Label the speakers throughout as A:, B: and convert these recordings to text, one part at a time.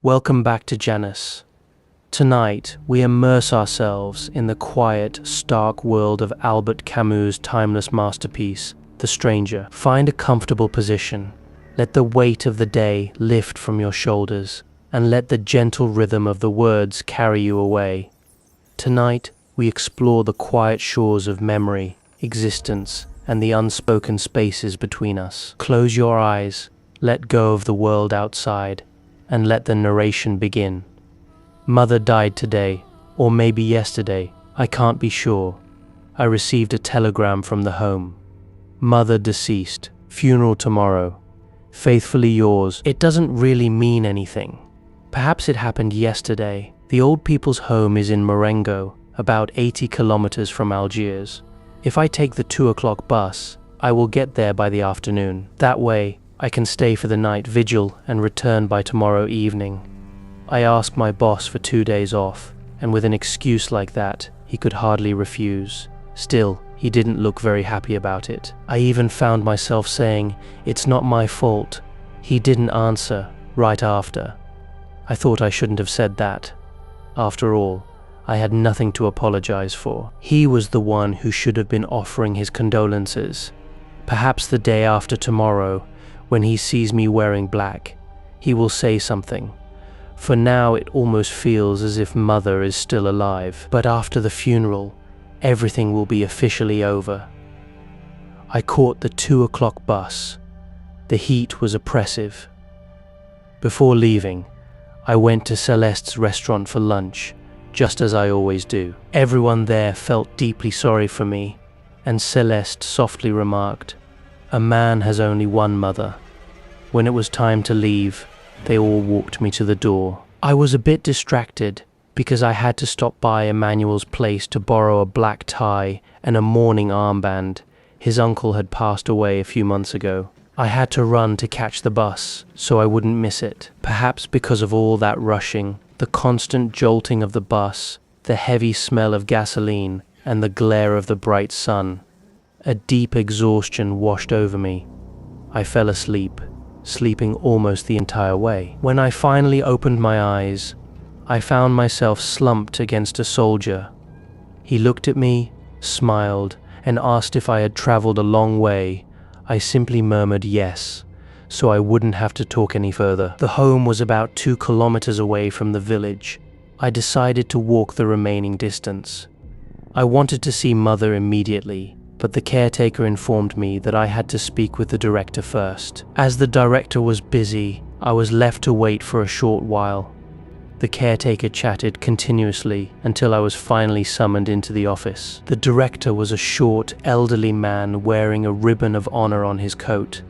A: Welcome back to Janus. Tonight, we immerse ourselves in the quiet, stark world of Albert Camus' timeless masterpiece, The Stranger. Find a comfortable position. Let the weight of the day lift from your shoulders, and let the gentle rhythm of the words carry you away. Tonight, we explore the quiet shores of memory, existence, and the unspoken spaces between us. Close your eyes, let go of the world outside, and let the narration begin. Mother died today, or maybe yesterday, I can't be sure. I received a telegram from the home. Mother deceased, funeral tomorrow. Faithfully yours. It doesn't really mean anything. Perhaps it happened yesterday. The old people's home is in Marengo, about 80 kilometers from Algiers. If I take the 2 o'clock bus, I will get there by the afternoon. That way, I can stay for the night vigil and return by tomorrow evening. I asked my boss for 2 days off, and with an excuse like that, he could hardly refuse. Still, he didn't look very happy about it. I even found myself saying, "It's not my fault." He didn't answer right after. I thought I shouldn't have said that. After all, I had nothing to apologize for. He was the one who should have been offering his condolences. Perhaps the day after tomorrow, when he sees me wearing black, he will say something. For now, it almost feels as if Mother is still alive. But after the funeral, everything will be officially over. I caught the 2 o'clock bus. The heat was oppressive. Before leaving, I went to Celeste's restaurant for lunch, just as I always do. Everyone there felt deeply sorry for me, and Celeste softly remarked, "A man has only one mother." When it was time to leave, they all walked me to the door. I was a bit distracted because I had to stop by Emmanuel's place to borrow a black tie and a mourning armband. His uncle had passed away a few months ago. I had to run to catch the bus so I wouldn't miss it. Perhaps because of all that rushing, the constant jolting of the bus, the heavy smell of gasoline, and the glare of the bright sun, a deep exhaustion washed over me. I fell asleep, sleeping almost the entire way. When I finally opened my eyes, I found myself slumped against a soldier. He looked at me, smiled, and asked if I had traveled a long way. I simply murmured yes, so I wouldn't have to talk any further. The home was about 2 kilometers away from the village. I decided to walk the remaining distance. I wanted to see Mother immediately, but the caretaker informed me that I had to speak with the director first. As the director was busy, I was left to wait for a short while. The caretaker chatted continuously until I was finally summoned into the office. The director was a short, elderly man wearing a ribbon of honor on his coat.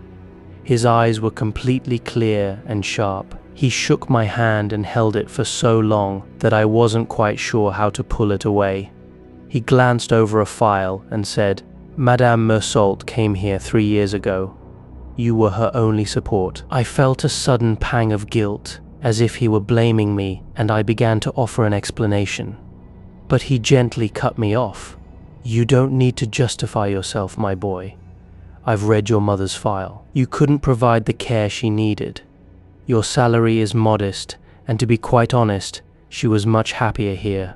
A: His eyes were completely clear and sharp. He shook my hand and held it for so long that I wasn't quite sure how to pull it away. He glanced over a file and said, "Madame Meursault came here 3 years ago. You were her only support." I felt a sudden pang of guilt, as if he were blaming me, and I began to offer an explanation. But he gently cut me off. "You don't need to justify yourself, my boy. I've read your mother's file. You couldn't provide the care she needed. Your salary is modest, and to be quite honest, she was much happier here."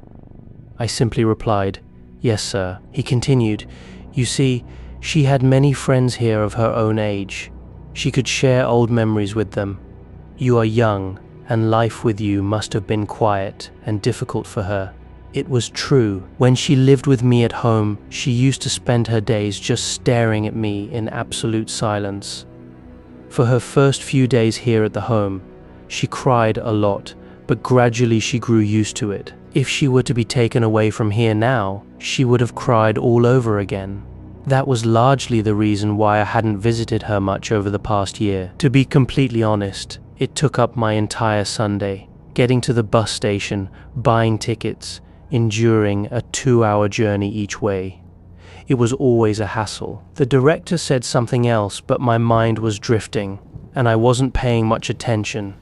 A: I simply replied, "Yes, sir." He continued, "You see, she had many friends here of her own age. She could share old memories with them. You are young, and life with you must have been quiet and difficult for her." It was true. When she lived with me at home, she used to spend her days just staring at me in absolute silence. For her first few days here at the home, she cried a lot, but gradually she grew used to it. If she were to be taken away from here now, she would have cried all over again. That was largely the reason why I hadn't visited her much over the past year. To be completely honest, it took up my entire Sunday, getting to the bus station, buying tickets, enduring a 2-hour journey each way. It was always a hassle. The director said something else, but my mind was drifting, and I wasn't paying much attention.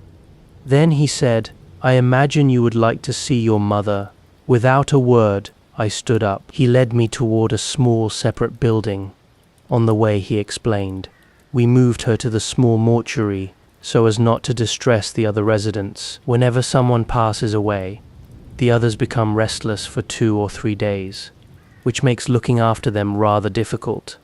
A: Then he said, "I imagine you would like to see your mother." Without a word, I stood up. He led me toward a small separate building. On the way, he explained, "We moved her to the small mortuary so as not to distress the other residents. Whenever someone passes away, the others become restless for 2 or 3 days, which makes looking after them rather difficult.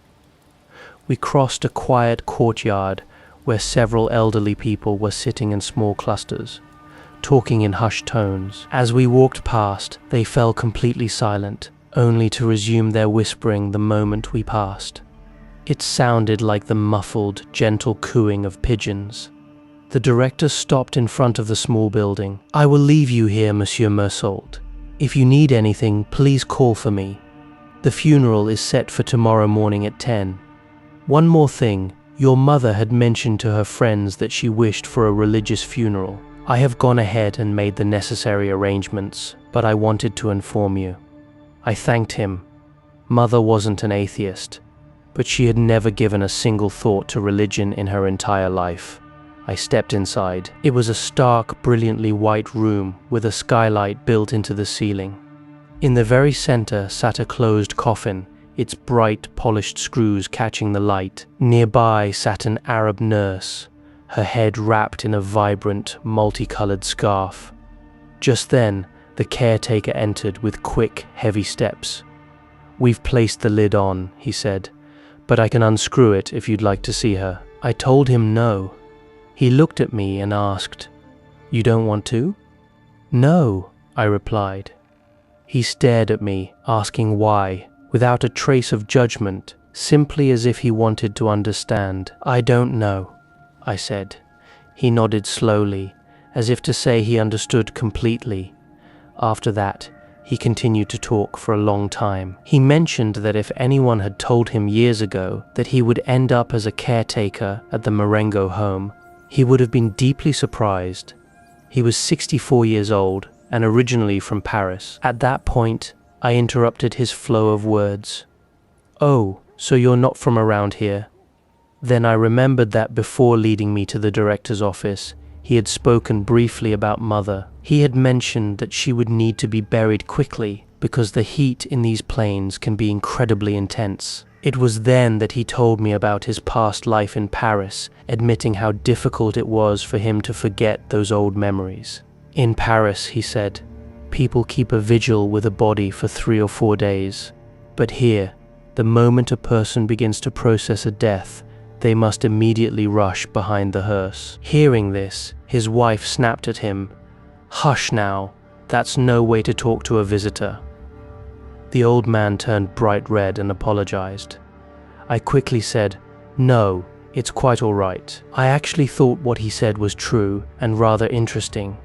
A: We crossed a quiet courtyard where several elderly people were sitting in small clusters, talking in hushed tones. As we walked past, they fell completely silent, only to resume their whispering the moment we passed. It sounded like the muffled, gentle cooing of pigeons. The director stopped in front of the small building. "I will leave you here, Monsieur Meursault. If you need anything, please call for me. The funeral is set for tomorrow morning at 10. One more thing, your mother had mentioned to her friends that she wished for a religious funeral. I have gone ahead and made the necessary arrangements, but I wanted to inform you." I thanked him. Mother wasn't an atheist, but she had never given a single thought to religion in her entire life. I stepped inside. It was a stark, brilliantly white room with a skylight built into the ceiling. In the very center sat a closed coffin, its bright, polished screws catching the light. Nearby sat an Arab nurse, her head wrapped in a vibrant, multicolored scarf. Just then, the caretaker entered with quick, heavy steps. "We've placed the lid on," he said, "but I can unscrew it if you'd like to see her." I told him no. He looked at me and asked, "You don't want to?" "No," I replied. He stared at me, asking why, without a trace of judgment, simply as if he wanted to understand. "I don't know," I said. He nodded slowly, as if to say he understood completely. After that, he continued to talk for a long time. He mentioned that if anyone had told him years ago that he would end up as a caretaker at the Meursault home, he would have been deeply surprised. He was 64 years old and originally from Paris. At that point, I interrupted his flow of words. "Oh, so you're not from around here?" Then I remembered that before leading me to the director's office, he had spoken briefly about Mother. He had mentioned that she would need to be buried quickly because the heat in these plains can be incredibly intense. It was then that he told me about his past life in Paris, admitting how difficult it was for him to forget those old memories. In Paris, he said, people keep a vigil with a body for 3 or 4 days. But here, the moment a person begins to process a death, they must immediately rush behind the hearse. Hearing this, his wife snapped at him, "Hush now, that's no way to talk to a visitor." The old man turned bright red and apologized. I quickly said, "No, it's quite all right." I actually thought what he said was true and rather interesting.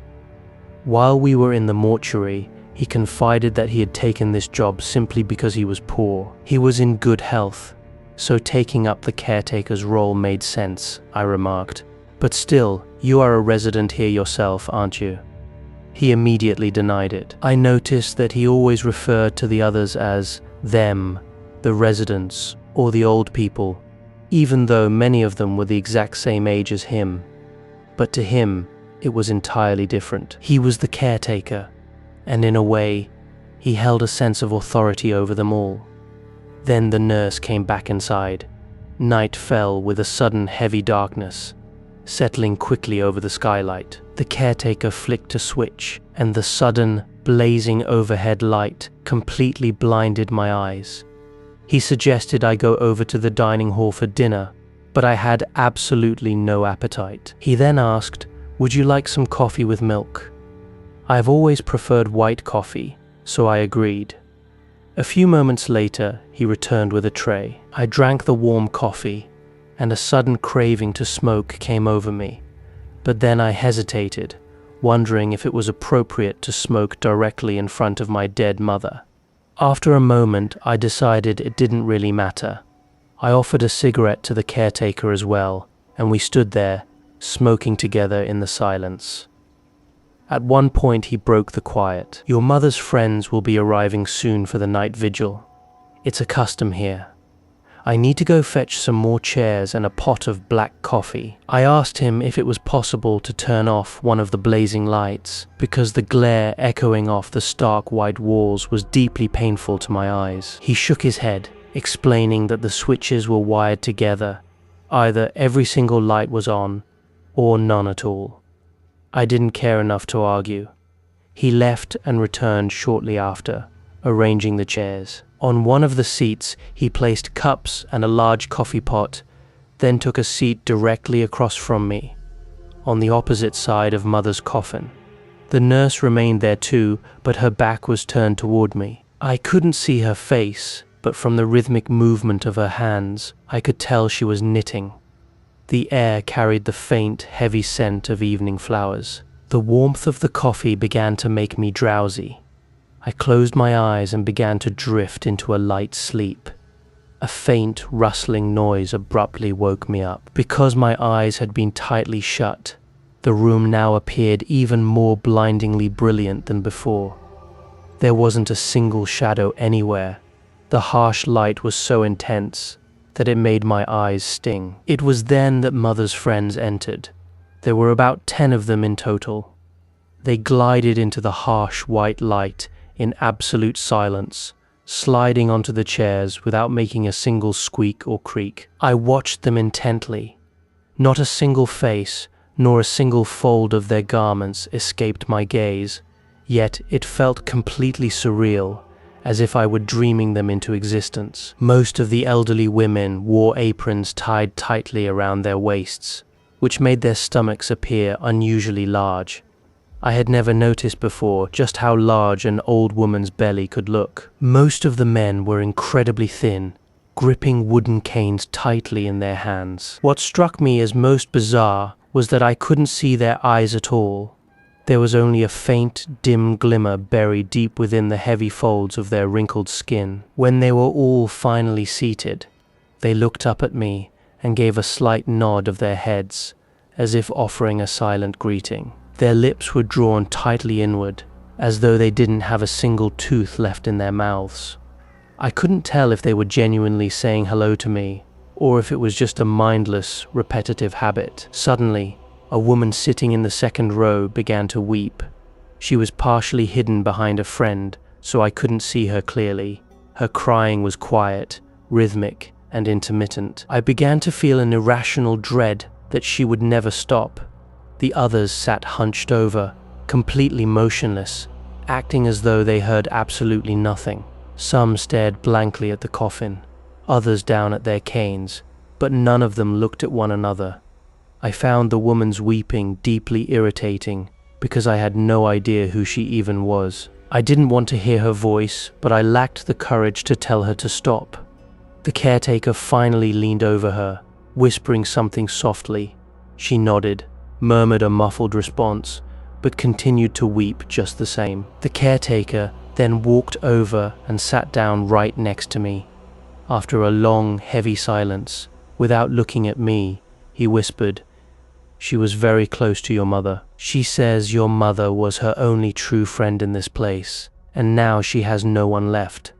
A: While we were in the mortuary, he confided that he had taken this job simply because he was poor. He was in good health, so taking up the caretaker's role made sense, I remarked. "But still, you are a resident here yourself, aren't you?" He immediately denied it. I noticed that he always referred to the others as them, the residents, or the old people, even though many of them were the exact same age as him. But to him, it was entirely different. He was the caretaker, and in a way, he held a sense of authority over them all. Then the nurse came back inside. Night fell with a sudden heavy darkness, settling quickly over the skylight. The caretaker flicked a switch, and the sudden, blazing overhead light completely blinded my eyes. He suggested I go over to the dining hall for dinner, but I had absolutely no appetite. He then asked, "Would you like some coffee with milk?" I've always preferred white coffee, so I agreed. A few moments later, he returned with a tray. I drank the warm coffee, and a sudden craving to smoke came over me. But then I hesitated, wondering if it was appropriate to smoke directly in front of my dead mother. After a moment, I decided it didn't really matter. I offered a cigarette to the caretaker as well, and we stood there, smoking together in the silence. At one point he broke the quiet. "Your mother's friends will be arriving soon for the night vigil. It's a custom here. I need to go fetch some more chairs and a pot of black coffee." I asked him if it was possible to turn off one of the blazing lights, because the glare echoing off the stark white walls was deeply painful to my eyes. He shook his head, explaining that the switches were wired together. Either every single light was on, or none at all. I didn't care enough to argue. He left and returned shortly after, arranging the chairs. On one of the seats, he placed cups and a large coffee pot, then took a seat directly across from me, on the opposite side of Mother's coffin. The nurse remained there too, but her back was turned toward me. I couldn't see her face, but from the rhythmic movement of her hands, I could tell she was knitting. The air carried the faint, heavy scent of evening flowers. The warmth of the coffee began to make me drowsy. I closed my eyes and began to drift into a light sleep. A faint, rustling noise abruptly woke me up. Because my eyes had been tightly shut, the room now appeared even more blindingly brilliant than before. There wasn't a single shadow anywhere. The harsh light was so intense that it made my eyes sting. It was then that Mother's friends entered. There were about 10 of them in total. They glided into the harsh white light in absolute silence, sliding onto the chairs without making a single squeak or creak. I watched them intently. Not a single face, nor a single fold of their garments escaped my gaze, yet it felt completely surreal, as if I were dreaming them into existence. Most of the elderly women wore aprons tied tightly around their waists, which made their stomachs appear unusually large. I had never noticed before just how large an old woman's belly could look. Most of the men were incredibly thin, gripping wooden canes tightly in their hands. What struck me as most bizarre was that I couldn't see their eyes at all. There was only a faint, dim glimmer buried deep within the heavy folds of their wrinkled skin. When they were all finally seated, they looked up at me and gave a slight nod of their heads, as if offering a silent greeting. Their lips were drawn tightly inward, as though they didn't have a single tooth left in their mouths. I couldn't tell if they were genuinely saying hello to me, or if it was just a mindless, repetitive habit. Suddenly, a woman sitting in the second row began to weep. She was partially hidden behind a friend, so I couldn't see her clearly. Her crying was quiet, rhythmic, and intermittent. I began to feel an irrational dread that she would never stop. The others sat hunched over, completely motionless, acting as though they heard absolutely nothing. Some stared blankly at the coffin, others down at their canes, but none of them looked at one another. I found the woman's weeping deeply irritating because I had no idea who she even was. I didn't want to hear her voice, but I lacked the courage to tell her to stop. The caretaker finally leaned over her, whispering something softly. She nodded, murmured a muffled response, but continued to weep just the same. The caretaker then walked over and sat down right next to me. After a long, heavy silence, without looking at me, he whispered, "She was very close to your mother. She says your mother was her only true friend in this place, and now she has no one left."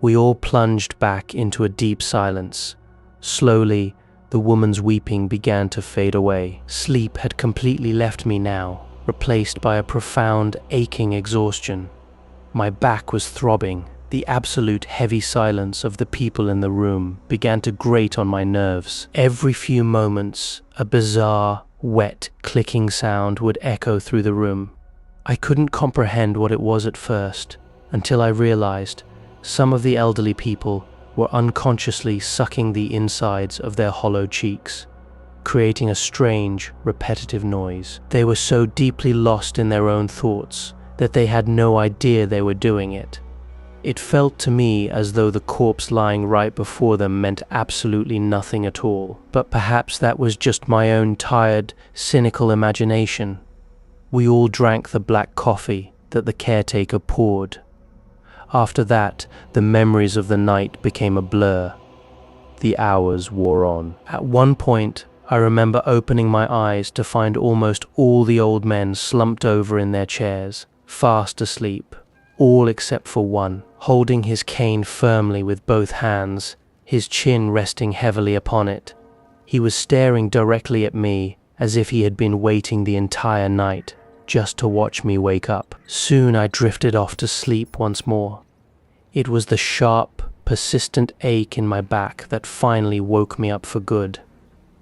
A: We all plunged back into a deep silence. Slowly, the woman's weeping began to fade away. Sleep had completely left me now, replaced by a profound, aching exhaustion. My back was throbbing. The absolute heavy silence of the people in the room began to grate on my nerves. Every few moments, a bizarre, wet, clicking sound would echo through the room. I couldn't comprehend what it was at first, until I realized some of the elderly people were unconsciously sucking the insides of their hollow cheeks, creating a strange, repetitive noise. They were so deeply lost in their own thoughts that they had no idea they were doing it. It felt to me as though the corpse lying right before them meant absolutely nothing at all. But perhaps that was just my own tired, cynical imagination. We all drank the black coffee that the caretaker poured. After that, the memories of the night became a blur. The hours wore on. At one point, I remember opening my eyes to find almost all the old men slumped over in their chairs, fast asleep, all except for one, holding his cane firmly with both hands, his chin resting heavily upon it. He was staring directly at me as if he had been waiting the entire night just to watch me wake up. Soon I drifted off to sleep once more. It was the sharp, persistent ache in my back that finally woke me up for good.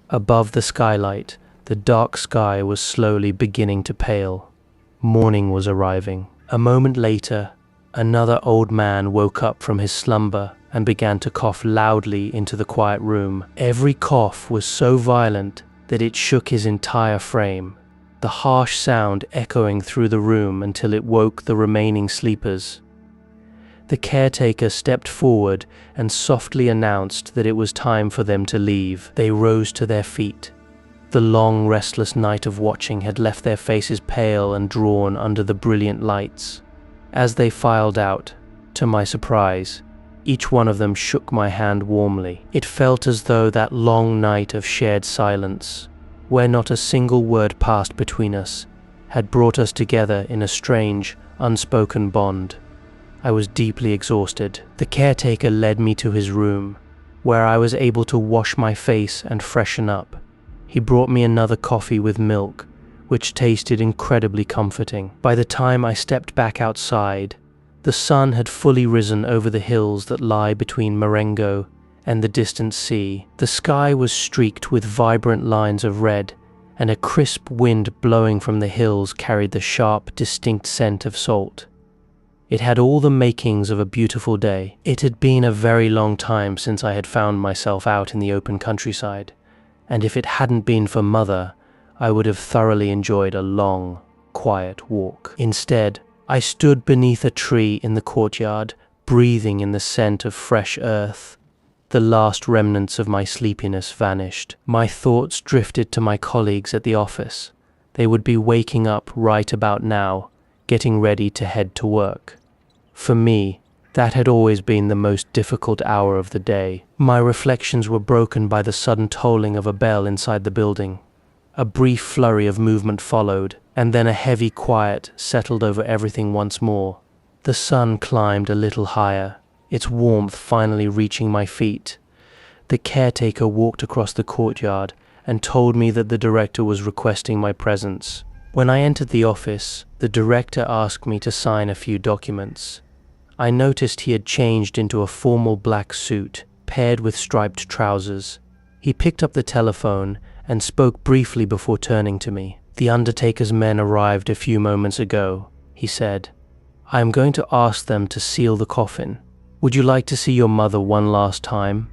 A: Above the skylight, the The dark sky was slowly beginning to pale. Morning was arriving. A moment later, another old man woke up from his slumber and began to cough loudly into the quiet room. Every cough was so violent that it shook his entire frame, the harsh sound echoing through the room until it woke the remaining sleepers. The caretaker stepped forward and softly announced that it was time for them to leave. They rose to their feet. The long, restless night of watching had left their faces pale and drawn under the brilliant lights. As they filed out, to my surprise, each one of them shook my hand warmly. It felt as though that long night of shared silence, where not a single word passed between us, had brought us together in a strange, unspoken bond. I was deeply exhausted. The caretaker led me to his room, where I was able to wash my face and freshen up. He brought me another coffee with milk, which tasted incredibly comforting. By the time I stepped back outside, the sun had fully risen over the hills that lie between Marengo and the distant sea. The sky was streaked with vibrant lines of red, and a crisp wind blowing from the hills carried the sharp, distinct scent of salt. It had all the makings of a beautiful day. It had been a very long time since I had found myself out in the open countryside, and if it hadn't been for Mother, I would have thoroughly enjoyed a long, quiet walk. Instead, I stood beneath a tree in the courtyard, breathing in the scent of fresh earth. The last remnants of my sleepiness vanished. My thoughts drifted to my colleagues at the office. They would be waking up right about now, getting ready to head to work. For me, that had always been the most difficult hour of the day. My reflections were broken by the sudden tolling of a bell inside the building. A brief flurry of movement followed, and then a heavy quiet settled over everything once more. The sun climbed a little higher, its warmth finally reaching my feet. The caretaker walked across the courtyard and told me that the director was requesting my presence. When I entered the office, the director asked me to sign a few documents. I noticed he had changed into a formal black suit, paired with striped trousers. He picked up the telephone and spoke briefly before turning to me. "The undertaker's men arrived a few moments ago," he said. "I am going to ask them to seal the coffin. Would you like to see your mother one last time?"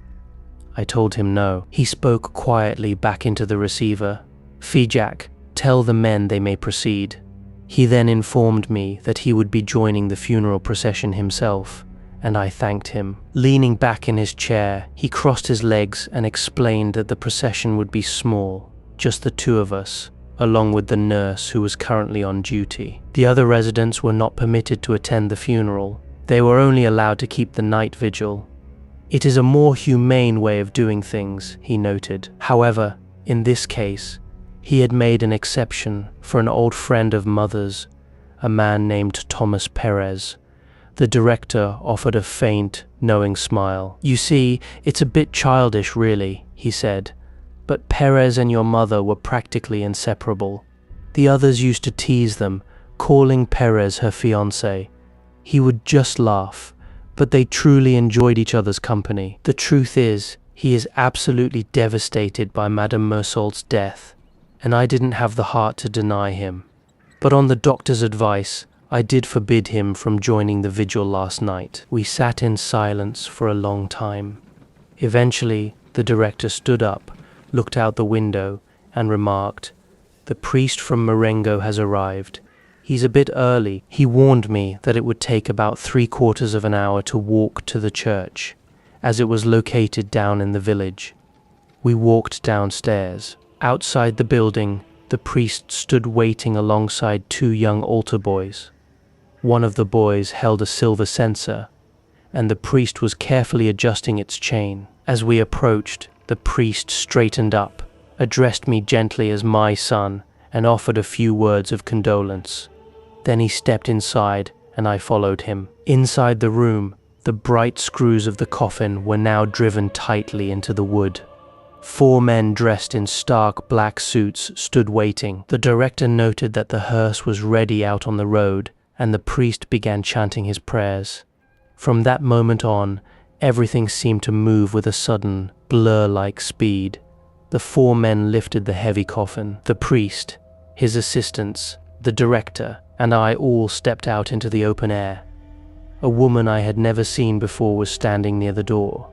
A: I told him no. He spoke quietly back into the receiver. "Fijak, tell the men they may proceed." He then informed me that he would be joining the funeral procession himself, and I thanked him. Leaning back in his chair, he crossed his legs and explained that the procession would be small, just the two of us, along with the nurse who was currently on duty. The other residents were not permitted to attend the funeral. They were only allowed to keep the night vigil. "It is a more humane way of doing things," he noted. However, in this case, he had made an exception for an old friend of Mother's, a man named Thomas Perez. The director offered a faint, knowing smile. "You see, it's a bit childish really," he said, "but Perez and your mother were practically inseparable. The others used to tease them, calling Perez her fiancé. He would just laugh, but they truly enjoyed each other's company. The truth is, he is absolutely devastated by Madame Meursault's death, and I didn't have the heart to deny him. But on the doctor's advice, I did forbid him from joining the vigil last night." We sat in silence for a long time. Eventually, the director stood up, looked out the window, and remarked, "The priest from Marengo has arrived. He's a bit early." He warned me that it would take about 3/4 of an hour to walk to the church, as it was located down in the village. We walked downstairs. Outside the building, the priest stood waiting alongside 2 young altar boys. One of the boys held a silver censer, and the priest was carefully adjusting its chain. As we approached, the priest straightened up, addressed me gently as my son, and offered a few words of condolence. Then he stepped inside, and I followed him. Inside the room, the bright screws of the coffin were now driven tightly into the wood. 4 men dressed in stark black suits stood waiting. The director noted that the hearse was ready out on the road, and the priest began chanting his prayers. From that moment on, everything seemed to move with a sudden, blur-like speed. The 4 men lifted the heavy coffin. The priest, his assistants, the director, and I all stepped out into the open air. A woman I had never seen before was standing near the door.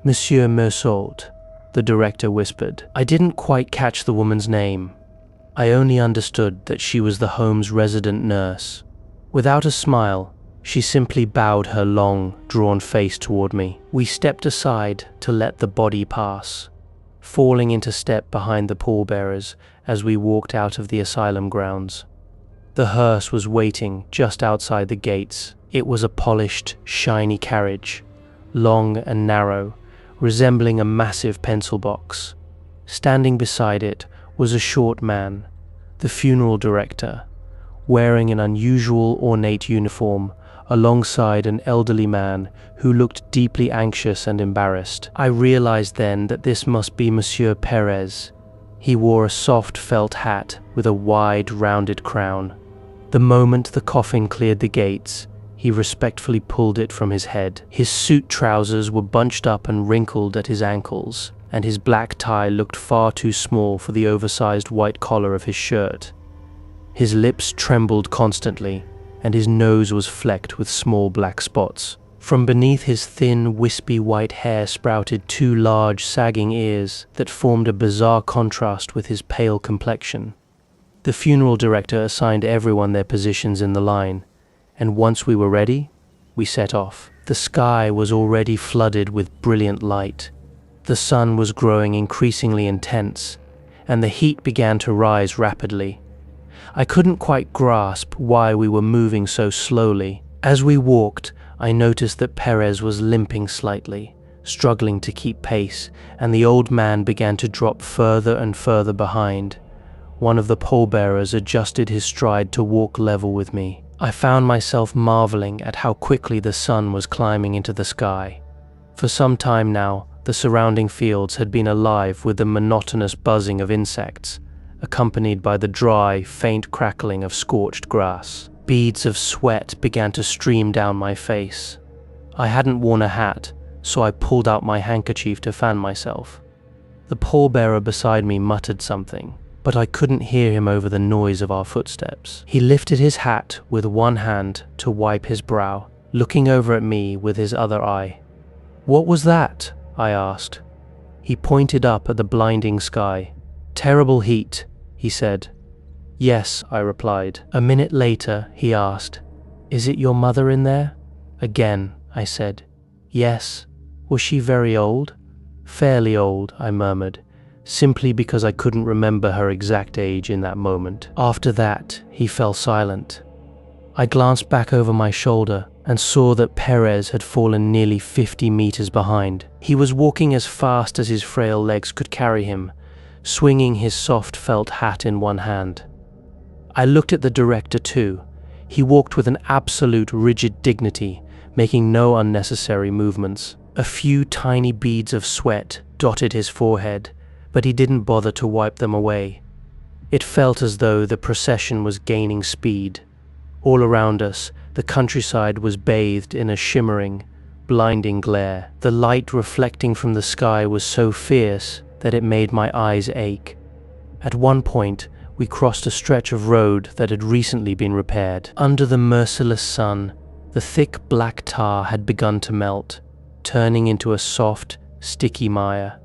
A: "Monsieur Meursault," the director whispered. I didn't quite catch the woman's name. I only understood that she was the home's resident nurse. Without a smile, she simply bowed her long, drawn face toward me. We stepped aside to let the body pass, falling into step behind the pallbearers as we walked out of the asylum grounds. The hearse was waiting just outside the gates. It was a polished, shiny carriage, long and narrow, resembling a massive pencil box. Standing beside it was a short man, the funeral director, wearing an unusual ornate uniform alongside an elderly man who looked deeply anxious and embarrassed. I realized then that this must be Monsieur Perez. He wore a soft felt hat with a wide, rounded crown. The moment the coffin cleared the gates, he respectfully pulled it from his head. His suit trousers were bunched up and wrinkled at his ankles, and his black tie looked far too small for the oversized white collar of his shirt. His lips trembled constantly, and his nose was flecked with small black spots. From beneath his thin, wispy white hair sprouted 2 large, sagging ears that formed a bizarre contrast with his pale complexion. The funeral director assigned everyone their positions in the line, and once we were ready, we set off. The sky was already flooded with brilliant light. The sun was growing increasingly intense, and the heat began to rise rapidly. I couldn't quite grasp why we were moving so slowly. As we walked, I noticed that Perez was limping slightly, struggling to keep pace, and the old man began to drop further and further behind. One of the pallbearers adjusted his stride to walk level with me. I found myself marveling at how quickly the sun was climbing into the sky. For some time now, the surrounding fields had been alive with the monotonous buzzing of insects, accompanied by the dry, faint crackling of scorched grass. Beads of sweat began to stream down my face. I hadn't worn a hat, so I pulled out my handkerchief to fan myself. The pallbearer beside me muttered something, but I couldn't hear him over the noise of our footsteps. He lifted his hat with one hand to wipe his brow, looking over at me with his other eye. "What was that?" I asked. He pointed up at the blinding sky. "Terrible heat," he said. "Yes," I replied. A minute later, he asked, "Is it your mother in there?" Again, I said, "Yes." "Was she very old?" "Fairly old," I murmured, simply because I couldn't remember her exact age in that moment. After that, he fell silent. I glanced back over my shoulder and saw that Perez had fallen nearly 50 meters behind. He was walking as fast as his frail legs could carry him, swinging his soft felt hat in one hand. I looked at the director too. He walked with an absolute rigid dignity, making no unnecessary movements. A few tiny beads of sweat dotted his forehead, but he didn't bother to wipe them away. It felt as though the procession was gaining speed. All around us, the countryside was bathed in a shimmering, blinding glare. The light reflecting from the sky was so fierce that it made my eyes ache. At one point, we crossed a stretch of road that had recently been repaired. Under the merciless sun, the thick black tar had begun to melt, turning into a soft, sticky mire.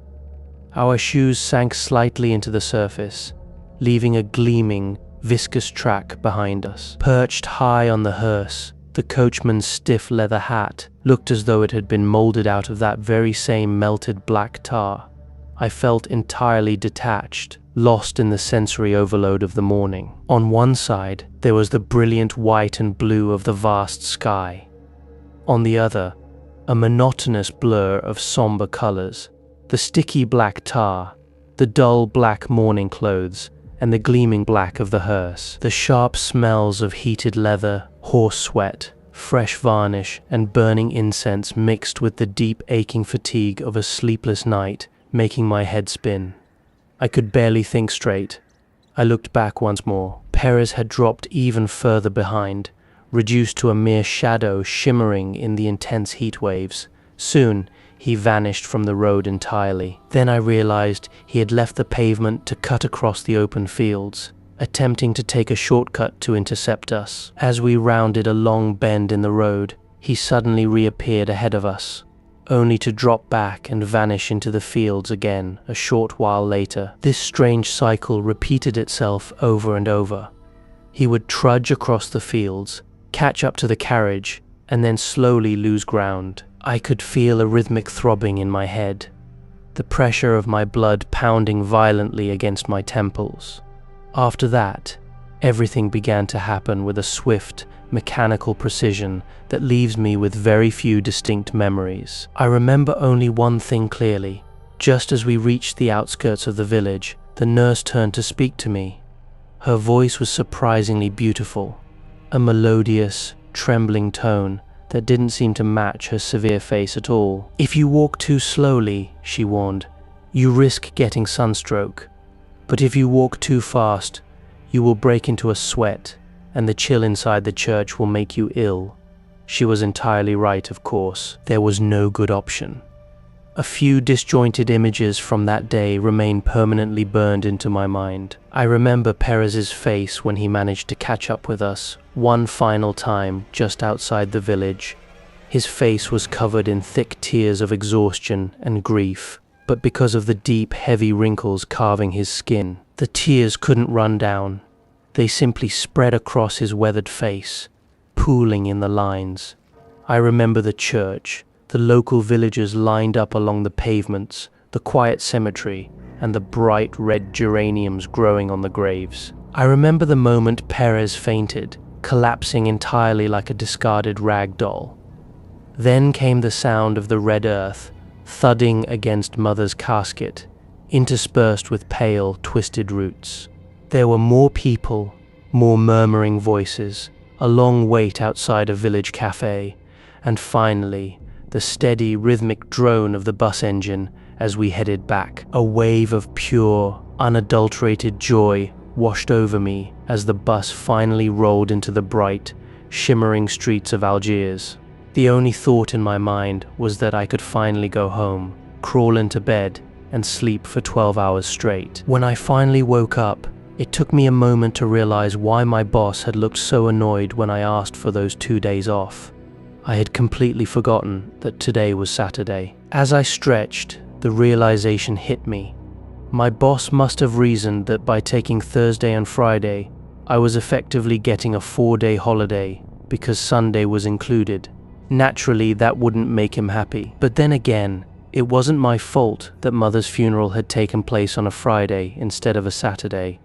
A: Our shoes sank slightly into the surface, leaving a gleaming, viscous track behind us. Perched high on the hearse, the coachman's stiff leather hat looked as though it had been molded out of that very same melted black tar. I felt entirely detached, lost in the sensory overload of the morning. On one side, there was the brilliant white and blue of the vast sky. On the other, a monotonous blur of somber colors. The sticky black tar, the dull black morning clothes, and the gleaming black of the hearse. The sharp smells of heated leather, horse sweat, fresh varnish, and burning incense mixed with the deep aching fatigue of a sleepless night, making my head spin. I could barely think straight. I looked back once more. Perez had dropped even further behind, reduced to a mere shadow shimmering in the intense heat waves. Soon, he vanished from the road entirely. Then I realized he had left the pavement to cut across the open fields, attempting to take a shortcut to intercept us. As we rounded a long bend in the road, he suddenly reappeared ahead of us, only to drop back and vanish into the fields again a short while later. This strange cycle repeated itself over and over. He would trudge across the fields, catch up to the carriage, and then slowly lose ground. I could feel a rhythmic throbbing in my head, the pressure of my blood pounding violently against my temples. After that, everything began to happen with a swift, mechanical precision that leaves me with very few distinct memories. I remember only one thing clearly. Just as we reached the outskirts of the village, the nurse turned to speak to me. Her voice was surprisingly beautiful, a melodious, trembling tone that didn't seem to match her severe face at all. "If you walk too slowly," she warned, "you risk getting sunstroke. But if you walk too fast, you will break into a sweat, and the chill inside the church will make you ill." She was entirely right, of course. There was no good option. A few disjointed images from that day remain permanently burned into my mind. I remember Perez's face when he managed to catch up with us one final time just outside the village. His face was covered in thick tears of exhaustion and grief, but because of the deep, heavy wrinkles carving his skin, the tears couldn't run down. They simply spread across his weathered face, pooling in the lines. I remember the church, the local villagers lined up along the pavements, the quiet cemetery, and the bright red geraniums growing on the graves. I remember the moment Perez fainted, collapsing entirely like a discarded rag doll. Then came the sound of the red earth thudding against Mother's casket, interspersed with pale, twisted roots. There were more people, more murmuring voices, a long wait outside a village cafe, and finally, the steady, rhythmic drone of the bus engine as we headed back. A wave of pure, unadulterated joy washed over me as the bus finally rolled into the bright, shimmering streets of Algiers. The only thought in my mind was that I could finally go home, crawl into bed, and sleep for 12 hours straight. When I finally woke up, it took me a moment to realize why my boss had looked so annoyed when I asked for those 2 days off. I had completely forgotten that today was Saturday. As I stretched, the realization hit me. My boss must have reasoned that by taking Thursday and Friday, I was effectively getting a 4-day holiday because Sunday was included. Naturally, that wouldn't make him happy. But then again, it wasn't my fault that Mother's funeral had taken place on a Friday instead of a Saturday.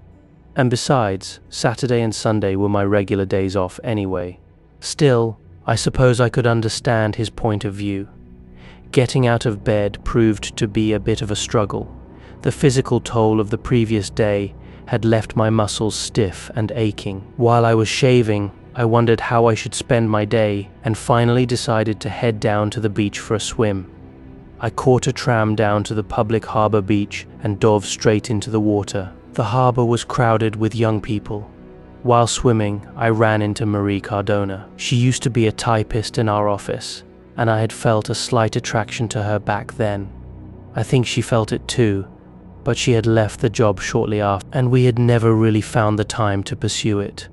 A: And besides, Saturday and Sunday were my regular days off anyway. Still, I suppose I could understand his point of view. Getting out of bed proved to be a bit of a struggle. The physical toll of the previous day had left my muscles stiff and aching. While I was shaving, I wondered how I should spend my day and finally decided to head down to the beach for a swim. I caught a tram down to the public harbour beach and dove straight into the water. The harbour was crowded with young people. While swimming, I ran into Marie Cardona. She used to be a typist in our office, and I had felt a slight attraction to her back then. I think she felt it too, but she had left the job shortly after, and we had never really found the time to pursue it.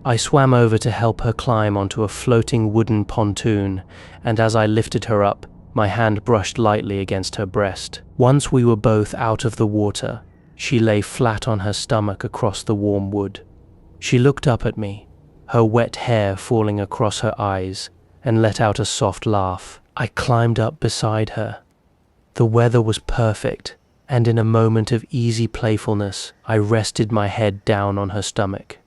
A: I swam over to help her climb onto a floating wooden pontoon, and as I lifted her up, my hand brushed lightly against her breast. Once we were both out of the water, she lay flat on her stomach across the warm wood. She looked up at me, her wet hair falling across her eyes, and let out a soft laugh. I climbed up beside her. The weather was perfect, and in a moment of easy playfulness, I rested my head down on her stomach.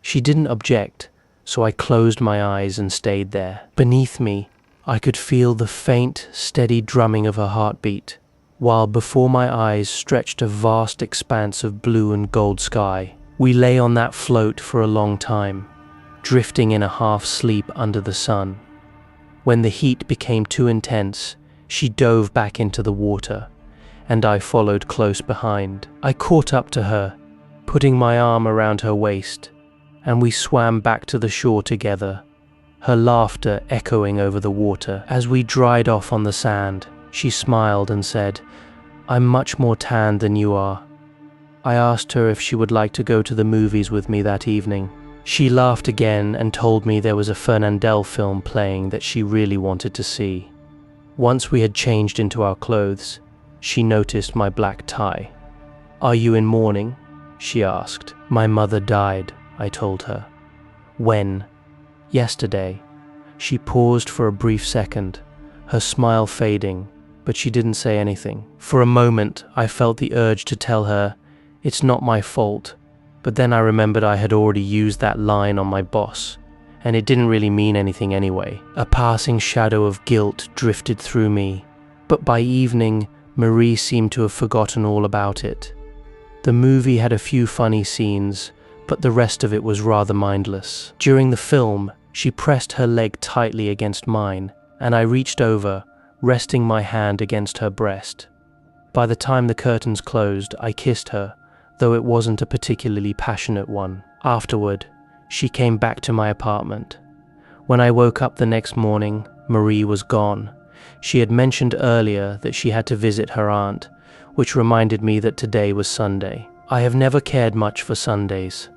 A: She didn't object, so I closed my eyes and stayed there. Beneath me, I could feel the faint, steady drumming of her heartbeat, while before my eyes stretched a vast expanse of blue and gold sky. We lay on that float for a long time, drifting in a half-sleep under the sun. When the heat became too intense, she dove back into the water, and I followed close behind. I caught up to her, putting my arm around her waist, and we swam back to the shore together, her laughter echoing over the water. As we dried off on the sand, She smiled and said, "I'm much more tanned than you are." I asked her if she would like to go to the movies with me that evening. She laughed again and told me there was a Fernandel film playing that she really wanted to see. Once we had changed into our clothes, she noticed my black tie. "Are you in mourning?" she asked. "My mother died," I told her. "When?" "Yesterday." She paused for a brief second, her smile fading, but she didn't say anything. For a moment, I felt the urge to tell her, "It's not my fault," but then I remembered I had already used that line on my boss, and it didn't really mean anything anyway. A passing shadow of guilt drifted through me, but by evening, Marie seemed to have forgotten all about it. The movie had a few funny scenes, but the rest of it was rather mindless. During the film, she pressed her leg tightly against mine, and I reached over, resting my hand against her breast. By the time the curtains closed, I kissed her, though it wasn't a particularly passionate one. Afterward, she came back to my apartment. When I woke up the next morning, Marie was gone. She had mentioned earlier that she had to visit her aunt, which reminded me that today was Sunday. I have never cared much for Sundays.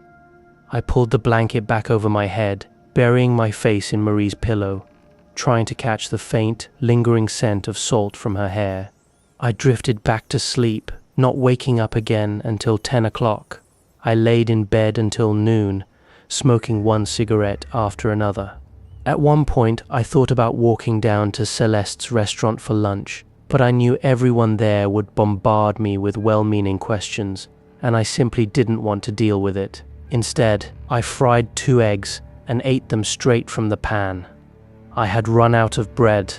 A: I pulled the blanket back over my head, burying my face in Marie's pillow, trying to catch the faint, lingering scent of salt from her hair. I drifted back to sleep, not waking up again until 10 o'clock. I laid in bed until noon, smoking one cigarette after another. At one point, I thought about walking down to Celeste's restaurant for lunch, but I knew everyone there would bombard me with well-meaning questions, and I simply didn't want to deal with it. Instead, I fried 2 eggs and ate them straight from the pan. I had run out of bread,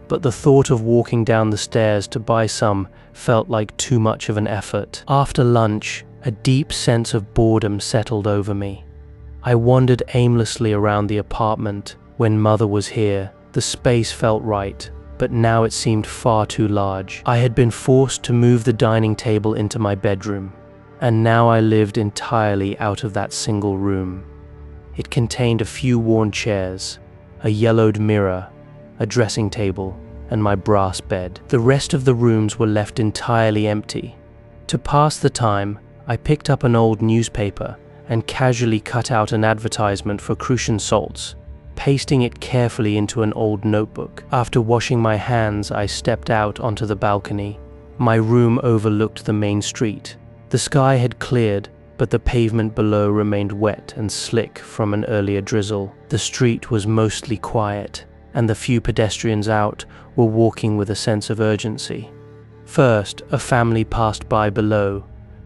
A: but the thought of walking down the stairs to buy some felt like too much of an effort. After lunch, a deep sense of boredom settled over me. I wandered aimlessly around the apartment. When Mother was here, the space felt right, but now it seemed far too large. I had been forced to move the dining table into my bedroom, and now I lived entirely out of that single room. It contained a few worn chairs, a yellowed mirror, a dressing table, and my brass bed. The rest of the rooms were left entirely empty. To pass the time, I picked up an old newspaper and casually cut out an advertisement for Crucian salts, pasting it carefully into an old notebook. After washing my hands, I stepped out onto the balcony. My room overlooked the main street. The sky had cleared, but the pavement below remained wet and slick from an earlier drizzle. The street was mostly quiet, and the few pedestrians out were walking with a sense of urgency. First, a family passed by below,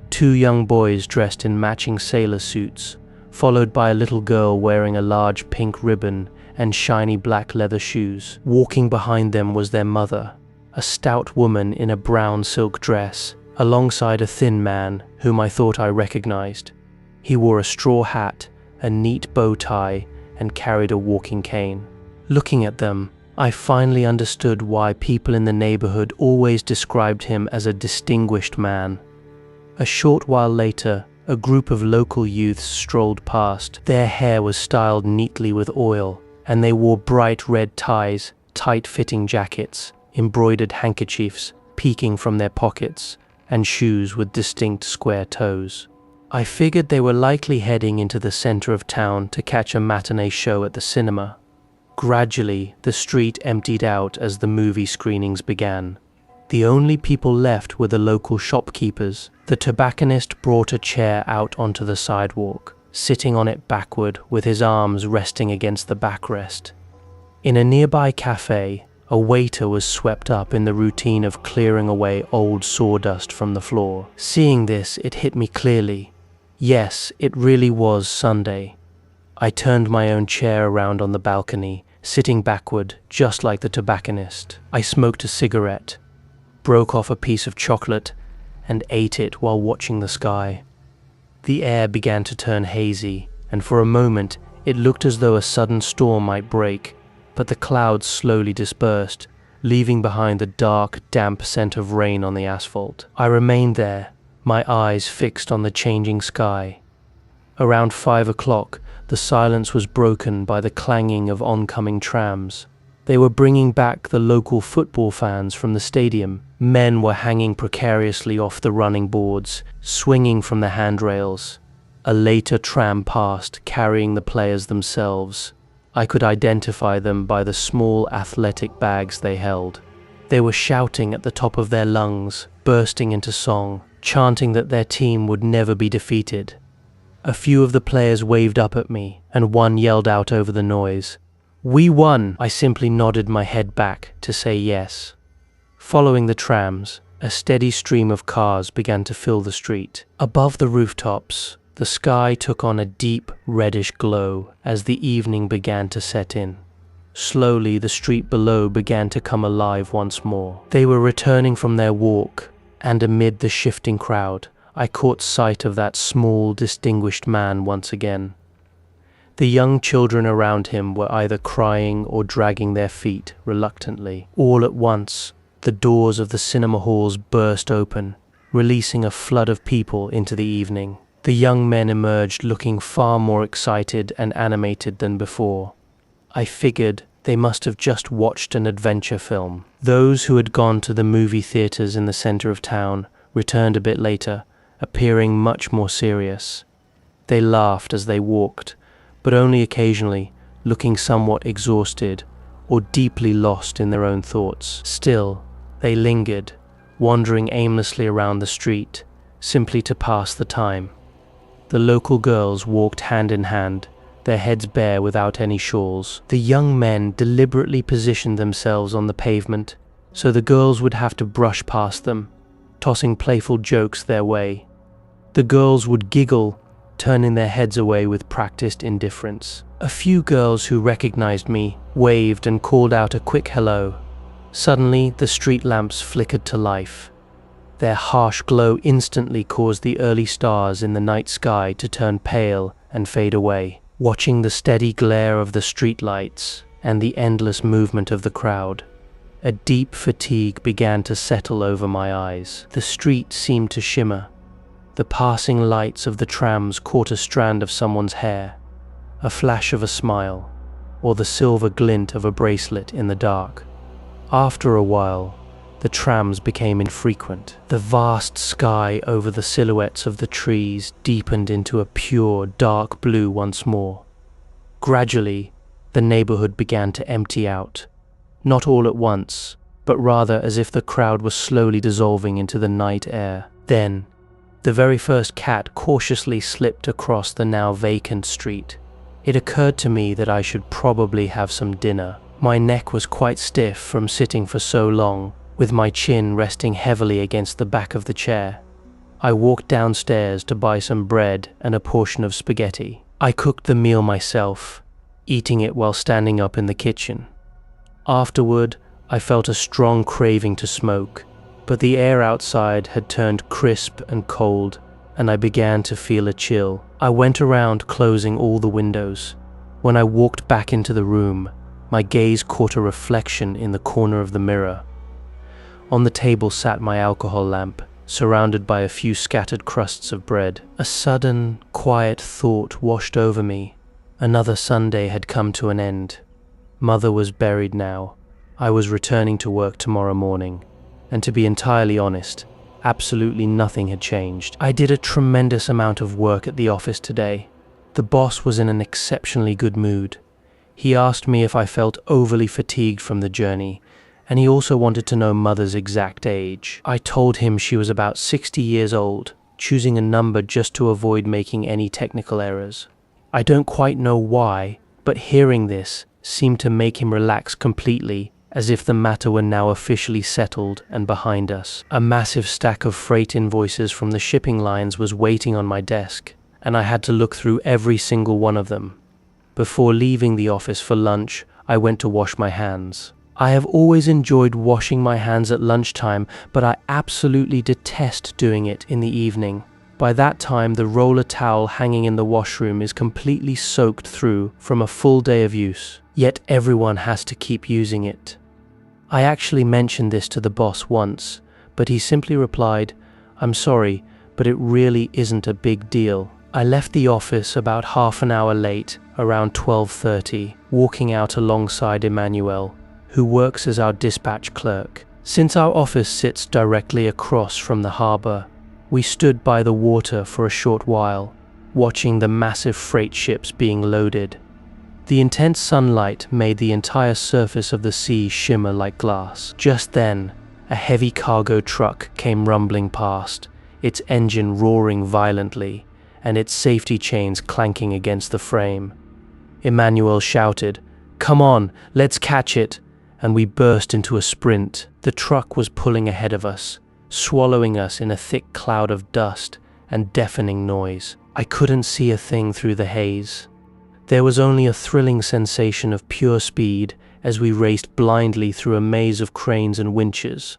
A: 2 young boys dressed in matching sailor suits, followed by a little girl wearing a large pink ribbon and shiny black leather shoes. Walking behind them was their mother, a stout woman in a brown silk dress, alongside a thin man whom I thought I recognized. He wore a straw hat, a neat bow tie, and carried a walking cane. Looking at them, I finally understood why people in the neighborhood always described him as a distinguished man. A short while later, a group of local youths strolled past. Their hair was styled neatly with oil, and they wore bright red ties, tight-fitting jackets, embroidered handkerchiefs peeking from their pockets, and shoes with distinct square toes. I figured they were likely heading into the center of town to catch a matinee show at the cinema. Gradually, the street emptied out as the movie screenings began. The only people left were the local shopkeepers. The tobacconist brought a chair out onto the sidewalk, sitting on it backward with his arms resting against the backrest. In a nearby cafe, a waiter was swept up in the routine of clearing away old sawdust from the floor. Seeing this, it hit me clearly. Yes, it really was Sunday. I turned my own chair around on the balcony, sitting backward, just like the tobacconist. I smoked a cigarette, broke off a piece of chocolate, and ate it while watching the sky. The air began to turn hazy, and for a moment it looked as though a sudden storm might break, but the clouds slowly dispersed, leaving behind the dark, damp scent of rain on the asphalt. I remained there, my eyes fixed on the changing sky. Around 5 o'clock, the silence was broken by the clanging of oncoming trams. They were bringing back the local football fans from the stadium. Men were hanging precariously off the running boards, swinging from the handrails. A later tram passed, carrying the players themselves. I could identify them by the small athletic bags they held. They were shouting at the top of their lungs, bursting into song, chanting that their team would never be defeated. A few of the players waved up at me, and one yelled out over the noise, "We won!" I simply nodded my head back to say yes. Following the trams, a steady stream of cars began to fill the street. Above the rooftops, the sky took on a deep reddish glow as the evening began to set in. Slowly, the street below began to come alive once more. They were returning from their walk, and amid the shifting crowd, I caught sight of that small, distinguished man once again. The young children around him were either crying or dragging their feet reluctantly. All at once, the doors of the cinema halls burst open, releasing a flood of people into the evening. The young men emerged looking far more excited and animated than before. I figured they must have just watched an adventure film. Those who had gone to the movie theaters in the center of town returned a bit later, appearing much more serious. They laughed as they walked, but only occasionally, looking somewhat exhausted or deeply lost in their own thoughts. Still, they lingered, wandering aimlessly around the street, simply to pass the time. The local girls walked hand in hand, their heads bare without any shawls. The young men deliberately positioned themselves on the pavement, so the girls would have to brush past them, tossing playful jokes their way. The girls would giggle, turning their heads away with practiced indifference. A few girls who recognized me waved and called out a quick hello. Suddenly, the street lamps flickered to life. Their harsh glow instantly caused the early stars in the night sky to turn pale and fade away. Watching the steady glare of the streetlights and the endless movement of the crowd, a deep fatigue began to settle over my eyes. The street seemed to shimmer. The passing lights of the trams caught a strand of someone's hair, a flash of a smile, or the silver glint of a bracelet in the dark. After a while, the trams became infrequent. The vast sky over the silhouettes of the trees deepened into a pure, dark blue once more. Gradually, the neighborhood began to empty out, not all at once, but rather as if the crowd was slowly dissolving into the night air. Then, the very first cat cautiously slipped across the now vacant street. It occurred to me that I should probably have some dinner. My neck was quite stiff from sitting for so long, with my chin resting heavily against the back of the chair. I walked downstairs to buy some bread and a portion of spaghetti. I cooked the meal myself, eating it while standing up in the kitchen. Afterward, I felt a strong craving to smoke, but the air outside had turned crisp and cold, and I began to feel a chill. I went around closing all the windows. When I walked back into the room, my gaze caught a reflection in the corner of the mirror. On the table sat my alcohol lamp, surrounded by a few scattered crusts of bread. A sudden, quiet thought washed over me. Another Sunday had come to an end. Mother was buried now. I was returning to work tomorrow morning. And to be entirely honest, absolutely nothing had changed. I did a tremendous amount of work at the office today. The boss was in an exceptionally good mood. He asked me if I felt overly fatigued from the journey, and he also wanted to know Mother's exact age. I told him she was about 60 years old, choosing a number just to avoid making any technical errors. I don't quite know why, but hearing this seemed to make him relax completely, as if the matter were now officially settled and behind us. A massive stack of freight invoices from the shipping lines was waiting on my desk, and I had to look through every single one of them. Before leaving the office for lunch, I went to wash my hands. I have always enjoyed washing my hands at lunchtime, but I absolutely detest doing it in the evening. By that time, the roller towel hanging in the washroom is completely soaked through from a full day of use. Yet everyone has to keep using it. I actually mentioned this to the boss once, but he simply replied, "I'm sorry, but it really isn't a big deal." I left the office about half an hour late, around 12:30, walking out alongside Emmanuel, who works as our dispatch clerk. Since our office sits directly across from the harbor, we stood by the water for a short while, watching the massive freight ships being loaded. The intense sunlight made the entire surface of the sea shimmer like glass. Just then, a heavy cargo truck came rumbling past, its engine roaring violently, and its safety chains clanking against the frame. Emmanuel shouted, "Come on, let's catch it!" and we burst into a sprint. The truck was pulling ahead of us, swallowing us in a thick cloud of dust and deafening noise. I couldn't see a thing through the haze. There was only a thrilling sensation of pure speed as we raced blindly through a maze of cranes and winches,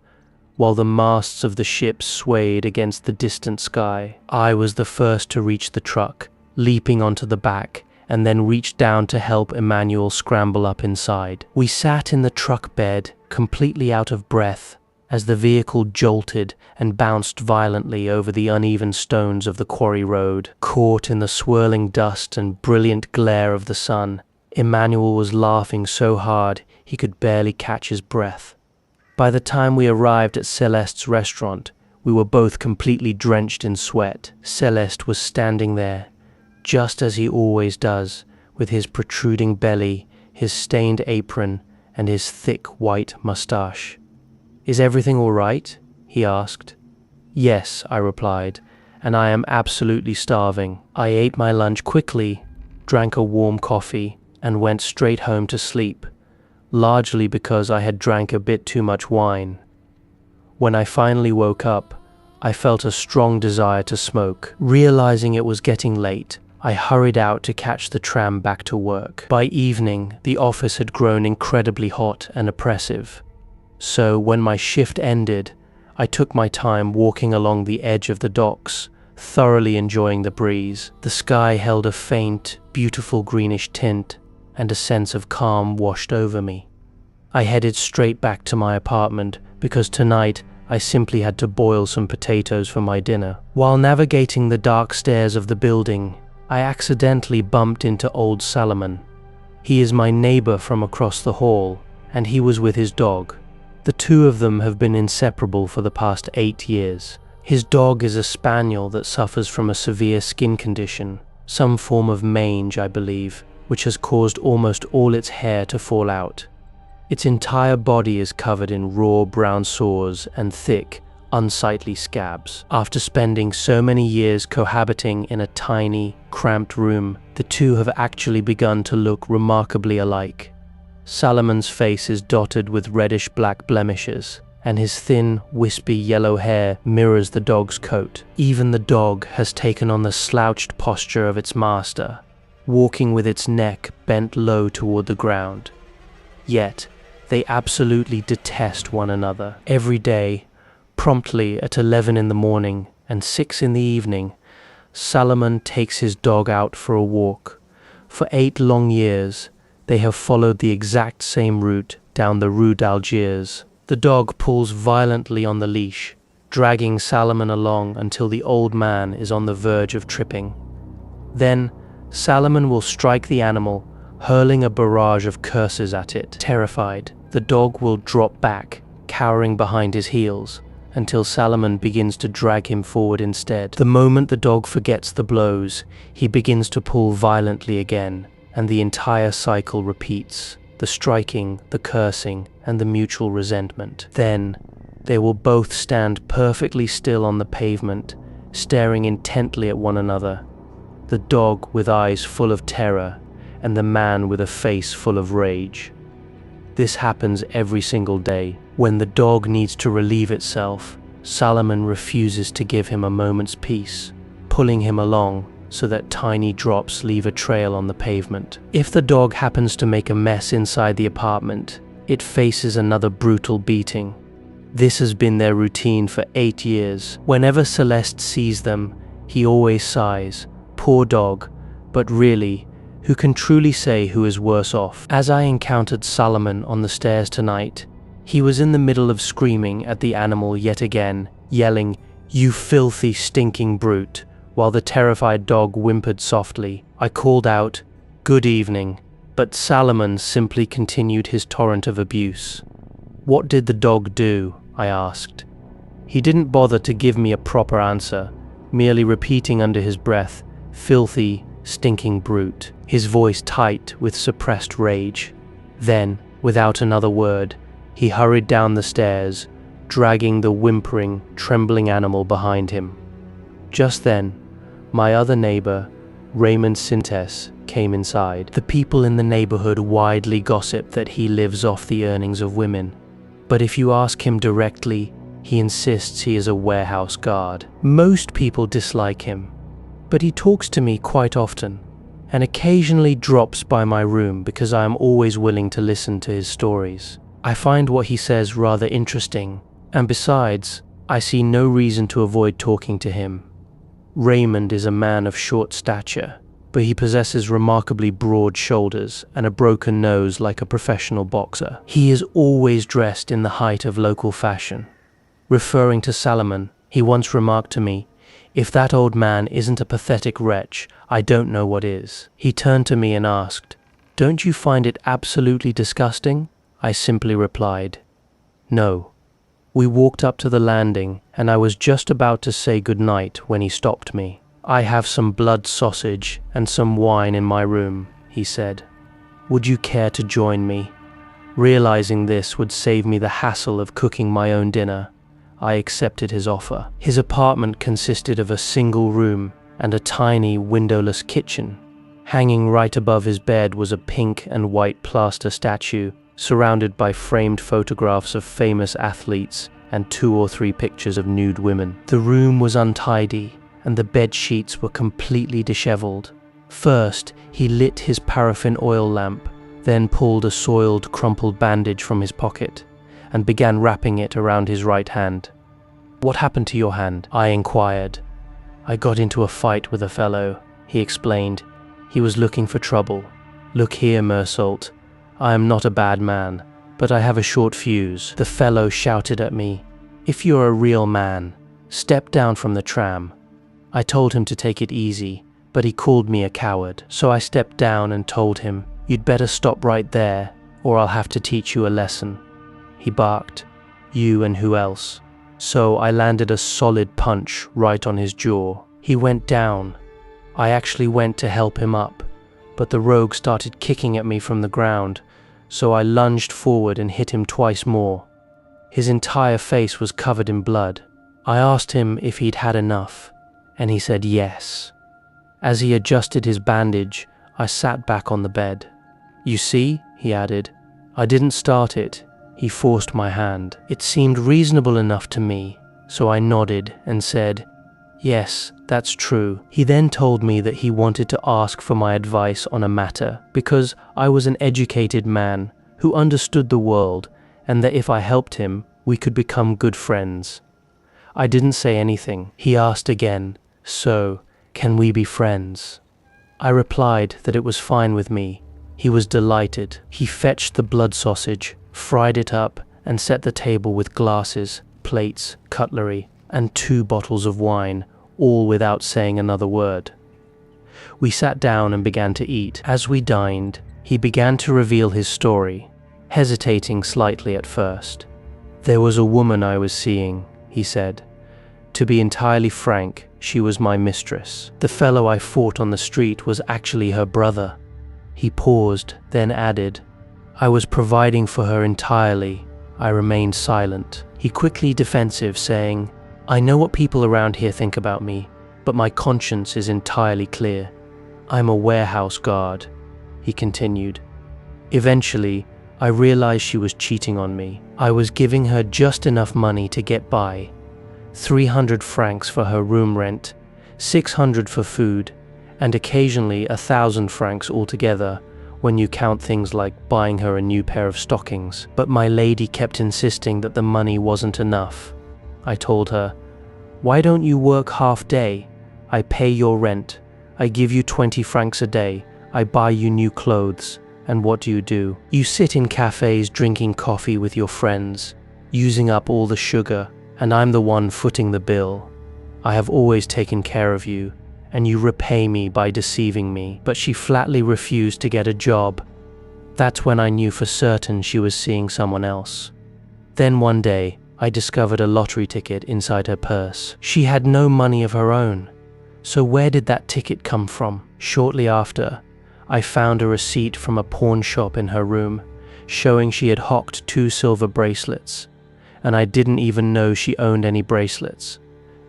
A: while the masts of the ship swayed against the distant sky. I was the first to reach the truck, leaping onto the back, and then reached down to help Emmanuel scramble up inside. We sat in the truck bed, completely out of breath, as the vehicle jolted and bounced violently over the uneven stones of the quarry road. Caught in the swirling dust and brilliant glare of the sun, Emmanuel was laughing so hard he could barely catch his breath. By the time we arrived at Celeste's restaurant, we were both completely drenched in sweat. Celeste was standing there, just as he always does, with his protruding belly, his stained apron, and his thick white mustache. "Is everything all right?" he asked. "Yes," I replied, "and I am absolutely starving." I ate my lunch quickly, drank a warm coffee, and went straight home to sleep, largely because I had drank a bit too much wine. When I finally woke up, I felt a strong desire to smoke. Realizing it was getting late, I hurried out to catch the tram back to work. By evening, the office had grown incredibly hot and oppressive. So when my shift ended, I took my time walking along the edge of the docks, thoroughly enjoying the breeze. The sky held a faint, beautiful greenish tint, and a sense of calm washed over me. I headed straight back to my apartment because tonight I simply had to boil some potatoes for my dinner. While navigating the dark stairs of the building, I accidentally bumped into old Salomon. He is my neighbor from across the hall, and he was with his dog. The two of them have been inseparable for the past 8 years. His dog is a spaniel that suffers from a severe skin condition, some form of mange, I believe, which has caused almost all its hair to fall out. Its entire body is covered in raw brown sores and thick, unsightly scabs. After spending so many years cohabiting in a tiny, cramped room, the two have actually begun to look remarkably alike. Salomon's face is dotted with reddish-black blemishes, and his thin, wispy yellow hair mirrors the dog's coat. Even the dog has taken on the slouched posture of its master, walking with its neck bent low toward the ground. Yet, they absolutely detest one another. Every day, promptly at 11 in the morning and 6 in the evening, Salomon takes his dog out for a walk. For 8 long years, they have followed the exact same route down the Rue d'Algiers. The dog pulls violently on the leash, dragging Salomon along until the old man is on the verge of tripping. Then, Salomon will strike the animal, hurling a barrage of curses at it. Terrified, the dog will drop back, cowering behind his heels, until Salomon begins to drag him forward instead. The moment the dog forgets the blows, he begins to pull violently again, and the entire cycle repeats, the striking, the cursing, and the mutual resentment. Then, they will both stand perfectly still on the pavement, staring intently at one another, the dog with eyes full of terror, and the man with a face full of rage. This happens every single day. When the dog needs to relieve itself, Salomon refuses to give him a moment's peace, pulling him along so that tiny drops leave a trail on the pavement. If the dog happens to make a mess inside the apartment, it faces another brutal beating. This has been their routine for 8 years. Whenever Celeste sees them, he always sighs, "Poor dog," but really, who can truly say who is worse off? As I encountered Salomon on the stairs tonight, he was in the middle of screaming at the animal yet again, yelling, "You filthy, stinking brute," while the terrified dog whimpered softly. I called out, "Good evening," But Salomon simply continued his torrent of abuse. "What did the dog do?" I asked. He didn't bother to give me a proper answer, merely repeating under his breath, "Filthy, stinking brute," his voice tight with suppressed rage. Then, without another word, he hurried down the stairs, dragging the whimpering, trembling animal behind him. Just then, my other neighbor, Raymond Sintes, came inside. The people in the neighborhood widely gossip that he lives off the earnings of women. But if you ask him directly, he insists he is a warehouse guard. Most people dislike him, but he talks to me quite often, and occasionally drops by my room because I am always willing to listen to his stories. I find what he says rather interesting, and besides, I see no reason to avoid talking to him. Raymond is a man of short stature, but he possesses remarkably broad shoulders and a broken nose like a professional boxer. He is always dressed in the height of local fashion. Referring to Salomon, he once remarked to me, "If that old man isn't a pathetic wretch, I don't know what is." He turned to me and asked, "Don't you find it absolutely disgusting?" I simply replied, "No." We walked up to the landing, and I was just about to say good night when he stopped me. "I have some blood sausage and some wine in my room," he said. "Would you care to join me?" Realizing this would save me the hassle of cooking my own dinner, I accepted his offer. His apartment consisted of a single room and a tiny windowless kitchen. Hanging right above his bed was a pink and white plaster statue, surrounded by framed photographs of famous athletes and 2 or 3 pictures of nude women. The room was untidy, and the bed sheets were completely disheveled. First, he lit his paraffin oil lamp, then pulled a soiled, crumpled bandage from his pocket, and began wrapping it around his right hand. "What happened to your hand?" I inquired. "I got into a fight with a fellow," he explained. "He was looking for trouble. Look here, Meursault. I am not a bad man, but I have a short fuse." The fellow shouted at me, "If you're a real man, step down from the tram." I told him to take it easy, but he called me a coward. So I stepped down and told him, "You'd better stop right there, or I'll have to teach you a lesson." He barked, "You and who else?" So I landed a solid punch right on his jaw. He went down. I actually went to help him up, but the rogue started kicking at me from the ground, so I lunged forward and hit him twice more. His entire face was covered in blood. I asked him if he'd had enough, and he said yes. As he adjusted his bandage, I sat back on the bed. "You see," he added, "I didn't start it. He forced my hand." It seemed reasonable enough to me, so I nodded and said, "Yes, that's true." He then told me that he wanted to ask for my advice on a matter because I was an educated man who understood the world, and that if I helped him, we could become good friends. I didn't say anything. He asked again, "So, can we be friends?" I replied that it was fine with me. He was delighted. He fetched the blood sausage, fried it up, and set the table with glasses, plates, cutlery, and 2 bottles of wine, all without saying another word. We sat down and began to eat. As we dined, he began to reveal his story, hesitating slightly at first. "There was a woman I was seeing," he said. "To be entirely frank, she was my mistress. The fellow I fought on the street was actually her brother." He paused, then added, "I was providing for her entirely." I remained silent. He quickly defensive, saying, "I know what people around here think about me, but my conscience is entirely clear. I'm a warehouse guard," he continued. "Eventually, I realized she was cheating on me. I was giving her just enough money to get by. 300 francs for her room rent, 600 for food, and occasionally 1,000 francs altogether when you count things like buying her a new pair of stockings. But my lady kept insisting that the money wasn't enough. I told her, "Why don't you work half day? I pay your rent. I give you 20 francs a day. I buy you new clothes. And what do? You sit in cafes drinking coffee with your friends, using up all the sugar, and I'm the one footing the bill. I have always taken care of you, and you repay me by deceiving me." But she flatly refused to get a job, That's when I knew for certain she was seeing someone else. Then one day, I discovered a lottery ticket inside her purse. She had no money of her own. So where did that ticket come from? Shortly after, I found a receipt from a pawn shop in her room, showing she had hocked 2 silver bracelets, and I didn't even know she owned any bracelets.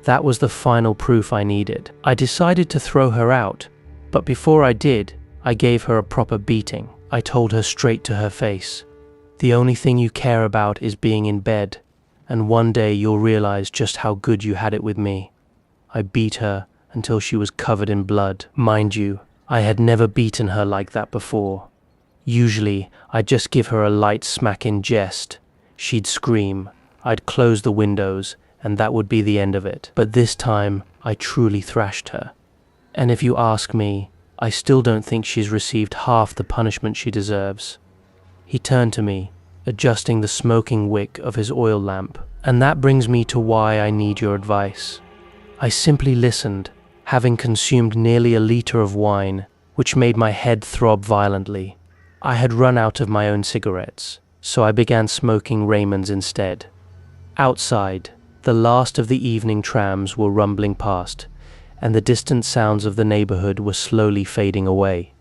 A: That was the final proof I needed. I decided to throw her out, but before I did, I gave her a proper beating. I told her straight to her face, "The only thing you care about is being in bed, and one day you'll realize just how good you had it with me." I beat her until she was covered in blood. Mind you, I had never beaten her like that before. Usually, I'd just give her a light smack in jest. She'd scream, I'd close the windows, and that would be the end of it. But this time, I truly thrashed her. And if you ask me, I still don't think she's received half the punishment she deserves. He turned to me, adjusting the smoking wick of his oil lamp. And that brings me to why I need your advice. I simply listened, having consumed nearly a liter of wine, which made my head throb violently. I had run out of my own cigarettes, so I began smoking Raymond's instead. Outside, the last of the evening trams were rumbling past, and the distant sounds of the neighborhood were slowly fading away.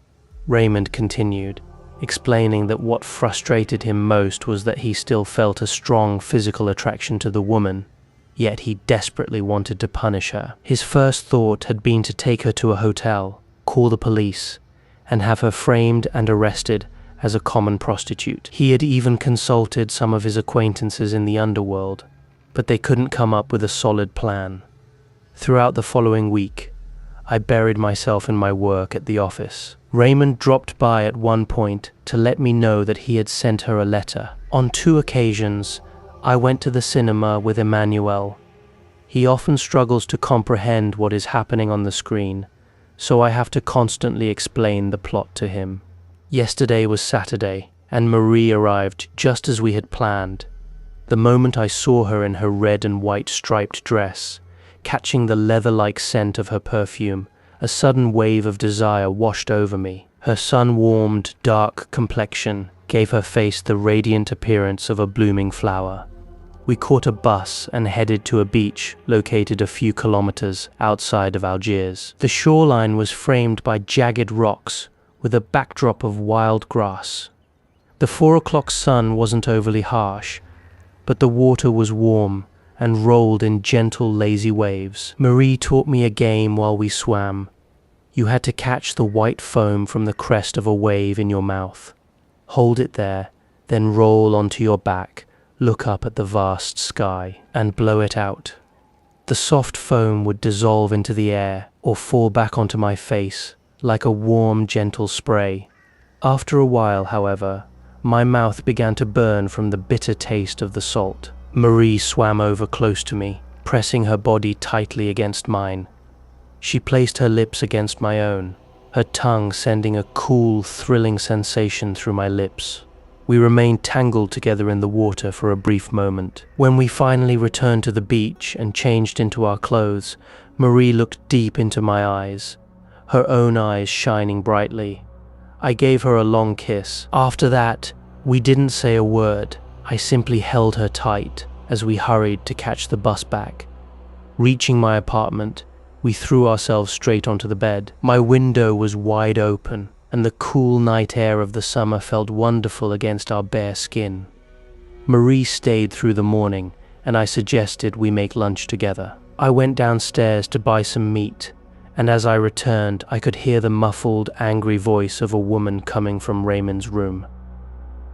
A: Raymond continued, explaining that what frustrated him most was that he still felt a strong physical attraction to the woman, yet he desperately wanted to punish her. His first thought had been to take her to a hotel, call the police, and have her framed and arrested as a common prostitute. He had even consulted some of his acquaintances in the underworld, but they couldn't come up with a solid plan. Throughout the following week, I buried myself in my work at the office. Raymond dropped by at one point to let me know that he had sent her a letter. On 2 occasions, I went to the cinema with Emmanuel. He often struggles to comprehend what is happening on the screen, so I have to constantly explain the plot to him. Yesterday was Saturday, and Marie arrived just as we had planned. The moment I saw her in her red and white striped dress, catching the leather-like scent of her perfume, a sudden wave of desire washed over me. Her sun-warmed, dark complexion gave her face the radiant appearance of a blooming flower. We caught a bus and headed to a beach located a few kilometers outside of Algiers. The shoreline was framed by jagged rocks with a backdrop of wild grass. The 4 o'clock sun wasn't overly harsh, but the water was warm and rolled in gentle, lazy waves. Marie taught me a game while we swam. You had to catch the white foam from the crest of a wave in your mouth. Hold it there, then roll onto your back, look up at the vast sky, and blow it out. The soft foam would dissolve into the air or fall back onto my face like a warm, gentle spray. After a while, however, my mouth began to burn from the bitter taste of the salt. Marie swam over close to me, pressing her body tightly against mine. She placed her lips against my own, her tongue sending a cool, thrilling sensation through my lips. We remained tangled together in the water for a brief moment. When we finally returned to the beach and changed into our clothes, Marie looked deep into my eyes, her own eyes shining brightly. I gave her a long kiss. After that, we didn't say a word. I simply held her tight as we hurried to catch the bus back. Reaching my apartment, we threw ourselves straight onto the bed. My window was wide open, and the cool night air of the summer felt wonderful against our bare skin. Marie stayed through the morning, and I suggested we make lunch together. I went downstairs to buy some meat, and as I returned, I could hear the muffled, angry voice of a woman coming from Raymond's room.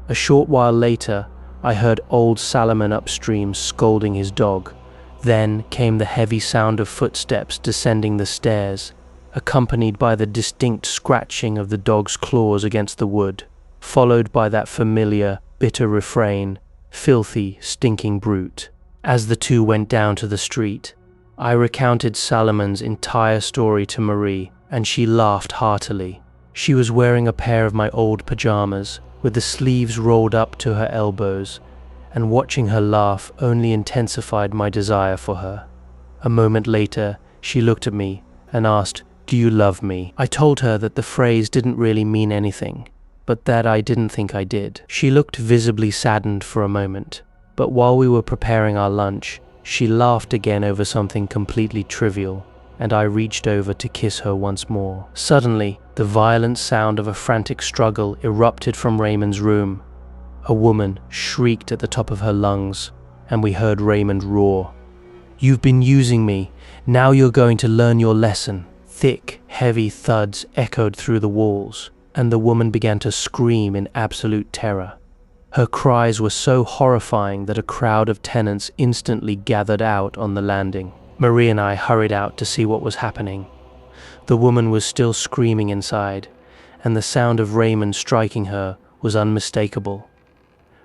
A: A short while later, I heard old Salomon upstream scolding his dog. Then came the heavy sound of footsteps descending the stairs, accompanied by the distinct scratching of the dog's claws against the wood, followed by that familiar, bitter refrain, "Filthy, stinking brute." As the two went down to the street, I recounted Salomon's entire story to Marie, and she laughed heartily. She was wearing a pair of my old pajamas, with the sleeves rolled up to her elbows, and watching her laugh only intensified my desire for her. A moment later, she looked at me and asked, "Do you love me?" I told her that the phrase didn't really mean anything, but that I didn't think I did. She looked visibly saddened for a moment, but while we were preparing our lunch, she laughed again over something completely trivial, and I reached over to kiss her once more. Suddenly, the violent sound of a frantic struggle erupted from Raymond's room. A woman shrieked at the top of her lungs, and we heard Raymond roar, "You've been using me. Now you're going to learn your lesson." Thick, heavy thuds echoed through the walls, and the woman began to scream in absolute terror. Her cries were so horrifying that a crowd of tenants instantly gathered out on the landing. Marie and I hurried out to see what was happening. The woman was still screaming inside, and the sound of Raymond striking her was unmistakable.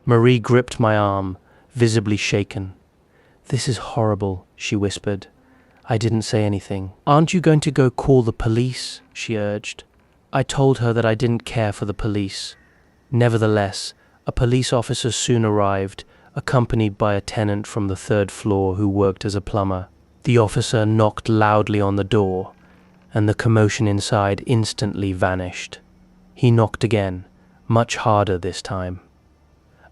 A: Marie gripped my arm, visibly shaken. "This is horrible," she whispered. I didn't say anything. "Aren't you going to go call the police?" she urged. I told her that I didn't care for the police. Nevertheless, a police officer soon arrived, accompanied by a tenant from the third floor who worked as a plumber. The officer knocked loudly on the door, and the commotion inside instantly vanished. He knocked again, much harder this time.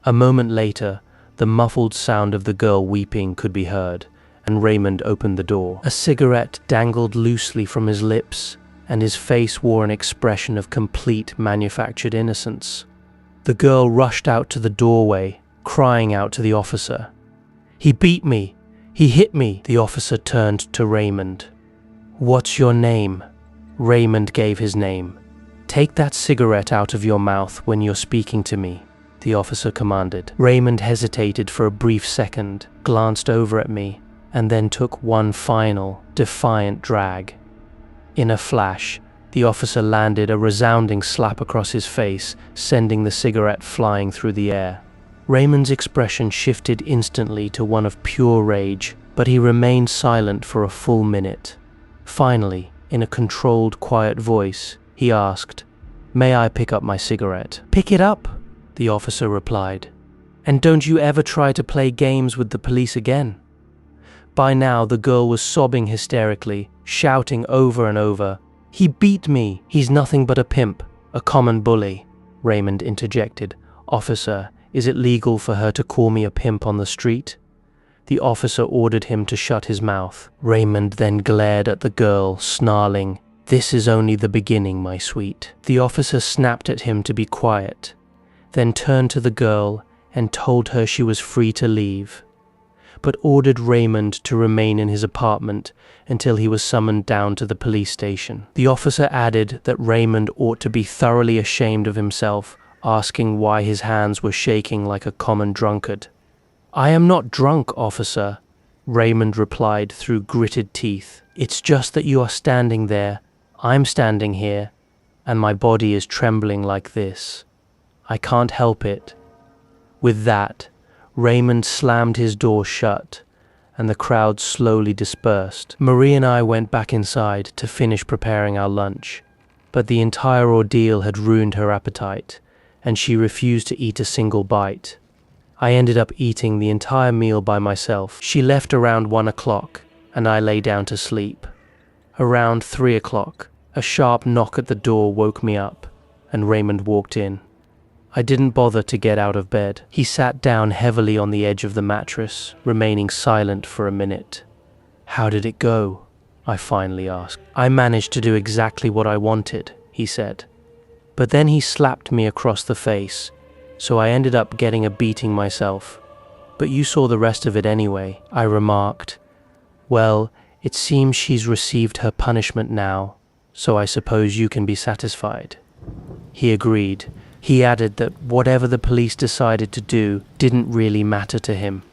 A: A moment later, the muffled sound of the girl weeping could be heard, and Raymond opened the door. A cigarette dangled loosely from his lips, and his face wore an expression of complete manufactured innocence. The girl rushed out to the doorway, crying out to the officer. "He beat me! He hit me!" The officer turned to Raymond. "What's your name?" Raymond gave his name. "Take that cigarette out of your mouth when you're speaking to me," the officer commanded. Raymond hesitated for a brief second, glanced over at me, and then took one final, defiant drag. In a flash, the officer landed a resounding slap across his face, sending the cigarette flying through the air. Raymond's expression shifted instantly to one of pure rage, but he remained silent for a full minute. Finally, in a controlled, quiet voice, he asked, "May I pick up my cigarette?" "Pick it up," the officer replied. "And don't you ever try to play games with the police again." By now, the girl was sobbing hysterically, shouting over and over, "He beat me! He's nothing but a pimp, a common bully." Raymond interjected, "Officer, is it legal for her to call me a pimp on the street?" The officer ordered him to shut his mouth. Raymond then glared at the girl, snarling, "This is only the beginning, my sweet." The officer snapped at him to be quiet, then turned to the girl and told her she was free to leave, but ordered Raymond to remain in his apartment until he was summoned down to the police station. The officer added that Raymond ought to be thoroughly ashamed of himself, asking why his hands were shaking like a common drunkard. "I am not drunk, officer," Raymond replied through gritted teeth. "It's just that you are standing there, I'm standing here, and my body is trembling like this. I can't help it." With that, Raymond slammed his door shut, and the crowd slowly dispersed. Marie and I went back inside to finish preparing our lunch, but the entire ordeal had ruined her appetite, and she refused to eat a single bite. I ended up eating the entire meal by myself. She left around 1 o'clock, and I lay down to sleep. Around 3 o'clock, a sharp knock at the door woke me up, and Raymond walked in. I didn't bother to get out of bed. He sat down heavily on the edge of the mattress, remaining silent for a minute. "How did it go?" I finally asked. "I managed to do exactly what I wanted," he said. But then he slapped me across the face, so I ended up getting a beating myself. "But you saw the rest of it anyway," I remarked. "Well, it seems she's received her punishment now, so I suppose you can be satisfied." He agreed. He added that whatever the police decided to do didn't really matter to him.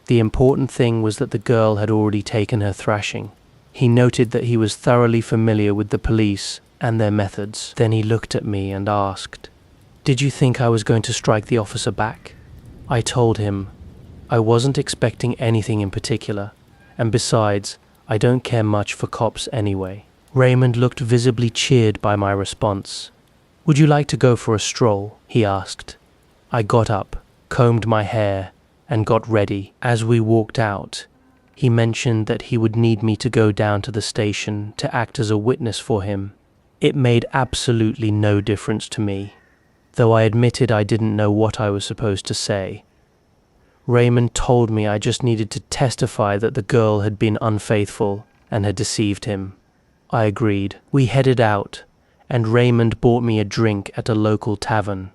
A: The important thing was that the girl had already taken her thrashing. He noted that he was thoroughly familiar with the police and their methods. Then he looked at me and asked, "Did you think I was going to strike the officer back?" I told him I wasn't expecting anything in particular, and besides, I don't care much for cops anyway. Raymond looked visibly cheered by my response. "Would you like to go for a stroll?" he asked. I got up, combed my hair, and got ready. As we walked out, he mentioned that he would need me to go down to the station to act as a witness for him. It made absolutely no difference to me. though I admitted I didn't know what I was supposed to say. Raymond told me I just needed to testify that the girl had been unfaithful and had deceived him. I agreed. We headed out, and Raymond bought me a drink at a local tavern.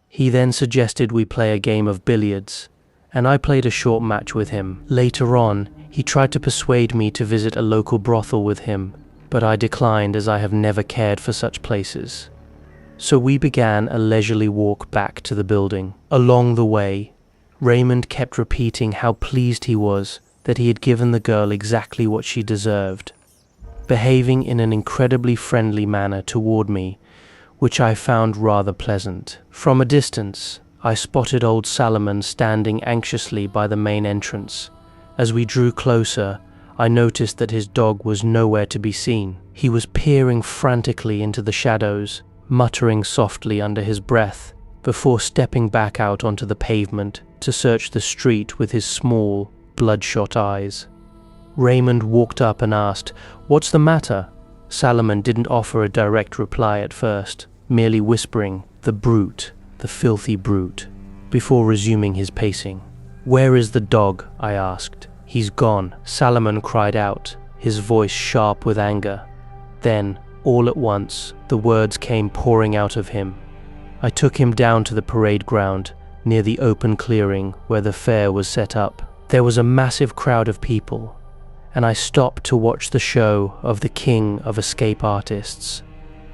A: He then suggested we play a game of billiards, and I played a short match with him. Later on, he tried to persuade me to visit a local brothel with him, but I declined as I have never cared for such places. So we began a leisurely walk back to the building. Along the way, Raymond kept repeating how pleased he was that he had given the girl exactly what she deserved, behaving in an incredibly friendly manner toward me, which I found rather pleasant. From a distance, I spotted old Salomon standing anxiously by the main entrance. As we drew closer, I noticed that his dog was nowhere to be seen. He was peering frantically into the shadows, muttering softly under his breath, before stepping back out onto the pavement to search the street with his small, bloodshot eyes. Raymond walked up and asked, "What's the matter?" Salomon didn't offer a direct reply at first, merely whispering, "The brute, the filthy brute," before resuming his pacing. "Where is the dog?" I asked. "He's gone," Salomon cried out, his voice sharp with anger. Then, all at once, the words came pouring out of him. I took him down to the parade ground, near the open clearing where the fair was set up. There was a massive crowd of people, and I stopped to watch the show of the king of escape artists.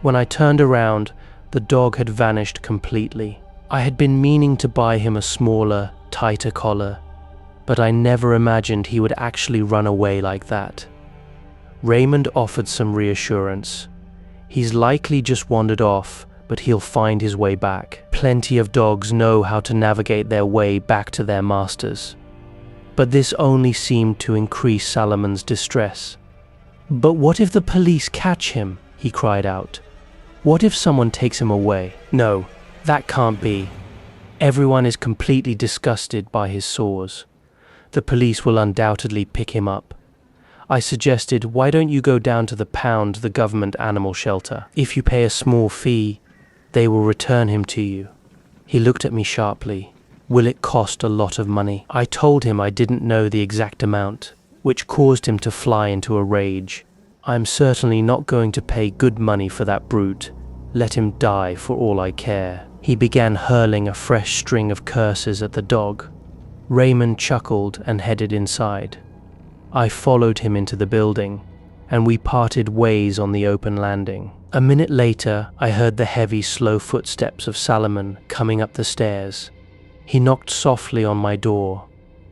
A: When I turned around, the dog had vanished completely. I had been meaning to buy him a smaller, tighter collar, but I never imagined he would actually run away like that. Raymond offered some reassurance. "He's likely just wandered off, but he'll find his way back. Plenty of dogs know how to navigate their way back to their masters." But this only seemed to increase Salomon's distress. "But what if the police catch him?" he cried out. "What if someone takes him away?" "No, that can't be. Everyone is completely disgusted by his sores. The police will undoubtedly pick him up." I suggested, "Why don't you go down to the Pound, the government animal shelter? If you pay a small fee, they will return him to you." He looked at me sharply. "Will it cost a lot of money?" I told him I didn't know the exact amount, which caused him to fly into a rage. "I'm certainly not going to pay good money for that brute. Let him die for all I care." He began hurling a fresh string of curses at the dog. Raymond chuckled and headed inside. I followed him into the building, and we parted ways on the open landing. A minute later, I heard the heavy, slow footsteps of Salomon coming up the stairs. He knocked softly on my door.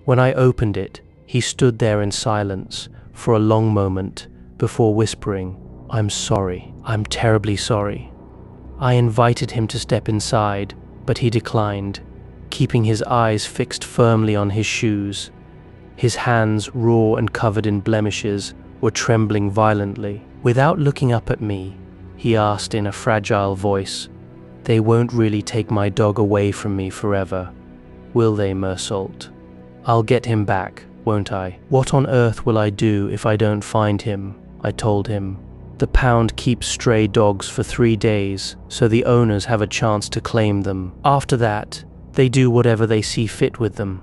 A: When I opened it, he stood there in silence for a long moment before whispering, "I'm sorry. I'm terribly sorry." I invited him to step inside, but he declined, keeping his eyes fixed firmly on his shoes. His hands, raw and covered in blemishes, were trembling violently. Without looking up at me, he asked in a fragile voice, "They won't really take my dog away from me forever, will they, Meursault? I'll get him back, won't I?" "What on earth will I do if I don't find him?" I told him. "The Pound keeps stray dogs for 3 days, so the owners have a chance to claim them. After that, they do whatever they see fit with them."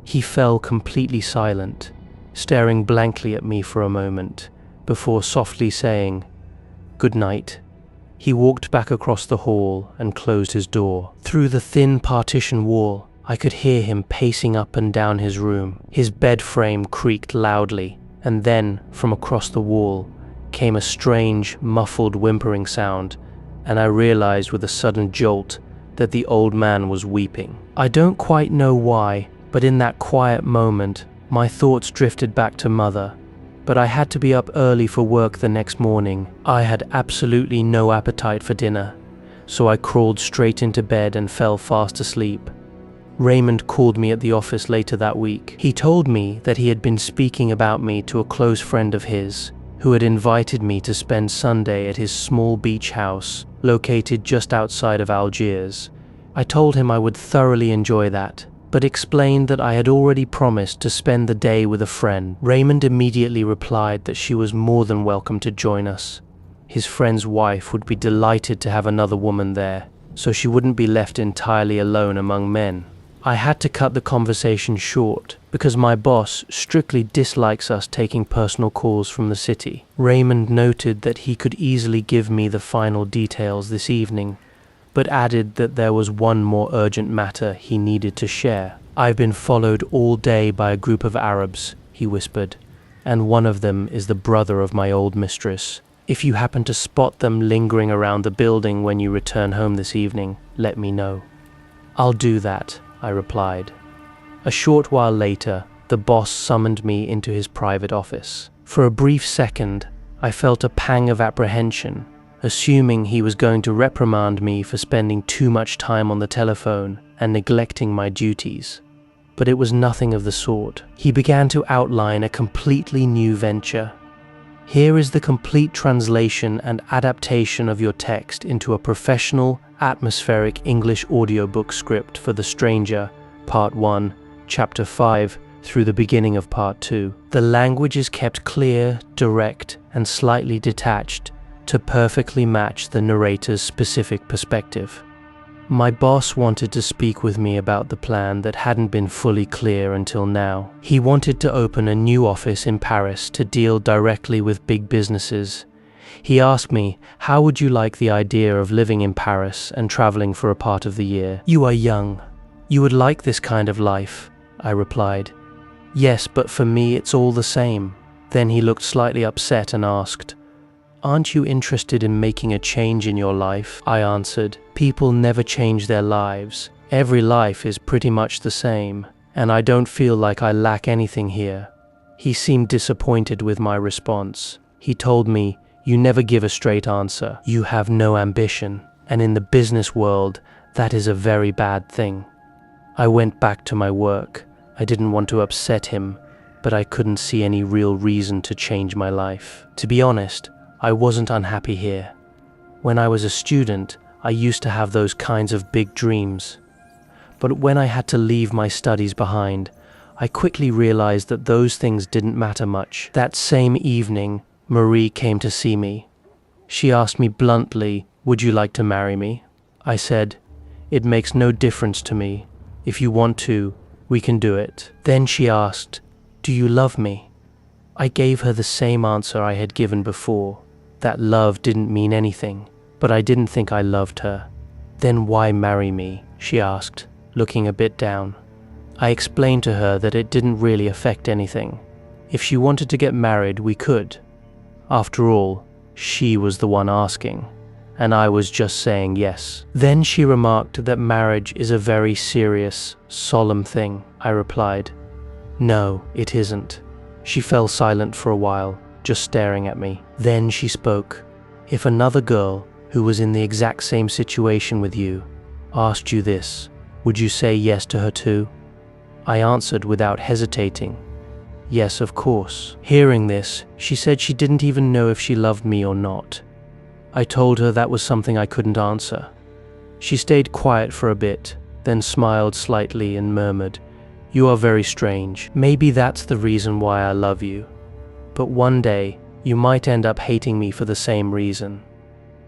A: He fell completely silent, staring blankly at me for a moment, before softly saying, "Good night." He walked back across the hall and closed his door. Through the thin partition wall, I could hear him pacing up and down his room. His bed frame creaked loudly, and then, from across the wall, came a strange, muffled whimpering sound, and I realized with a sudden jolt that the old man was weeping. I don't quite know why, but in that quiet moment, my thoughts drifted back to Mother. But I had to be up early for work the next morning. I had absolutely no appetite for dinner, so I crawled straight into bed and fell fast asleep. Raymond called me at the office later that week. He told me that he had been speaking about me to a close friend of his, who had invited me to spend Sunday at his small beach house, located just outside of Algiers. I told him I would thoroughly enjoy that, but explained that I had already promised to spend the day with a friend. Raymond immediately replied that she was more than welcome to join us. His friend's wife would be delighted to have another woman there. so she wouldn't be left entirely alone among men. I had to cut the conversation short because my boss strictly dislikes us taking personal calls from the city. Raymond noted that he could easily give me the final details this evening, but added that there was one more urgent matter he needed to share. "I've been followed all day by a group of Arabs," he whispered, "and one of them is the brother of my old mistress. If you happen to spot them lingering around the building when you return home this evening, let me know." "I'll do that," I replied. A short while later, the boss summoned me into his private office. For a brief second, I felt a pang of apprehension, assuming he was going to reprimand me for spending too much time on the telephone and neglecting my duties. But it was nothing of the sort. He began to outline a completely new venture. "Here is the complete translation and adaptation of your text into a professional, atmospheric English audiobook script for The Stranger, Part 1, Chapter 5, through the beginning of Part 2. The language is kept clear, direct, and slightly detached to perfectly match the narrator's specific perspective." My boss wanted to speak with me about the plan that hadn't been fully clear until now. He wanted to open a new office in Paris to deal directly with big businesses. He asked me, "How would you like the idea of living in Paris and traveling for a part of the year? You are young. You would like this kind of life," I replied. "Yes, but for me it's all the same." Then he looked slightly upset and asked, "Aren't you interested in making a change in your life?" I answered, "People never change their lives. Every life is pretty much the same, and I don't feel like I lack anything here." He seemed disappointed with my response. He told me, "You never give a straight answer. You have no ambition, and in the business world, that is a very bad thing." I went back to my work. I didn't want to upset him, but I couldn't see any real reason to change my life. To be honest, I wasn't unhappy here. When I was a student, I used to have those kinds of big dreams. But when I had to leave my studies behind, I quickly realized that those things didn't matter much. That same evening, Marie came to see me. She asked me bluntly, "Would you like to marry me?" I said, "It makes no difference to me. If you want to, we can do it." Then she asked, "Do you love me?" I gave her the same answer I had given before, that love didn't mean anything, but I didn't think I loved her. "Then why marry me?" she asked, looking a bit down. I explained to her that it didn't really affect anything. If she wanted to get married, we could. After all, she was the one asking, and I was just saying yes. Then she remarked that marriage is a very serious, solemn thing. I replied, "No, it isn't." She fell silent for a while, just staring at me. Then she spoke. "If another girl, who was in the exact same situation with you, asked you this, would you say yes to her too?" I answered without hesitating, "Yes, of course." Hearing this, she said she didn't even know if she loved me or not. I told her that was something I couldn't answer. She stayed quiet for a bit, then smiled slightly and murmured, "You are very strange. Maybe that's the reason why I love you. But one day, you might end up hating me for the same reason."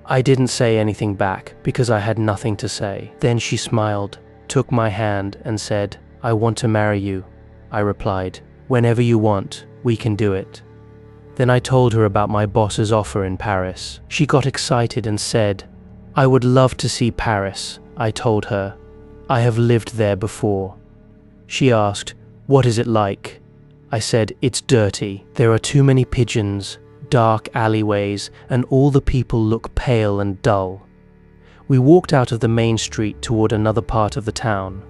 A: I didn't say anything back because I had nothing to say. Then she smiled, took my hand and said, "I want to marry you." I replied, "Whenever you want, we can do it." Then I told her about my boss's offer in Paris. She got excited and said, "I would love to see Paris." I told her, "I have lived there before." She asked, "What is it like?" I said, "It's dirty. There are too many pigeons, dark alleyways, and all the people look pale and dull." We walked out of the main street toward another part of the town.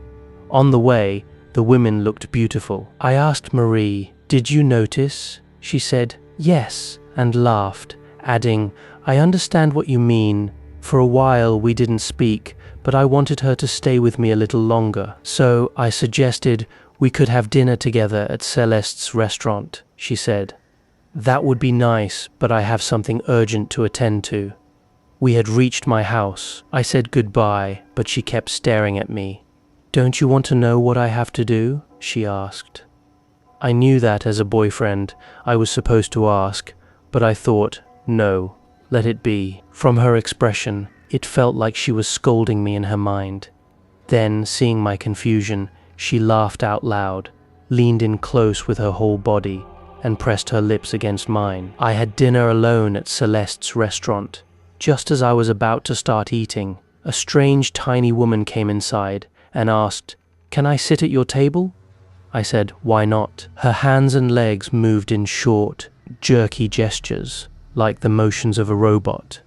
A: On the way, the women looked beautiful. I asked Marie, "Did you notice?" She said, "Yes," and laughed, adding, "I understand what you mean. For a while we didn't speak, but I wanted her to stay with me a little longer. So I suggested we could have dinner together at Celeste's restaurant," she said. "That would be nice, but I have something urgent to attend to." We had reached my house. I said goodbye, but she kept staring at me. "Don't you want to know what I have to do?" she asked. I knew that as a boyfriend I was supposed to ask, but I thought, no, let it be. From her expression, It felt like she was scolding me in her mind. Then, seeing my confusion, she laughed out loud, leaned in close with her whole body, and pressed her lips against mine. I had dinner alone at Celeste's restaurant. Just as I was about to start eating, a strange tiny woman came inside and asked, "Can I sit at your table?" I said, "Why not?" Her hands and legs moved in short, jerky gestures, like the motions of a robot.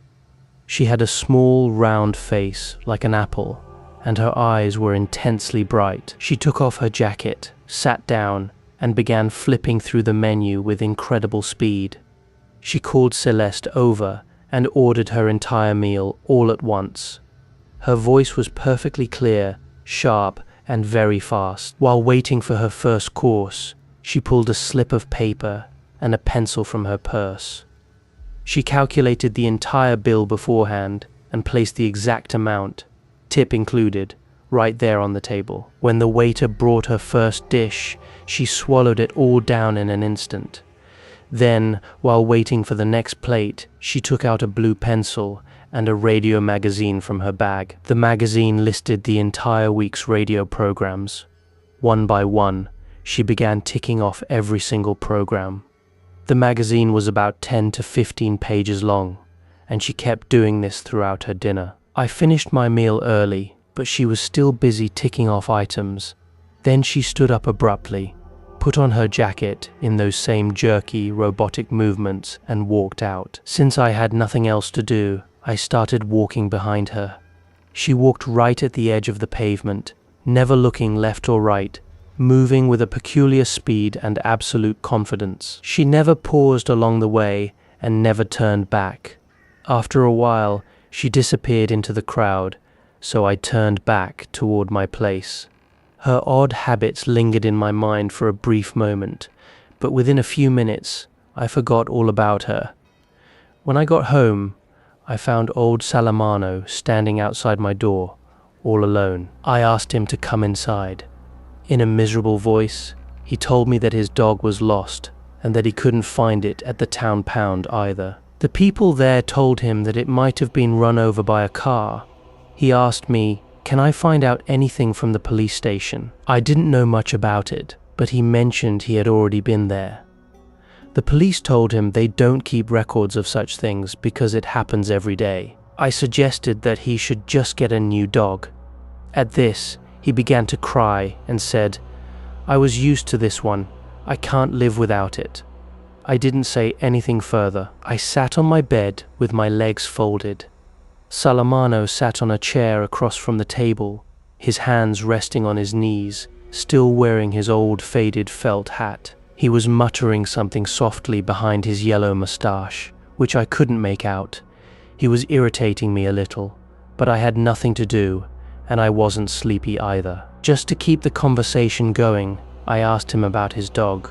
A: She had a small, round face, like an apple, and her eyes were intensely bright. She took off her jacket, sat down, and began flipping through the menu with incredible speed. She called Celeste over and ordered her entire meal all at once. Her voice was perfectly clear, sharp, and very fast. While waiting for her first course, she pulled a slip of paper and a pencil from her purse. She calculated the entire bill beforehand and placed the exact amount, tip included, right there on the table. When the waiter brought her first dish, she swallowed it all down in an instant. Then, while waiting for the next plate, she took out a blue pencil and a radio magazine from her bag. The magazine listed the entire week's radio programs. One by one, she began ticking off every single program. The magazine was about 10 to 15 pages long, and she kept doing this throughout her dinner. I finished my meal early, but she was still busy ticking off items. Then she stood up abruptly, put on her jacket in those same jerky, robotic movements, and walked out. Since I had nothing else to do, I started walking behind her. She walked right at the edge of the pavement, never looking left or right, moving with a peculiar speed and absolute confidence. She never paused along the way and never turned back. After a while, she disappeared into the crowd, so I turned back toward my place. Her odd habits lingered in my mind for a brief moment, but within a few minutes, I forgot all about her. When I got home, I found old Salamano standing outside my door, all alone. I asked him to come inside. In a miserable voice, he told me that his dog was lost and that he couldn't find it at the town pound either. The people there told him that it might have been run over by a car. He asked me, "Can I find out anything from the police station?" I didn't know much about it, but he mentioned he had already been there. The police told him they don't keep records of such things because it happens every day. I suggested that he should just get a new dog. At this, he began to cry and said, "I was used to this one. I can't live without it." I didn't say anything further. I sat on my bed with my legs folded. Salamano sat on a chair across from the table, his hands resting on his knees, still wearing his old faded felt hat. He was muttering something softly behind his yellow mustache, which I couldn't make out. He was irritating me a little, but I had nothing to do, and I wasn't sleepy either. Just to keep the conversation going, I asked him about his dog.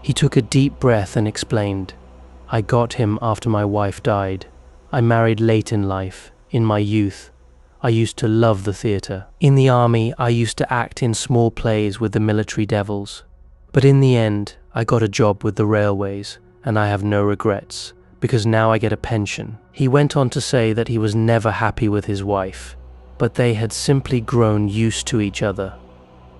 A: He took a deep breath and explained, "I got him after my wife died. I married late in life, in my youth. I used to love the theatre. In the army, I used to act in small plays with the military devils. But in the end, I got a job with the railways, and I have no regrets, because now I get a pension." He went on to say that he was never happy with his wife, but they had simply grown used to each other.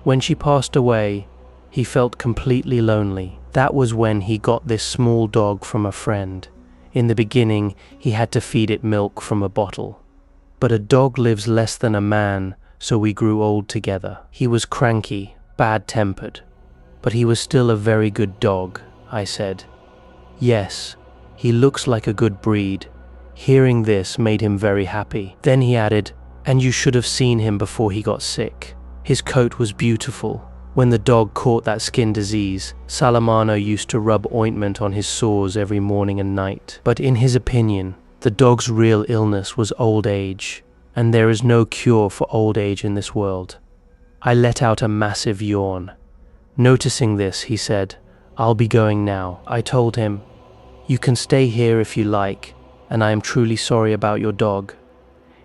A: When she passed away, he felt completely lonely. That was when he got this small dog from a friend. In the beginning, he had to feed it milk from a bottle. But a dog lives less than a man, so we grew old together. He was cranky, bad-tempered, but he was still a very good dog, I said. "Yes, he looks like a good breed." Hearing this made him very happy. Then he added, "And you should have seen him before he got sick. His coat was beautiful. When the dog caught that skin disease, Salamano used to rub ointment on his sores every morning and night. But in his opinion, the dog's real illness was old age, and there is no cure for old age in this world." I let out a massive yawn. Noticing this, he said, "I'll be going now." I told him, "You can stay here if you like, and I am truly sorry about your dog."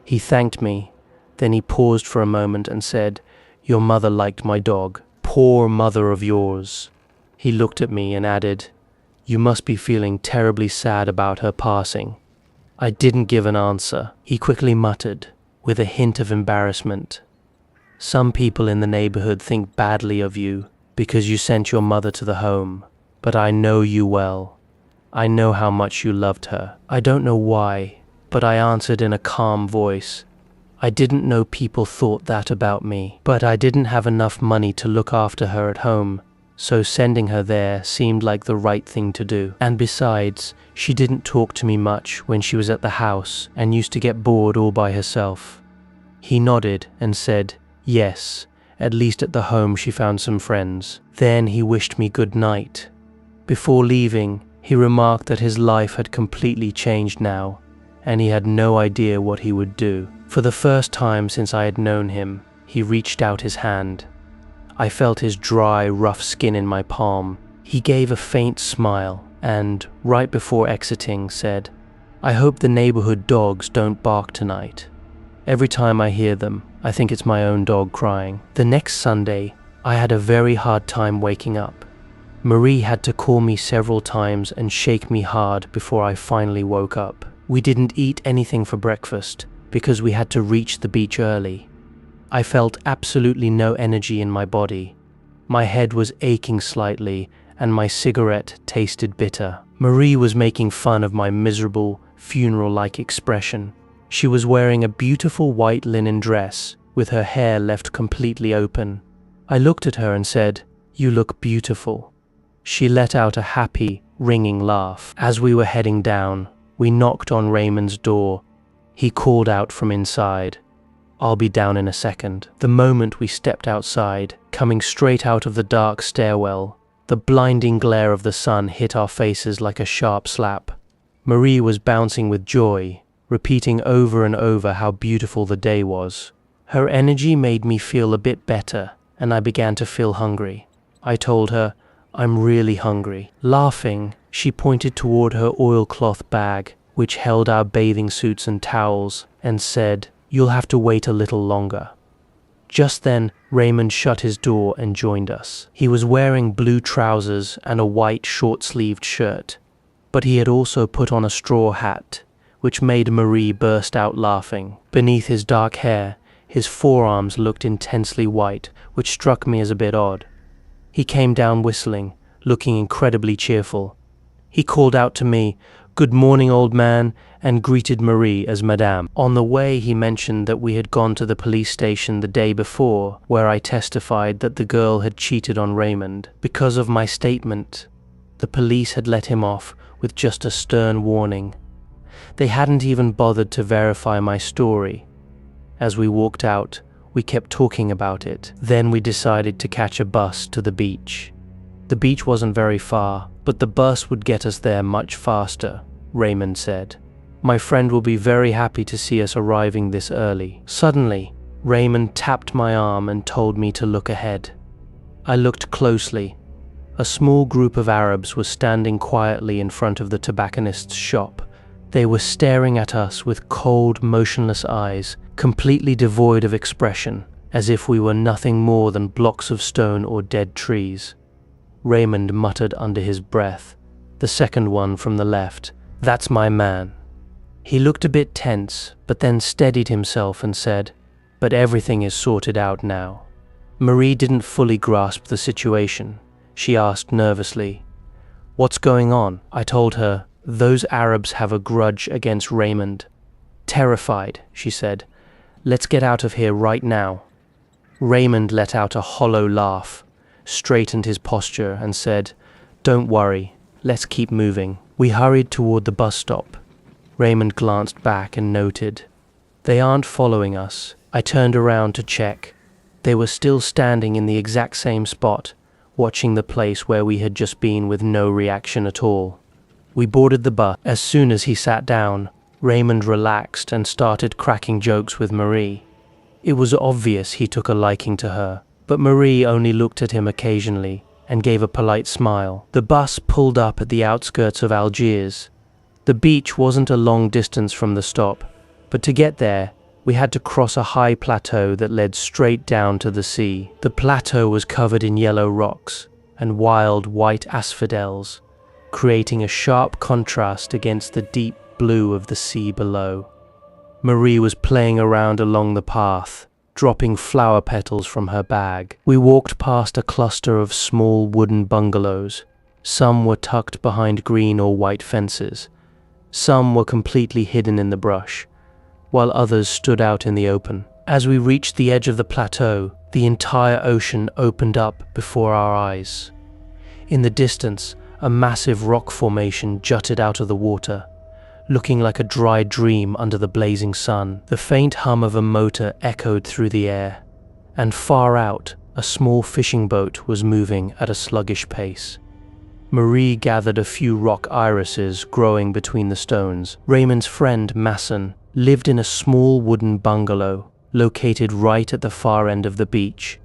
A: He thanked me, then he paused for a moment and said, "Your mother liked my dog. Poor mother of yours." He looked at me and added, "You must be feeling terribly sad about her passing." I didn't give an answer. He quickly muttered, with a hint of embarrassment. Some people in the neighborhood think badly of you because you sent your mother to the home, but I know you well. I know how much you loved her. I don't know why, but I answered in a calm voice. I didn't know people thought that about me, but I didn't have enough money to look after her at home, so sending her there seemed like the right thing to do. And besides, she didn't talk to me much when she was at the house and used to get bored all by herself. He nodded and said, yes, at least at the home she found some friends. Then he wished me good night. Before leaving, he remarked that his life had completely changed now, and he had no idea what he would do. For the first time since I had known him, he reached out his hand. I felt his dry, rough skin in my palm. He gave a faint smile and, right before exiting, said, I hope the neighborhood dogs don't bark tonight. Every time I hear them, I think it's my own dog crying. The next Sunday, I had a very hard time waking up. Marie had to call me several times and shake me hard before I finally woke up. We didn't eat anything for breakfast because we had to reach the beach early. I felt absolutely no energy in my body. My head was aching slightly and my cigarette tasted bitter. Marie was making fun of my miserable, funeral-like expression. She was wearing a beautiful white linen dress with her hair left completely open. I looked at her and said, "You look beautiful." She let out a happy, ringing laugh. As we were heading down, we knocked on Raymond's door. He called out from inside, "I'll be down in a second." The moment we stepped outside, coming straight out of the dark stairwell, the blinding glare of the sun hit our faces like a sharp slap. Marie was bouncing with joy, repeating over and over how beautiful the day was. Her energy made me feel a bit better, and I began to feel hungry. I told her, "I'm really hungry." Laughing, she pointed toward her oilcloth bag, which held our bathing suits and towels, and said, "You'll have to wait a little longer." Just then, Raymond shut his door and joined us. He was wearing blue trousers and a white short-sleeved shirt, but he had also put on a straw hat, which made Marie burst out laughing. Beneath his dark hair, his forearms looked intensely white, which struck me as a bit odd. He came down whistling, looking incredibly cheerful. He called out to me, "Good morning, old man," and greeted Marie as Madame. On the way, he mentioned that we had gone to the police station the day before, where I testified that the girl had cheated on Raymond. Because of my statement, the police had let him off with just a stern warning. They hadn't even bothered to verify my story. As we walked out, we kept talking about it. Then we decided to catch a bus to the beach. The beach wasn't very far, but the bus would get us there much faster, Raymond said. "My friend will be very happy to see us arriving this early." Suddenly, Raymond tapped my arm and told me to look ahead. I looked closely. A small group of Arabs was standing quietly in front of the tobacconist's shop. They were staring at us with cold, motionless eyes, completely devoid of expression, as if we were nothing more than blocks of stone or dead trees. Raymond muttered under his breath, the second one from the left, "That's my man." He looked a bit tense, but then steadied himself and said, "But everything is sorted out now." Marie didn't fully grasp the situation. She asked nervously, "What's going on?" I told her, "Those Arabs have a grudge against Raymond." "Terrified," she said. "Let's get out of here right now." Raymond let out a hollow laugh, straightened his posture and said, "Don't worry, let's keep moving." We hurried toward the bus stop. Raymond glanced back and noted, "They aren't following us." I turned around to check. They were still standing in the exact same spot, watching the place where we had just been with no reaction at all. We boarded the bus. As soon as he sat down, Raymond relaxed and started cracking jokes with Marie. It was obvious he took a liking to her, but Marie only looked at him occasionally and gave a polite smile. The bus pulled up at the outskirts of Algiers. The beach wasn't a long distance from the stop, but to get there, we had to cross a high plateau that led straight down to the sea. The plateau was covered in yellow rocks and wild white asphodels, creating a sharp contrast against the deep blue of the sea below. Marie was playing around along the path, dropping flower petals from her bag. We walked past a cluster of small wooden bungalows. Some were tucked behind green or white fences. Some were completely hidden in the brush, while others stood out in the open. As we reached the edge of the plateau, the entire ocean opened up before our eyes. In the distance, a massive rock formation jutted out of the water, looking like a dry dream under the blazing sun. The faint hum of a motor echoed through the air, and far out, a small fishing boat was moving at a sluggish pace. Marie gathered a few rock irises growing between the stones. Raymond's friend, Masson, lived in a small wooden bungalow located right at the far end of the beach.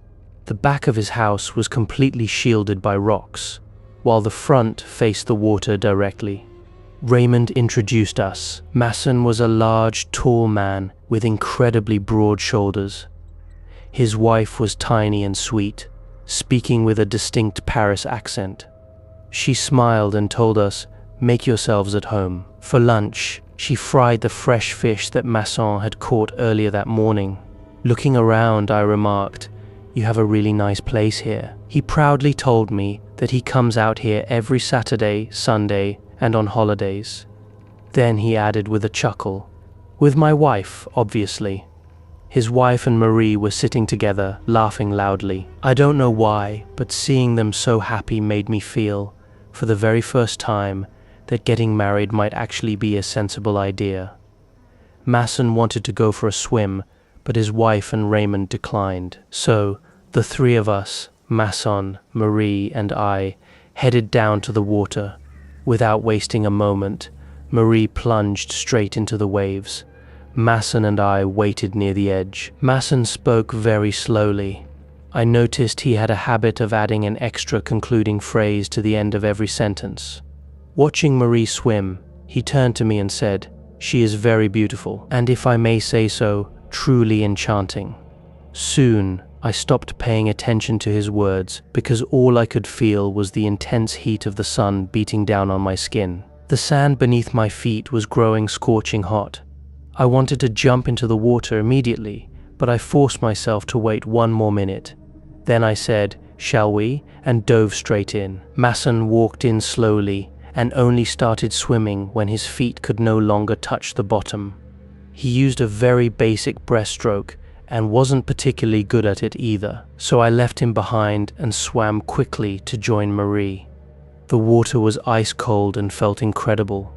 A: The back of his house was completely shielded by rocks, while the front faced the water directly. Raymond introduced us. Masson was a large, tall man with incredibly broad shoulders. His wife was tiny and sweet, speaking with a distinct Paris accent. She smiled and told us, "Make yourselves at home." For lunch, she fried the fresh fish that Masson had caught earlier that morning. Looking around, I remarked, "You have a really nice place here." He proudly told me that he comes out here every Saturday, Sunday, and on holidays. Then he added with a chuckle, "With my wife, obviously." His wife and Marie were sitting together, laughing loudly. I don't know why, but seeing them so happy made me feel, for the very first time, that getting married might actually be a sensible idea. Masson wanted to go for a swim, but his wife and Raymond declined. So, the three of us, Masson, Marie, and I, headed down to the water. Without wasting a moment, Marie plunged straight into the waves. Masson and I waited near the edge. Masson spoke very slowly. I noticed he had a habit of adding an extra concluding phrase to the end of every sentence. Watching Marie swim, he turned to me and said, "She is very beautiful, and if I may say so, truly enchanting." Soon, I stopped paying attention to his words because all I could feel was the intense heat of the sun beating down on my skin. The sand beneath my feet was growing scorching hot. I wanted to jump into the water immediately, but I forced myself to wait one more minute. Then I said, "Shall we?" and dove straight in. Masson walked in slowly and only started swimming when his feet could no longer touch the bottom. He used a very basic breaststroke and wasn't particularly good at it either, so I left him behind and swam quickly to join Marie. The water was ice cold and felt incredible.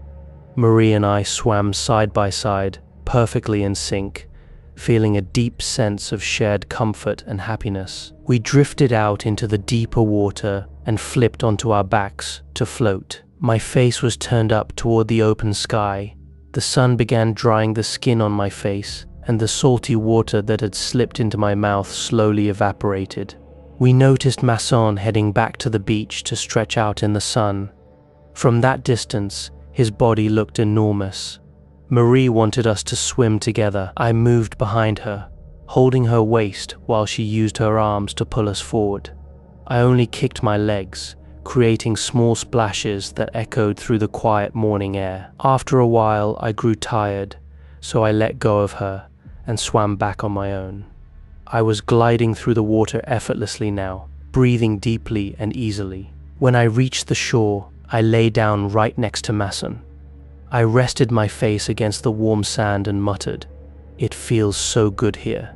A: Marie and I swam side by side, perfectly in sync, feeling a deep sense of shared comfort and happiness. We drifted out into the deeper water and flipped onto our backs to float. My face was turned up toward the open sky. The sun began drying the skin on my face, and the salty water that had slipped into my mouth slowly evaporated. We noticed Masson heading back to the beach to stretch out in the sun. From that distance, his body looked enormous. Marie wanted us to swim together. I moved behind her, holding her waist while she used her arms to pull us forward. I only kicked my legs, creating small splashes that echoed through the quiet morning air. After a while, I grew tired, so I let go of her and swam back on my own. I was gliding through the water effortlessly now, breathing deeply and easily. When I reached the shore, I lay down right next to Masson. I rested my face against the warm sand and muttered, "It feels so good here."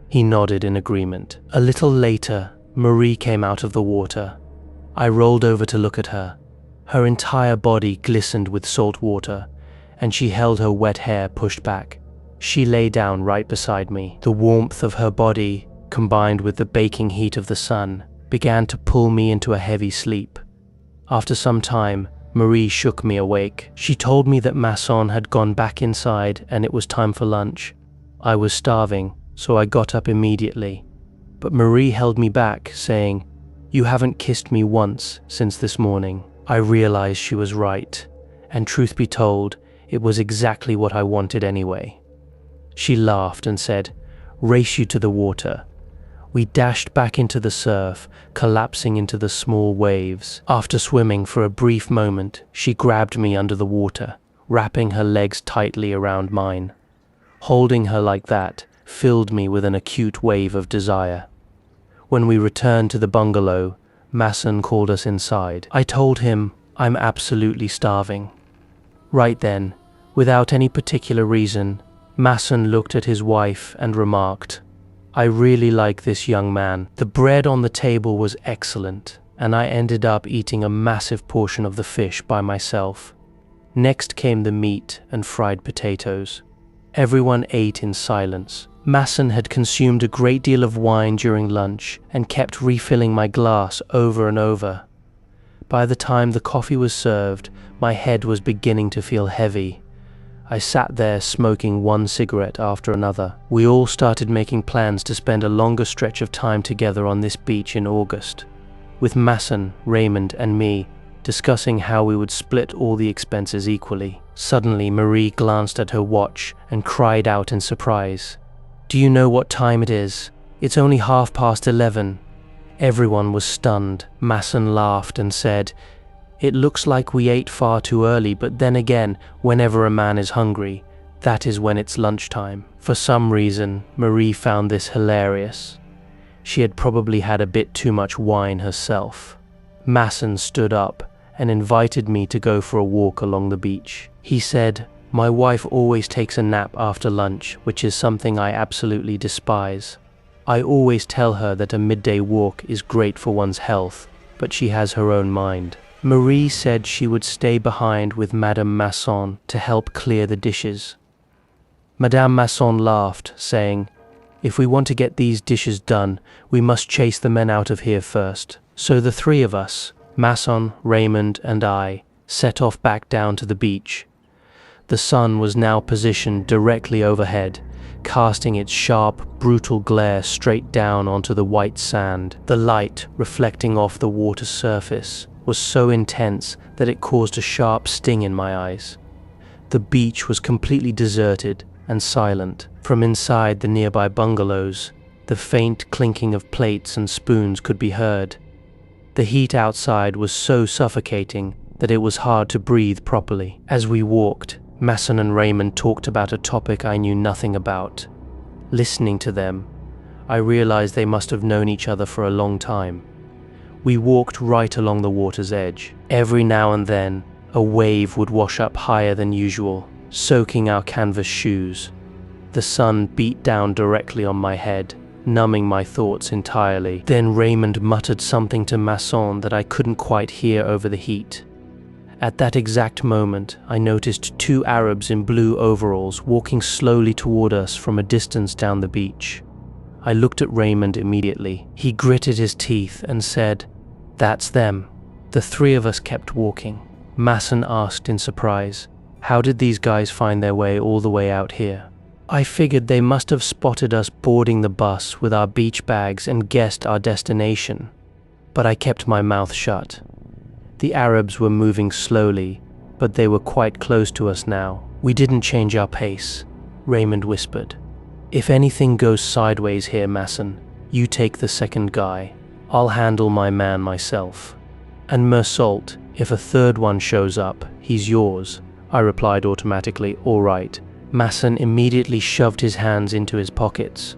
A: He nodded in agreement. A little later, Marie came out of the water. I rolled over to look at her. Her entire body glistened with salt water, and she held her wet hair pushed back. She lay down right beside me. The warmth of her body, combined with the baking heat of the sun, began to pull me into a heavy sleep. After some time, Marie shook me awake. She told me that Masson had gone back inside and it was time for lunch. I was starving, so I got up immediately. But Marie held me back, saying, "You haven't kissed me once since this morning." I realized she was right, and truth be told, it was exactly what I wanted anyway. She laughed and said, "Race you to the water." We dashed back into the surf, collapsing into the small waves. After swimming for a brief moment, she grabbed me under the water, wrapping her legs tightly around mine. Holding her like that filled me with an acute wave of desire. When we returned to the bungalow, Masson called us inside. I told him I'm absolutely starving. Right then, without any particular reason, Masson looked at his wife and remarked, "I really like this young man." The bread on the table was excellent, and I ended up eating a massive portion of the fish by myself. Next came the meat and fried potatoes. Everyone ate in silence. Masson had consumed a great deal of wine during lunch and kept refilling my glass over and over. By the time the coffee was served, my head was beginning to feel heavy. I sat there smoking one cigarette after another. We all started making plans to spend a longer stretch of time together on this beach in August, with Masson, Raymond, and me discussing how we would split all the expenses equally. Suddenly, Marie glanced at her watch and cried out in surprise, "Do you know what time it is? It's only 11:30. Everyone was stunned. Masson laughed and said, "It looks like we ate far too early, but then again, whenever a man is hungry, that is when it's lunchtime." For some reason, Marie found this hilarious. She had probably had a bit too much wine herself. Masson stood up and invited me to go for a walk along the beach. He said, "My wife always takes a nap after lunch, which is something I absolutely despise. I always tell her that a midday walk is great for one's health, but she has her own mind." Marie said she would stay behind with Madame Masson to help clear the dishes. Madame Masson laughed, saying, "If we want to get these dishes done, we must chase the men out of here first." So the three of us, Masson, Raymond, and I, set off back down to the beach. The sun was now positioned directly overhead, casting its sharp, brutal glare straight down onto the white sand. The light, reflecting off the water's surface, was so intense that it caused a sharp sting in my eyes. The beach was completely deserted and silent. From inside the nearby bungalows, the faint clinking of plates and spoons could be heard. The heat outside was so suffocating that it was hard to breathe properly. As we walked, Masson and Raymond talked about a topic I knew nothing about. Listening to them, I realized they must have known each other for a long time. We walked right along the water's edge. Every now and then, a wave would wash up higher than usual, soaking our canvas shoes. The sun beat down directly on my head, numbing my thoughts entirely. Then Raymond muttered something to Masson that I couldn't quite hear over the heat. At that exact moment, I noticed two Arabs in blue overalls walking slowly toward us from a distance down the beach. I looked at Raymond immediately. He gritted his teeth and said, "That's them." The three of us kept walking. Masson asked in surprise, "How did these guys find their way all the way out here?" I figured they must have spotted us boarding the bus with our beach bags and guessed our destination, but I kept my mouth shut. The Arabs were moving slowly, but they were quite close to us now. "We didn't change our pace," Raymond whispered. "If anything goes sideways here, Masson, you take the second guy. I'll handle my man myself. And Meursault, if a third one shows up, he's yours." I replied automatically, "All right." Masson immediately shoved his hands into his pockets.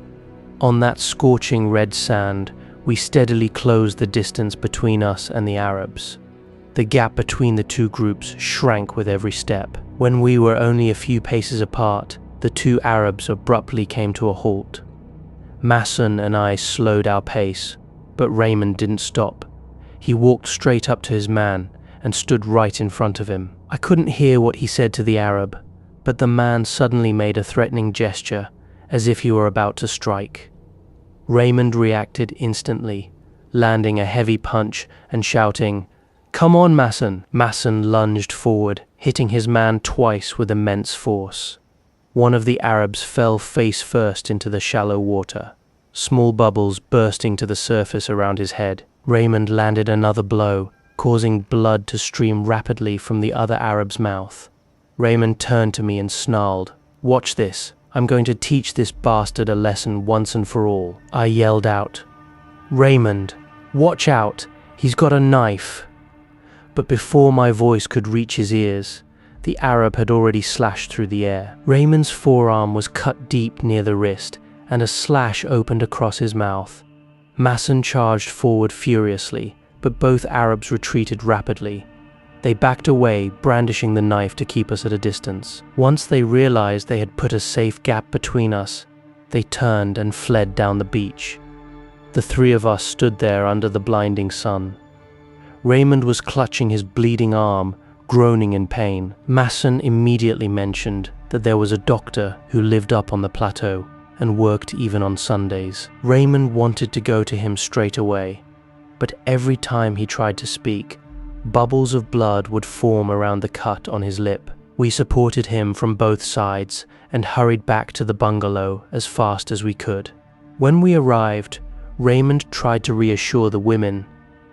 A: On that scorching red sand, we steadily closed the distance between us and the Arabs. The gap between the two groups shrank with every step. When we were only a few paces apart, the two Arabs abruptly came to a halt. Masson and I slowed our pace, but Raymond didn't stop. He walked straight up to his man and stood right in front of him. I couldn't hear what he said to the Arab, but the man suddenly made a threatening gesture, as if he were about to strike. Raymond reacted instantly, landing a heavy punch and shouting, "Come on, Masson!" Masson lunged forward, hitting his man twice with immense force. One of the Arabs fell face first into the shallow water, small bubbles bursting to the surface around his head. Raymond landed another blow, causing blood to stream rapidly from the other Arab's mouth. Raymond turned to me and snarled, "Watch this. I'm going to teach this bastard a lesson once and for all." I yelled out, "Raymond, watch out. He's got a knife." But before my voice could reach his ears, The Arab had already slashed through the air. Raymond's forearm was cut deep near the wrist, and a slash opened across his mouth. Masson charged forward furiously, but both Arabs retreated rapidly. They backed away, brandishing the knife to keep us at a distance. Once they realized they had put a safe gap between us, they turned and fled down the beach. The three of us stood there under the blinding sun. Raymond was clutching his bleeding arm, groaning in pain. Masson immediately mentioned that there was a doctor who lived up on the plateau and worked even on Sundays. Raymond wanted to go to him straight away, but every time he tried to speak, bubbles of blood would form around the cut on his lip. We supported him from both sides and hurried back to the bungalow as fast as we could. When we arrived, Raymond tried to reassure the women,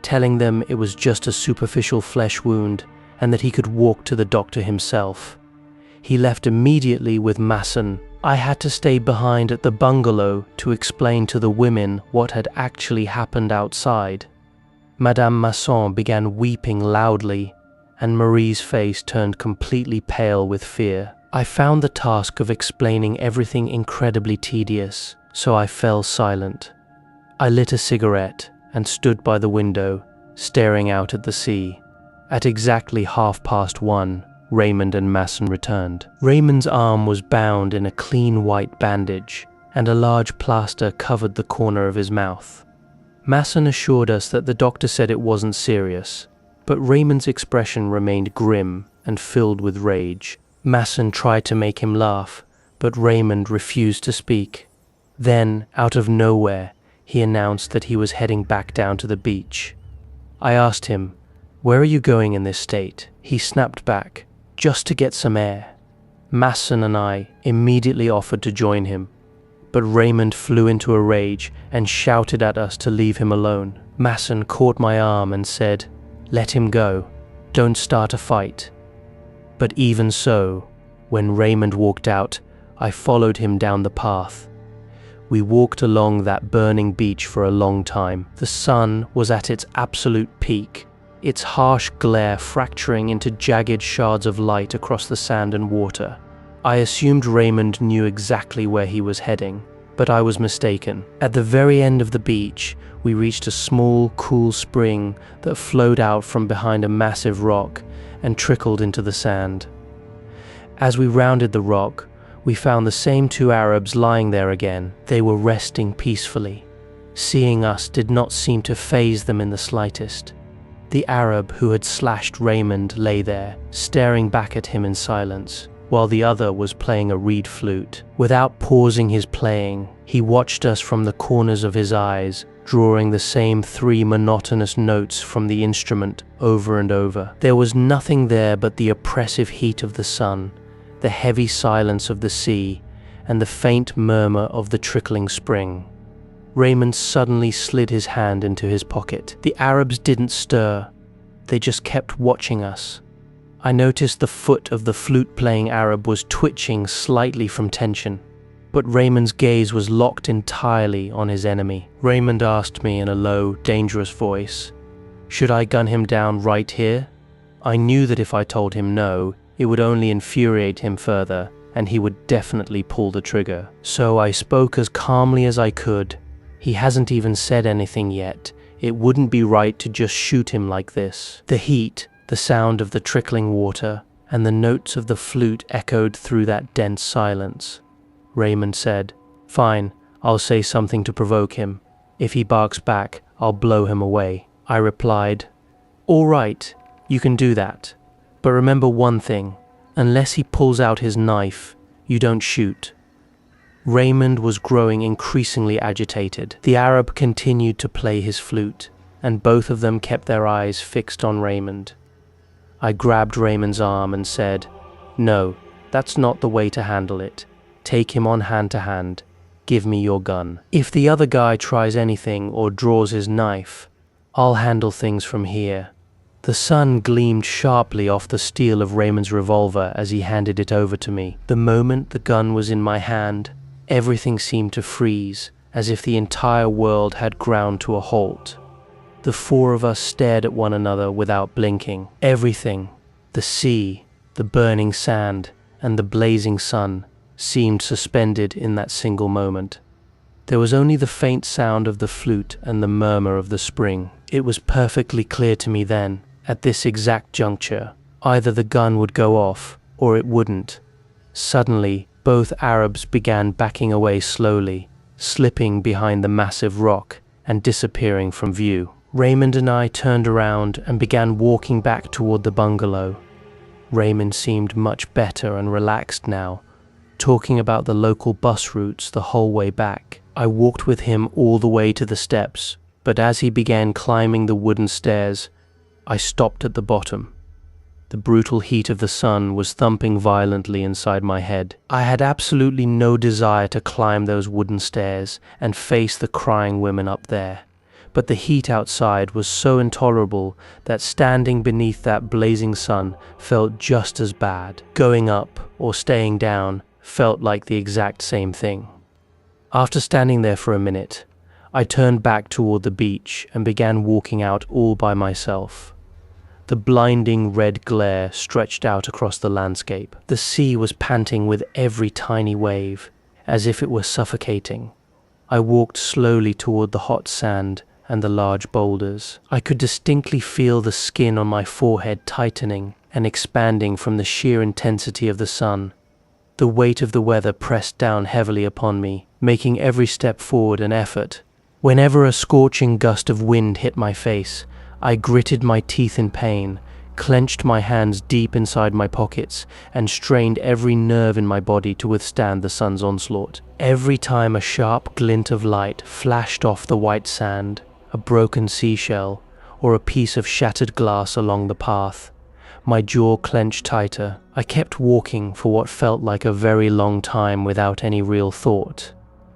A: telling them it was just a superficial flesh wound and that he could walk to the doctor himself. He left immediately with Masson. I had to stay behind at the bungalow to explain to the women what had actually happened outside. Madame Masson began weeping loudly, and Marie's face turned completely pale with fear. I found the task of explaining everything incredibly tedious, so I fell silent. I lit a cigarette and stood by the window, staring out at the sea. At exactly 1:30, Raymond and Masson returned. Raymond's arm was bound in a clean white bandage, and a large plaster covered the corner of his mouth. Masson assured us that the doctor said it wasn't serious, but Raymond's expression remained grim and filled with rage. Masson tried to make him laugh, but Raymond refused to speak. Then, out of nowhere, he announced that he was heading back down to the beach. I asked him, "Where are you going in this state?" He snapped back, "Just to get some air." Masson and I immediately offered to join him, but Raymond flew into a rage and shouted at us to leave him alone. Masson caught my arm and said, "Let him go. Don't start a fight." But even so, when Raymond walked out, I followed him down the path. We walked along that burning beach for a long time. The sun was at its absolute peak, its harsh glare fracturing into jagged shards of light across the sand and water. I assumed Raymond knew exactly where he was heading, but I was mistaken. At the very end of the beach, we reached a small, cool spring that flowed out from behind a massive rock and trickled into the sand. As we rounded the rock, we found the same two Arabs lying there again. They were resting peacefully. Seeing us did not seem to faze them in the slightest. The Arab who had slashed Raymond lay there, staring back at him in silence, while the other was playing a reed flute. Without pausing his playing, he watched us from the corners of his eyes, drawing the same 3 monotonous notes from the instrument over and over. There was nothing there but the oppressive heat of the sun, the heavy silence of the sea, and the faint murmur of the trickling spring. Raymond suddenly slid his hand into his pocket. The Arabs didn't stir. They just kept watching us. I noticed the foot of the flute-playing Arab was twitching slightly from tension, but Raymond's gaze was locked entirely on his enemy. Raymond asked me in a low, dangerous voice, "Should I gun him down right here?" I knew that if I told him no, it would only infuriate him further, and he would definitely pull the trigger. So I spoke as calmly as I could. "He hasn't even said anything yet. It wouldn't be right to just shoot him like this." The heat, the sound of the trickling water, and the notes of the flute echoed through that dense silence. Raymond said, "Fine, I'll say something to provoke him. If he barks back, I'll blow him away." I replied, "All right, you can do that. But remember one thing, unless he pulls out his knife, you don't shoot." Raymond was growing increasingly agitated. The Arab continued to play his flute, and both of them kept their eyes fixed on Raymond. I grabbed Raymond's arm and said, "No, that's not the way to handle it. Take him on hand to hand. Give me your gun. If the other guy tries anything or draws his knife, I'll handle things from here." The sun gleamed sharply off the steel of Raymond's revolver as he handed it over to me. The moment the gun was in my hand, everything seemed to freeze, as if the entire world had ground to a halt. The 4 of us stared at one another without blinking. Everything, the sea, the burning sand, and the blazing sun seemed suspended in that single moment. There was only the faint sound of the flute and the murmur of the spring. It was perfectly clear to me then, at this exact juncture, either the gun would go off or it wouldn't. Suddenly, both Arabs began backing away slowly, slipping behind the massive rock and disappearing from view. Raymond and I turned around and began walking back toward the bungalow. Raymond seemed much better and relaxed now, talking about the local bus routes the whole way back. I walked with him all the way to the steps, but as he began climbing the wooden stairs, I stopped at the bottom. The brutal heat of the sun was thumping violently inside my head. I had absolutely no desire to climb those wooden stairs and face the crying women up there. But the heat outside was so intolerable that standing beneath that blazing sun felt just as bad. Going up or staying down felt like the exact same thing. After standing there for a minute, I turned back toward the beach and began walking out all by myself. The blinding red glare stretched out across the landscape. The sea was panting with every tiny wave, as if it were suffocating. I walked slowly toward the hot sand and the large boulders. I could distinctly feel the skin on my forehead tightening and expanding from the sheer intensity of the sun. The weight of the weather pressed down heavily upon me, making every step forward an effort. Whenever a scorching gust of wind hit my face, I gritted my teeth in pain, clenched my hands deep inside my pockets, and strained every nerve in my body to withstand the sun's onslaught. Every time a sharp glint of light flashed off the white sand, a broken seashell, or a piece of shattered glass along the path, my jaw clenched tighter. I kept walking for what felt like a very long time without any real thought.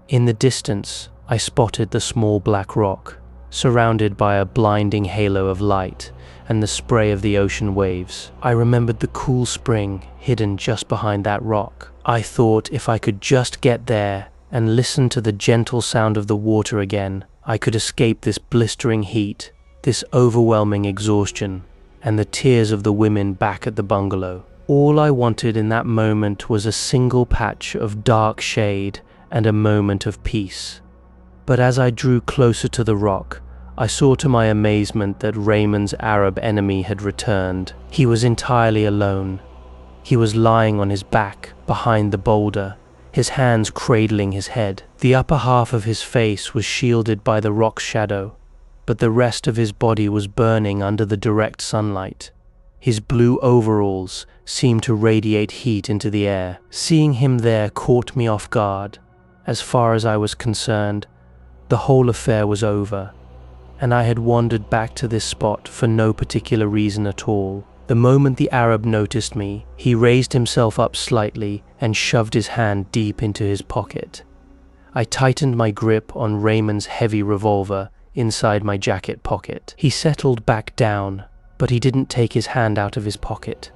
A: In the distance, I spotted the small black rock, surrounded by a blinding halo of light and the spray of the ocean waves. I remembered the cool spring hidden just behind that rock. I thought if I could just get there and listen to the gentle sound of the water again, I could escape this blistering heat, this overwhelming exhaustion, and the tears of the women back at the bungalow. All I wanted in that moment was a single patch of dark shade and a moment of peace. But as I drew closer to the rock, I saw to my amazement that Raymond's Arab enemy had returned. He was entirely alone. He was lying on his back behind the boulder, his hands cradling his head. The upper half of his face was shielded by the rock's shadow, but the rest of his body was burning under the direct sunlight. His blue overalls seemed to radiate heat into the air. Seeing him there caught me off guard. As far as I was concerned, the whole affair was over, and I had wandered back to this spot for no particular reason at all. The moment the Arab noticed me, he raised himself up slightly and shoved his hand deep into his pocket. I tightened my grip on Raymond's heavy revolver inside my jacket pocket. He settled back down, but he didn't take his hand out of his pocket.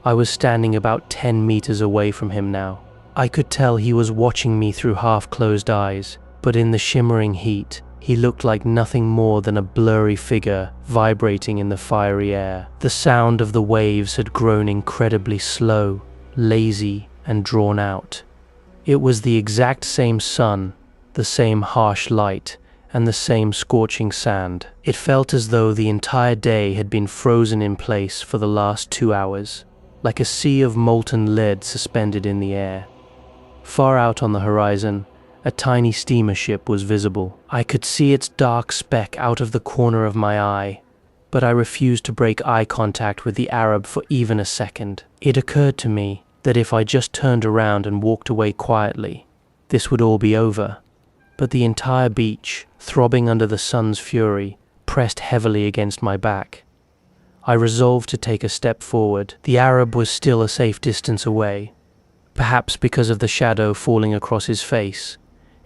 A: I was standing about 10 meters away from him now. I could tell he was watching me through half-closed eyes, but in the shimmering heat, he looked like nothing more than a blurry figure vibrating in the fiery air. The sound of the waves had grown incredibly slow, lazy, and drawn out. It was the exact same sun, the same harsh light, and the same scorching sand. It felt as though the entire day had been frozen in place for the last 2 hours, like a sea of molten lead suspended in the air. Far out on the horizon, a tiny steamer ship was visible. I could see its dark speck out of the corner of my eye, but I refused to break eye contact with the Arab for even a second. It occurred to me that if I just turned around and walked away quietly, this would all be over. But the entire beach, throbbing under the sun's fury, pressed heavily against my back. I resolved to take a step forward. The Arab was still a safe distance away. Perhaps because of the shadow falling across his face,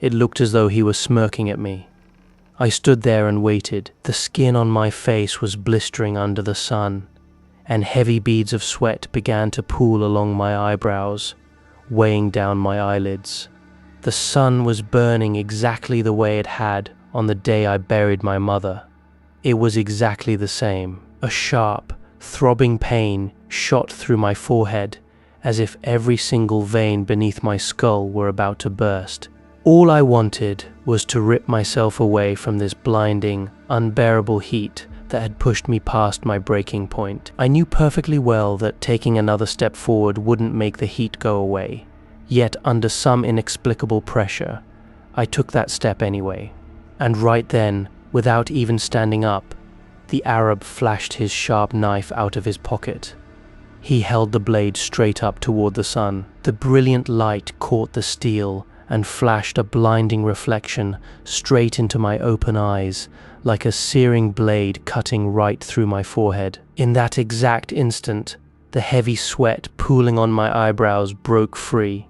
A: it looked as though he was smirking at me. I stood there and waited. The skin on my face was blistering under the sun, and heavy beads of sweat began to pool along my eyebrows, weighing down my eyelids. The sun was burning exactly the way it had on the day I buried my mother. It was exactly the same, a sharp, Throbbing pain shot through my forehead, as if every single vein beneath my skull were about to burst. All I wanted was to rip myself away from this blinding, unbearable heat that had pushed me past my breaking point. I knew perfectly well that taking another step forward wouldn't make the heat go away, yet under some inexplicable pressure, I took that step anyway. And right then, without even standing up, the Arab flashed his sharp knife out of his pocket. He held the blade straight up toward the sun. The brilliant light caught the steel and flashed a blinding reflection straight into my open eyes, like a searing blade cutting right through my forehead. In that exact instant, the heavy sweat pooling on my eyebrows broke free,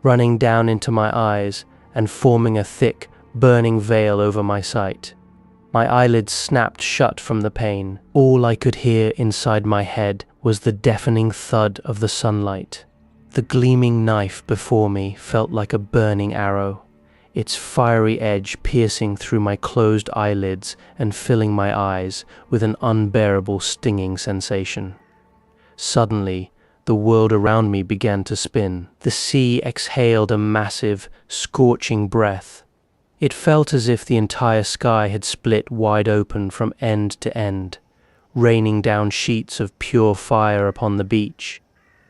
A: running down into my eyes and forming a thick, burning veil over my sight. My eyelids snapped shut from the pain. All I could hear inside my head was the deafening thud of the sunlight. The gleaming knife before me felt like a burning arrow, its fiery edge piercing through my closed eyelids and filling my eyes with an unbearable stinging sensation. Suddenly, the world around me began to spin. The sea exhaled a massive, scorching breath. It felt as if the entire sky had split wide open from end to end, raining down sheets of pure fire upon the beach.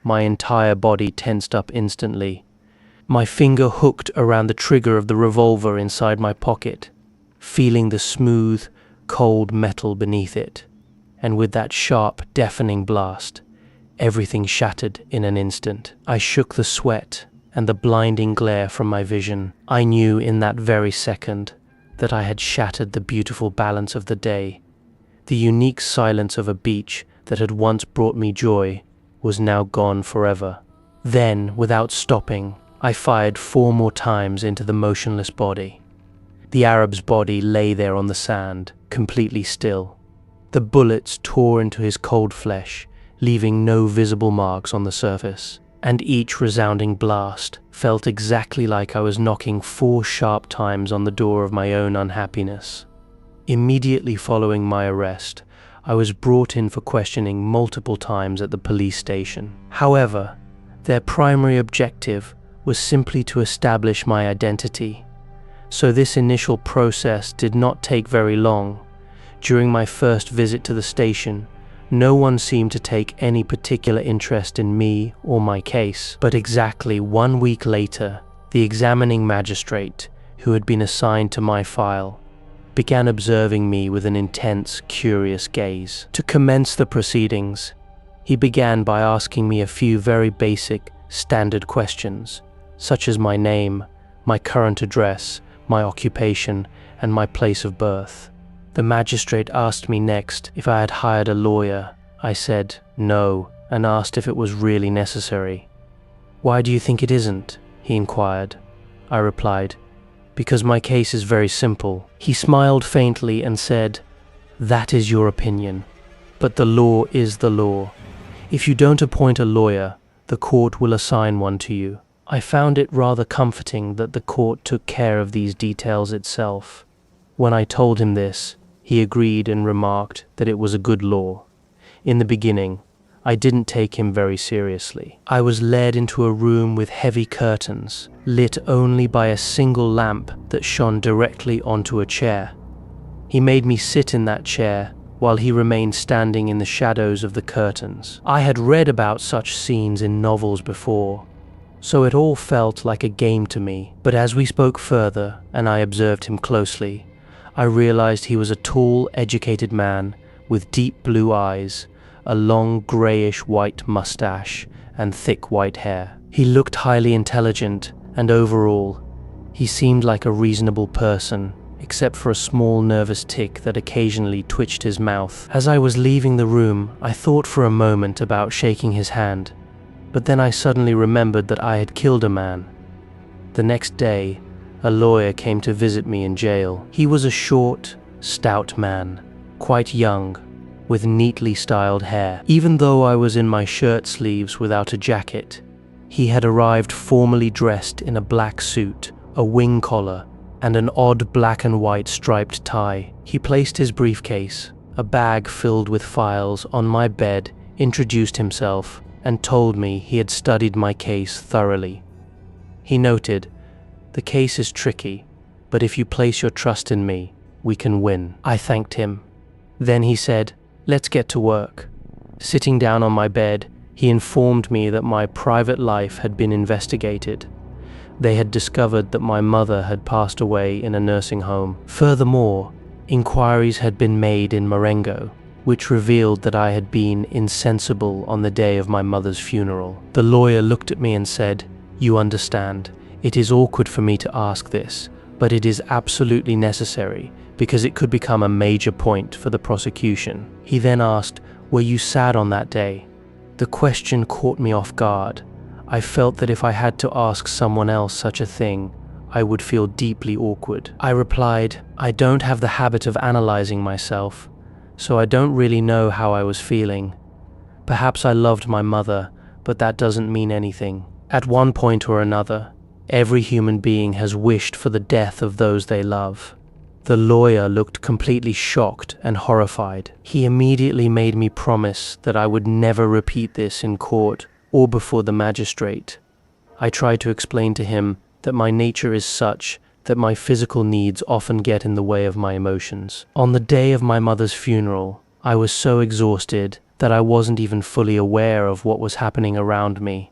A: My entire body tensed up instantly. My finger hooked around the trigger of the revolver inside my pocket, feeling the smooth, cold metal beneath it. And with that sharp, deafening blast, everything shattered in an instant. I shook the sweat and the blinding glare from my vision. I knew in that very second that I had shattered the beautiful balance of the day. The unique silence of a beach that had once brought me joy was now gone forever. Then, without stopping, I fired 4 more times into the motionless body. The Arab's body lay there on the sand, completely still. The bullets tore into his cold flesh, leaving no visible marks on the surface. And each resounding blast felt exactly like I was knocking 4 sharp times on the door of my own unhappiness. Immediately following my arrest, I was brought in for questioning multiple times at the police station. However, their primary objective was simply to establish my identity, so this initial process did not take very long. During my first visit to the station, no one seemed to take any particular interest in me or my case, but exactly 1 week later, the examining magistrate, who had been assigned to my file, began observing me with an intense, curious gaze. To commence the proceedings, he began by asking me a few very basic, standard questions, such as my name, my current address, my occupation, and my place of birth. The magistrate asked me next if I had hired a lawyer. I said no, and asked if it was really necessary. "Why do you think it isn't?" he inquired. I replied, "Because my case is very simple." He smiled faintly and said, "That is your opinion, but the law is the law. If you don't appoint a lawyer, the court will assign one to you." I found it rather comforting that the court took care of these details itself. When I told him this, he agreed and remarked that it was a good law. In the beginning, I didn't take him very seriously. I was led into a room with heavy curtains, lit only by a single lamp that shone directly onto a chair. He made me sit in that chair while he remained standing in the shadows of the curtains. I had read about such scenes in novels before, so it all felt like a game to me. But as we spoke further and I observed him closely, I realized he was a tall, educated man with deep blue eyes, a long grayish-white mustache, and thick white hair. He looked highly intelligent, and overall, he seemed like a reasonable person, except for a small nervous tic that occasionally twitched his mouth. As I was leaving the room, I thought for a moment about shaking his hand, but then I suddenly remembered that I had killed a man. The next day, a lawyer came to visit me in jail. He was a short, stout man, quite young, with neatly styled hair. Even though I was in my shirt sleeves without a jacket, he had arrived formally dressed in a black suit, a wing collar, and an odd black and white striped tie. He placed his briefcase, a bag filled with files, on my bed, introduced himself, and told me he had studied my case thoroughly. He noted, "The case is tricky, but if you place your trust in me, we can win." I thanked him. Then he said, "Let's get to work." Sitting down on my bed, he informed me that my private life had been investigated. They had discovered that my mother had passed away in a nursing home. Furthermore, inquiries had been made in Marengo, which revealed that I had been insensible on the day of my mother's funeral. The lawyer looked at me and said, "You understand, it is awkward for me to ask this, but it is absolutely necessary because it could become a major point for the prosecution." He then asked, "Were you sad on that day?" The question caught me off guard. I felt that if I had to ask someone else such a thing, I would feel deeply awkward. I replied, "I don't have the habit of analyzing myself, so I don't really know how I was feeling. Perhaps I loved my mother, but that doesn't mean anything. At one point or another, every human being has wished for the death of those they love." The lawyer looked completely shocked and horrified. He immediately made me promise that I would never repeat this in court or before the magistrate. I tried to explain to him that my nature is such that my physical needs often get in the way of my emotions. On the day of my mother's funeral, I was so exhausted that I wasn't even fully aware of what was happening around me.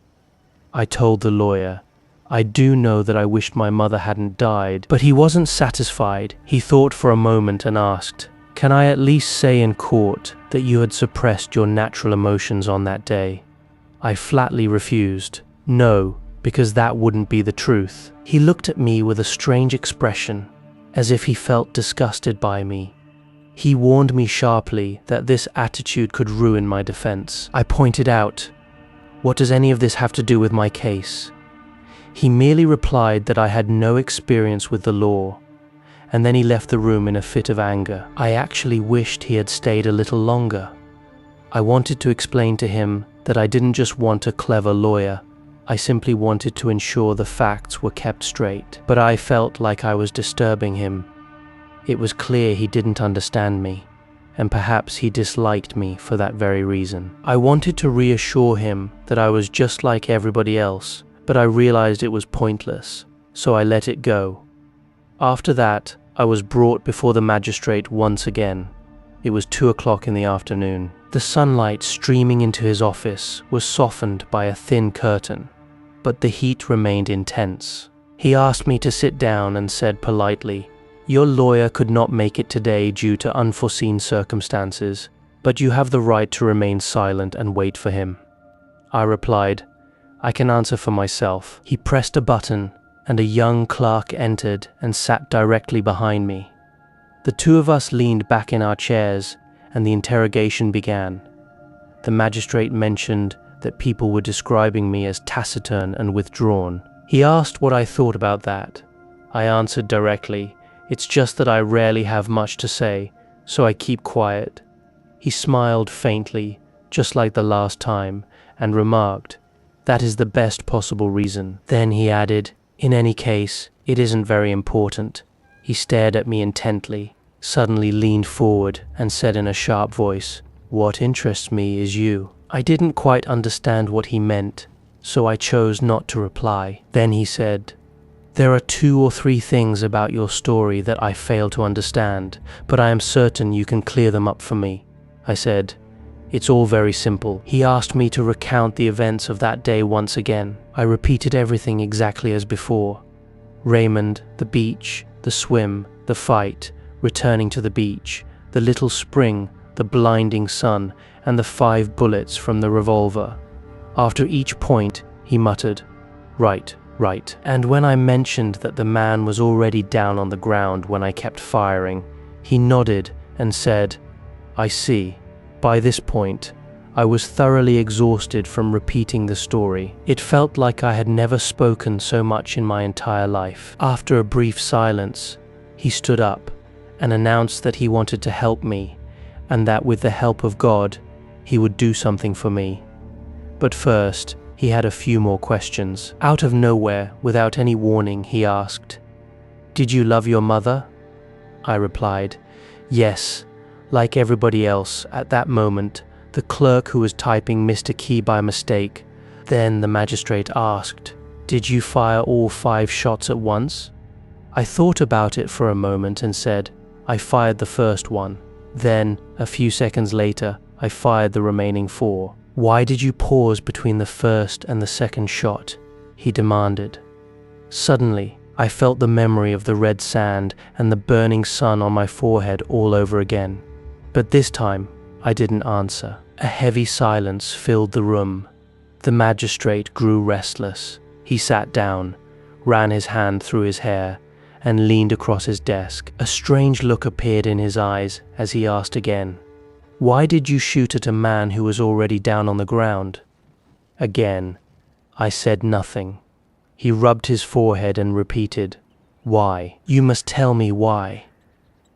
A: I told the lawyer, "I do know that I wished my mother hadn't died," but he wasn't satisfied. He thought for a moment and asked, "Can I at least say in court that you had suppressed your natural emotions on that day?" I flatly refused. "No, because that wouldn't be the truth." He looked at me with a strange expression, as if he felt disgusted by me. He warned me sharply that this attitude could ruin my defense. I pointed out, "What does any of this have to do with my case?" He merely replied that I had no experience with the law, and then he left the room in a fit of anger. I actually wished he had stayed a little longer. I wanted to explain to him that I didn't just want a clever lawyer, I simply wanted to ensure the facts were kept straight. But I felt like I was disturbing him. It was clear he didn't understand me, and perhaps he disliked me for that very reason. I wanted to reassure him that I was just like everybody else, but I realized it was pointless, so I let it go. After that, I was brought before the magistrate once again. It was 2 o'clock in the afternoon. The sunlight streaming into his office was softened by a thin curtain, but the heat remained intense. He asked me to sit down and said politely, "Your lawyer could not make it today due to unforeseen circumstances, but you have the right to remain silent and wait for him." I replied, "I can answer for myself." He pressed a button, and a young clerk entered and sat directly behind me. The two of us leaned back in our chairs, and the interrogation began. The magistrate mentioned that people were describing me as taciturn and withdrawn. He asked what I thought about that. I answered directly, "It's just that I rarely have much to say, so I keep quiet." He smiled faintly, just like the last time, and remarked, "That is the best possible reason." Then he added, "In any case, it isn't very important." He stared at me intently, suddenly leaned forward, and said in a sharp voice, "What interests me is you." I didn't quite understand what he meant, so I chose not to reply. Then he said, "There are 2 or 3 things about your story that I fail to understand, but I am certain you can clear them up for me." I said, "It's all very simple." He asked me to recount the events of that day once again. I repeated everything exactly as before. Raymond, the beach, the swim, the fight, returning to the beach, the little spring, the blinding sun, and the 5 bullets from the revolver. After each point, he muttered, "Right, right." And when I mentioned that the man was already down on the ground when I kept firing, he nodded and said, "I see." By this point, I was thoroughly exhausted from repeating the story. It felt like I had never spoken so much in my entire life. After a brief silence, he stood up and announced that he wanted to help me, and that with the help of God, he would do something for me. But first, he had a few more questions. Out of nowhere, without any warning, he asked, "Did you love your mother?" I replied, "Yes, Like everybody else, at that moment, the clerk who was typing missed a key by mistake. Then the magistrate asked, "Did you fire all 5 shots at once?" I thought about it for a moment and said, "I fired the first one. Then, a few seconds later, I fired the remaining 4. "Why did you pause between the first and the second shot?" he demanded. Suddenly, I felt the memory of the red sand and the burning sun on my forehead all over again. But this time, I didn't answer. A heavy silence filled the room. The magistrate grew restless. He sat down, ran his hand through his hair, and leaned across his desk. A strange look appeared in his eyes as he asked again, "Why did you shoot at a man who was already down on the ground?" Again, I said nothing. He rubbed his forehead and repeated, "Why? You must tell me why."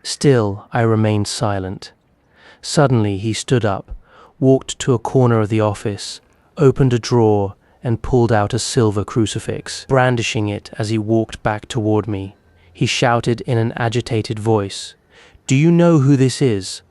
A: Still, I remained silent. Suddenly, he stood up, walked to a corner of the office, opened a drawer, and pulled out a silver crucifix. Brandishing it as he walked back toward me, he shouted in an agitated voice, "Do you know who this is?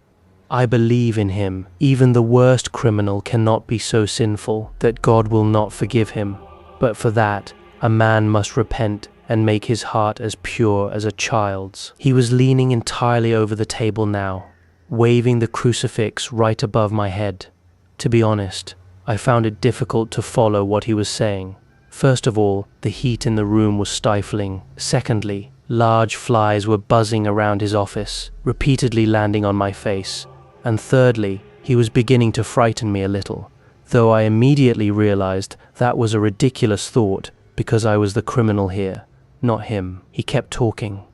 A: I believe in him. Even the worst criminal cannot be so sinful that God will not forgive him. But for that, a man must repent and make his heart as pure as a child's." He was leaning entirely over the table now, waving the crucifix right above my head. To be honest, I found it difficult to follow what he was saying. First of all, the heat in the room was stifling. Secondly, large flies were buzzing around his office, repeatedly landing on my face. And thirdly, he was beginning to frighten me a little, though I immediately realized that was a ridiculous thought because I was the criminal here, not him. He kept talking,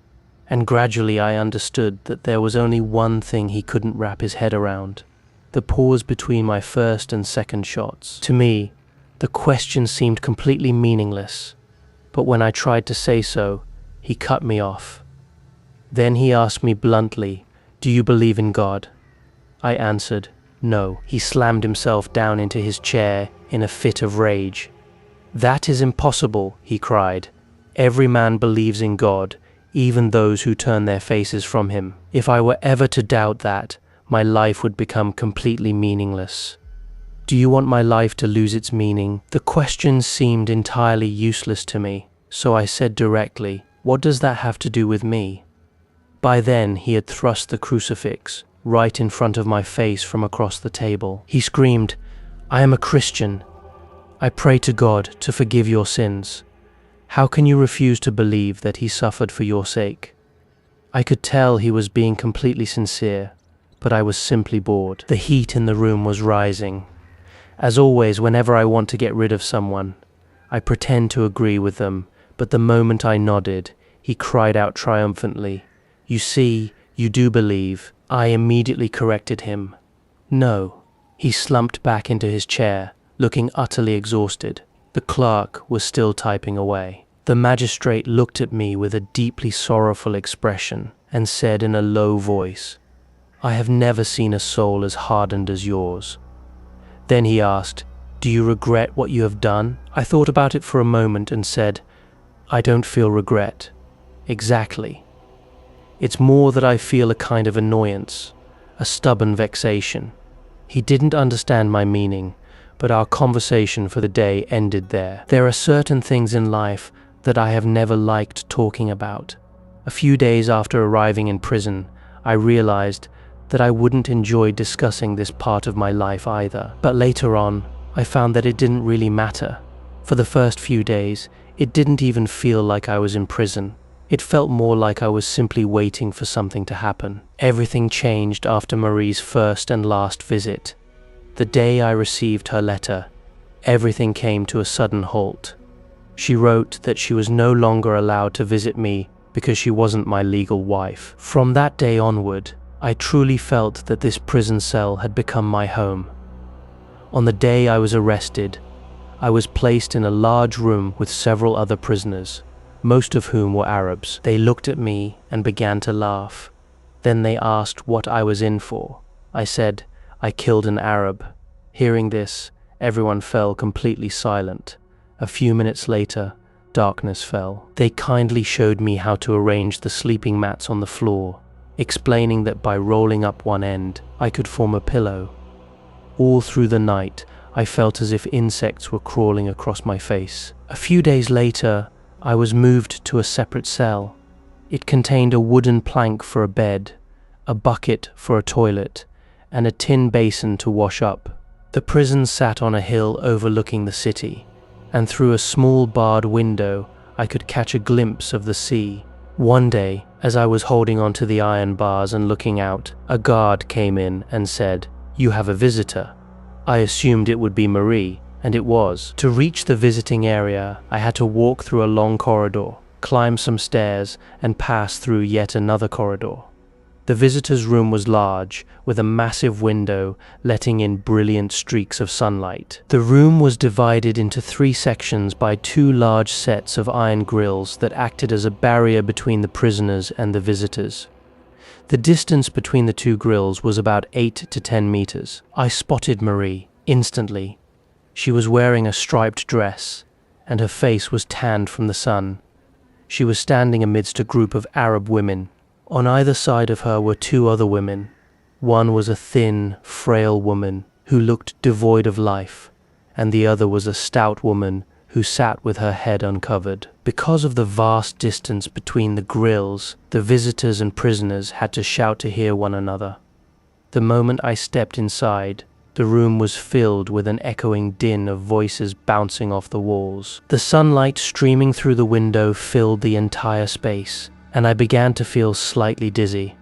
A: and gradually I understood that there was only one thing he couldn't wrap his head around: the pause between my first and second shots. To me, the question seemed completely meaningless, but when I tried to say so, he cut me off. Then he asked me bluntly, "Do you believe in God?" I answered, "No." He slammed himself down into his chair in a fit of rage. "That is impossible," he cried. "Every man believes in God, even those who turn their faces from him. If I were ever to doubt that, my life would become completely meaningless." "Do you want my life to lose its meaning?" The question seemed entirely useless to me, so I said directly, "What does that have to do with me?" By then he had thrust the crucifix right in front of my face from across the table. He screamed, "I am a Christian. I pray to God to forgive your sins. How can you refuse to believe that he suffered for your sake?" I could tell he was being completely sincere, but I was simply bored. The heat in the room was rising. As always, whenever I want to get rid of someone, I pretend to agree with them, but the moment I nodded, he cried out triumphantly, "You see, you do believe." I immediately corrected him. "No." He slumped back into his chair, looking utterly exhausted. The clerk was still typing away. The magistrate looked at me with a deeply sorrowful expression and said in a low voice, "I have never seen a soul as hardened as yours." Then he asked, "Do you regret what you have done?" I thought about it for a moment and said, "I don't feel regret." "Exactly. It's more that I feel a kind of annoyance, a stubborn vexation." He didn't understand my meaning, but our conversation for the day ended there. There are certain things in life that I have never liked talking about. A few days after arriving in prison, I realized that I wouldn't enjoy discussing this part of my life either. But later on, I found that it didn't really matter. For the first few days, it didn't even feel like I was in prison. It felt more like I was simply waiting for something to happen. Everything changed after Marie's first and last visit. The day I received her letter, everything came to a sudden halt. She wrote that she was no longer allowed to visit me because she wasn't my legal wife. From that day onward, I truly felt that this prison cell had become my home. On the day I was arrested, I was placed in a large room with several other prisoners, most of whom were Arabs. They looked at me and began to laugh. Then they asked what I was in for. I said, "I killed an Arab." Hearing this, everyone fell completely silent. A few minutes later, darkness fell. They kindly showed me how to arrange the sleeping mats on the floor, explaining that by rolling up one end, I could form a pillow. All through the night, I felt as if insects were crawling across my face. A few days later, I was moved to a separate cell. It contained a wooden plank for a bed, a bucket for a toilet, and a tin basin to wash up. The prison sat on a hill overlooking the city, and through a small barred window, I could catch a glimpse of the sea. One day, as I was holding onto the iron bars and looking out, a guard came in and said, "You have a visitor." I assumed it would be Marie, and it was. To reach the visiting area, I had to walk through a long corridor, climb some stairs, and pass through yet another corridor. The visitor's room was large, with a massive window letting in brilliant streaks of sunlight. The room was divided into 3 sections by 2 large sets of iron grills that acted as a barrier between the prisoners and the visitors. The distance between the 2 grills was about 8 to 10 meters. I spotted Marie instantly. She was wearing a striped dress, and her face was tanned from the sun. She was standing amidst a group of Arab women. On either side of her were 2 other women. One was a thin, frail woman who looked devoid of life, and the other was a stout woman who sat with her head uncovered. Because of the vast distance between the grills, the visitors and prisoners had to shout to hear one another. The moment I stepped inside, the room was filled with an echoing din of voices bouncing off the walls. The sunlight streaming through the window filled the entire space, and I began to feel slightly dizzy.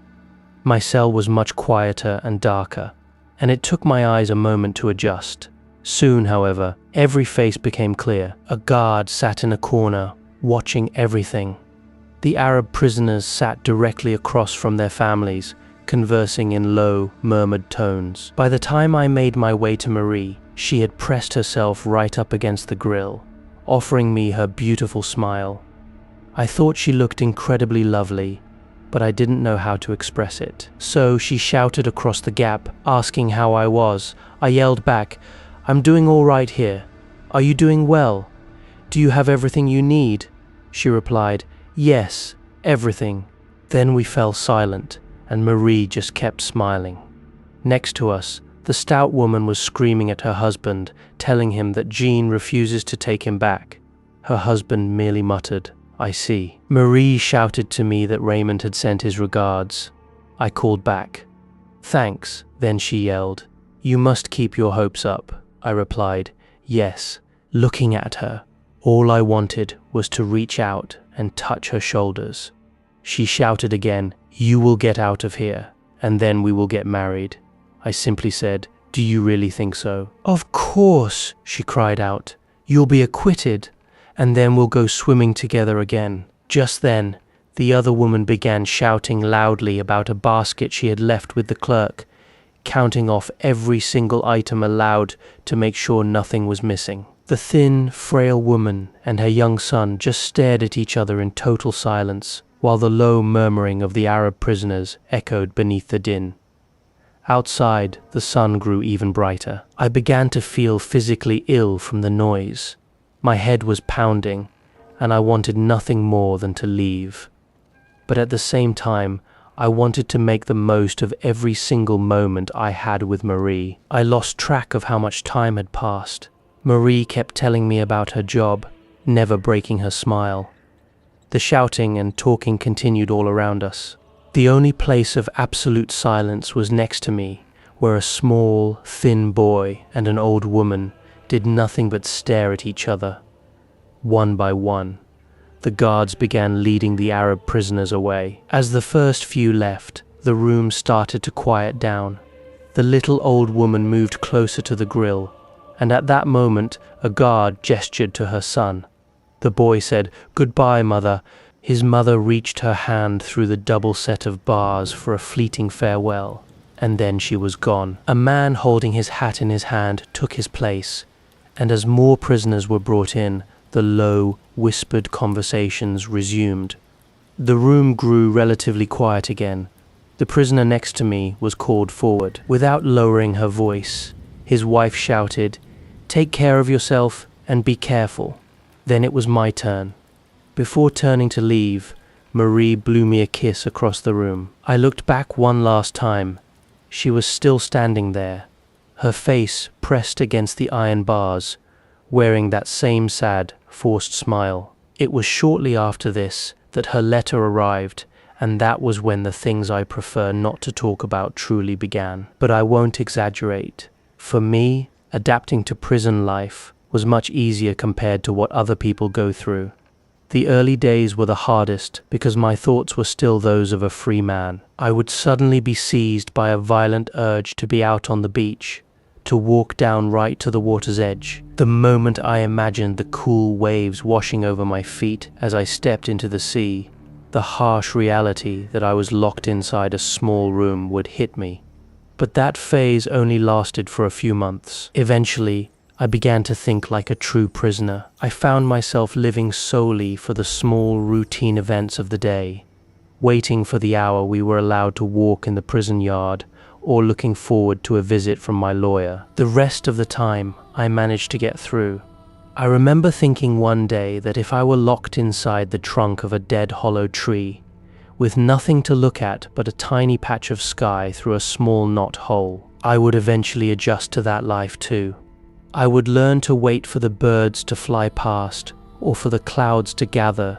A: My cell was much quieter and darker, and it took my eyes a moment to adjust. Soon, however, every face became clear. A guard sat in a corner, watching everything. The Arab prisoners sat directly across from their families, conversing in low, murmured tones. By the time I made my way to Marie, she had pressed herself right up against the grill, offering me her beautiful smile. I thought she looked incredibly lovely, but I didn't know how to express it. So she shouted across the gap, asking how I was. I yelled back, "I'm doing all right here. Are you doing well? Do you have everything you need?" She replied, "Yes, everything." Then we fell silent, and Marie just kept smiling. Next to us, the stout woman was screaming at her husband, telling him that Jean refuses to take him back. Her husband merely muttered, "I see." Marie shouted to me that Raymond had sent his regards. I called back, "Thanks." Then she yelled, "You must keep your hopes up." I replied, "Yes." Looking at her, all I wanted was to reach out and touch her shoulders. She shouted again, "You will get out of here, and then we will get married." I simply said, "Do you really think so?" "Of course," she cried out. "You'll be acquitted, and then we'll go swimming together again." Just then, the other woman began shouting loudly about a basket she had left with the clerk, counting off every single item aloud to make sure nothing was missing. The thin, frail woman and her young son just stared at each other in total silence, while the low murmuring of the Arab prisoners echoed beneath the din. Outside, the sun grew even brighter. I began to feel physically ill from the noise. My head was pounding, and I wanted nothing more than to leave. But at the same time, I wanted to make the most of every single moment I had with Marie. I lost track of how much time had passed. Marie kept telling me about her job, never breaking her smile. The shouting and talking continued all around us. The only place of absolute silence was next to me, where a small, thin boy and an old woman did nothing but stare at each other. One by one, the guards began leading the Arab prisoners away. As the first few left, the room started to quiet down. The little old woman moved closer to the grill, and at that moment a guard gestured to her son. The boy said, "Goodbye, mother." His mother reached her hand through the double set of bars for a fleeting farewell, and then she was gone. A man holding his hat in his hand took his place, and as more prisoners were brought in, the low, whispered conversations resumed. The room grew relatively quiet again. The prisoner next to me was called forward. Without lowering her voice, his wife shouted, "Take care of yourself and be careful." Then it was my turn. Before turning to leave, Marie blew me a kiss across the room. I looked back one last time. She was still standing there, her face pressed against the iron bars, wearing that same sad, forced smile. It was shortly after this that her letter arrived, and that was when the things I prefer not to talk about truly began. But I won't exaggerate. For me, adapting to prison life was much easier compared to what other people go through. The early days were the hardest because my thoughts were still those of a free man. I would suddenly be seized by a violent urge to be out on the beach, to walk down right to the water's edge. The moment I imagined the cool waves washing over my feet as I stepped into the sea, the harsh reality that I was locked inside a small room would hit me. But that phase only lasted for a few months. Eventually, I began to think like a true prisoner. I found myself living solely for the small routine events of the day, waiting for the hour we were allowed to walk in the prison yard, or looking forward to a visit from my lawyer. The rest of the time, I managed to get through. I remember thinking one day that if I were locked inside the trunk of a dead hollow tree, with nothing to look at but a tiny patch of sky through a small knot hole, I would eventually adjust to that life too. I would learn to wait for the birds to fly past, or for the clouds to gather,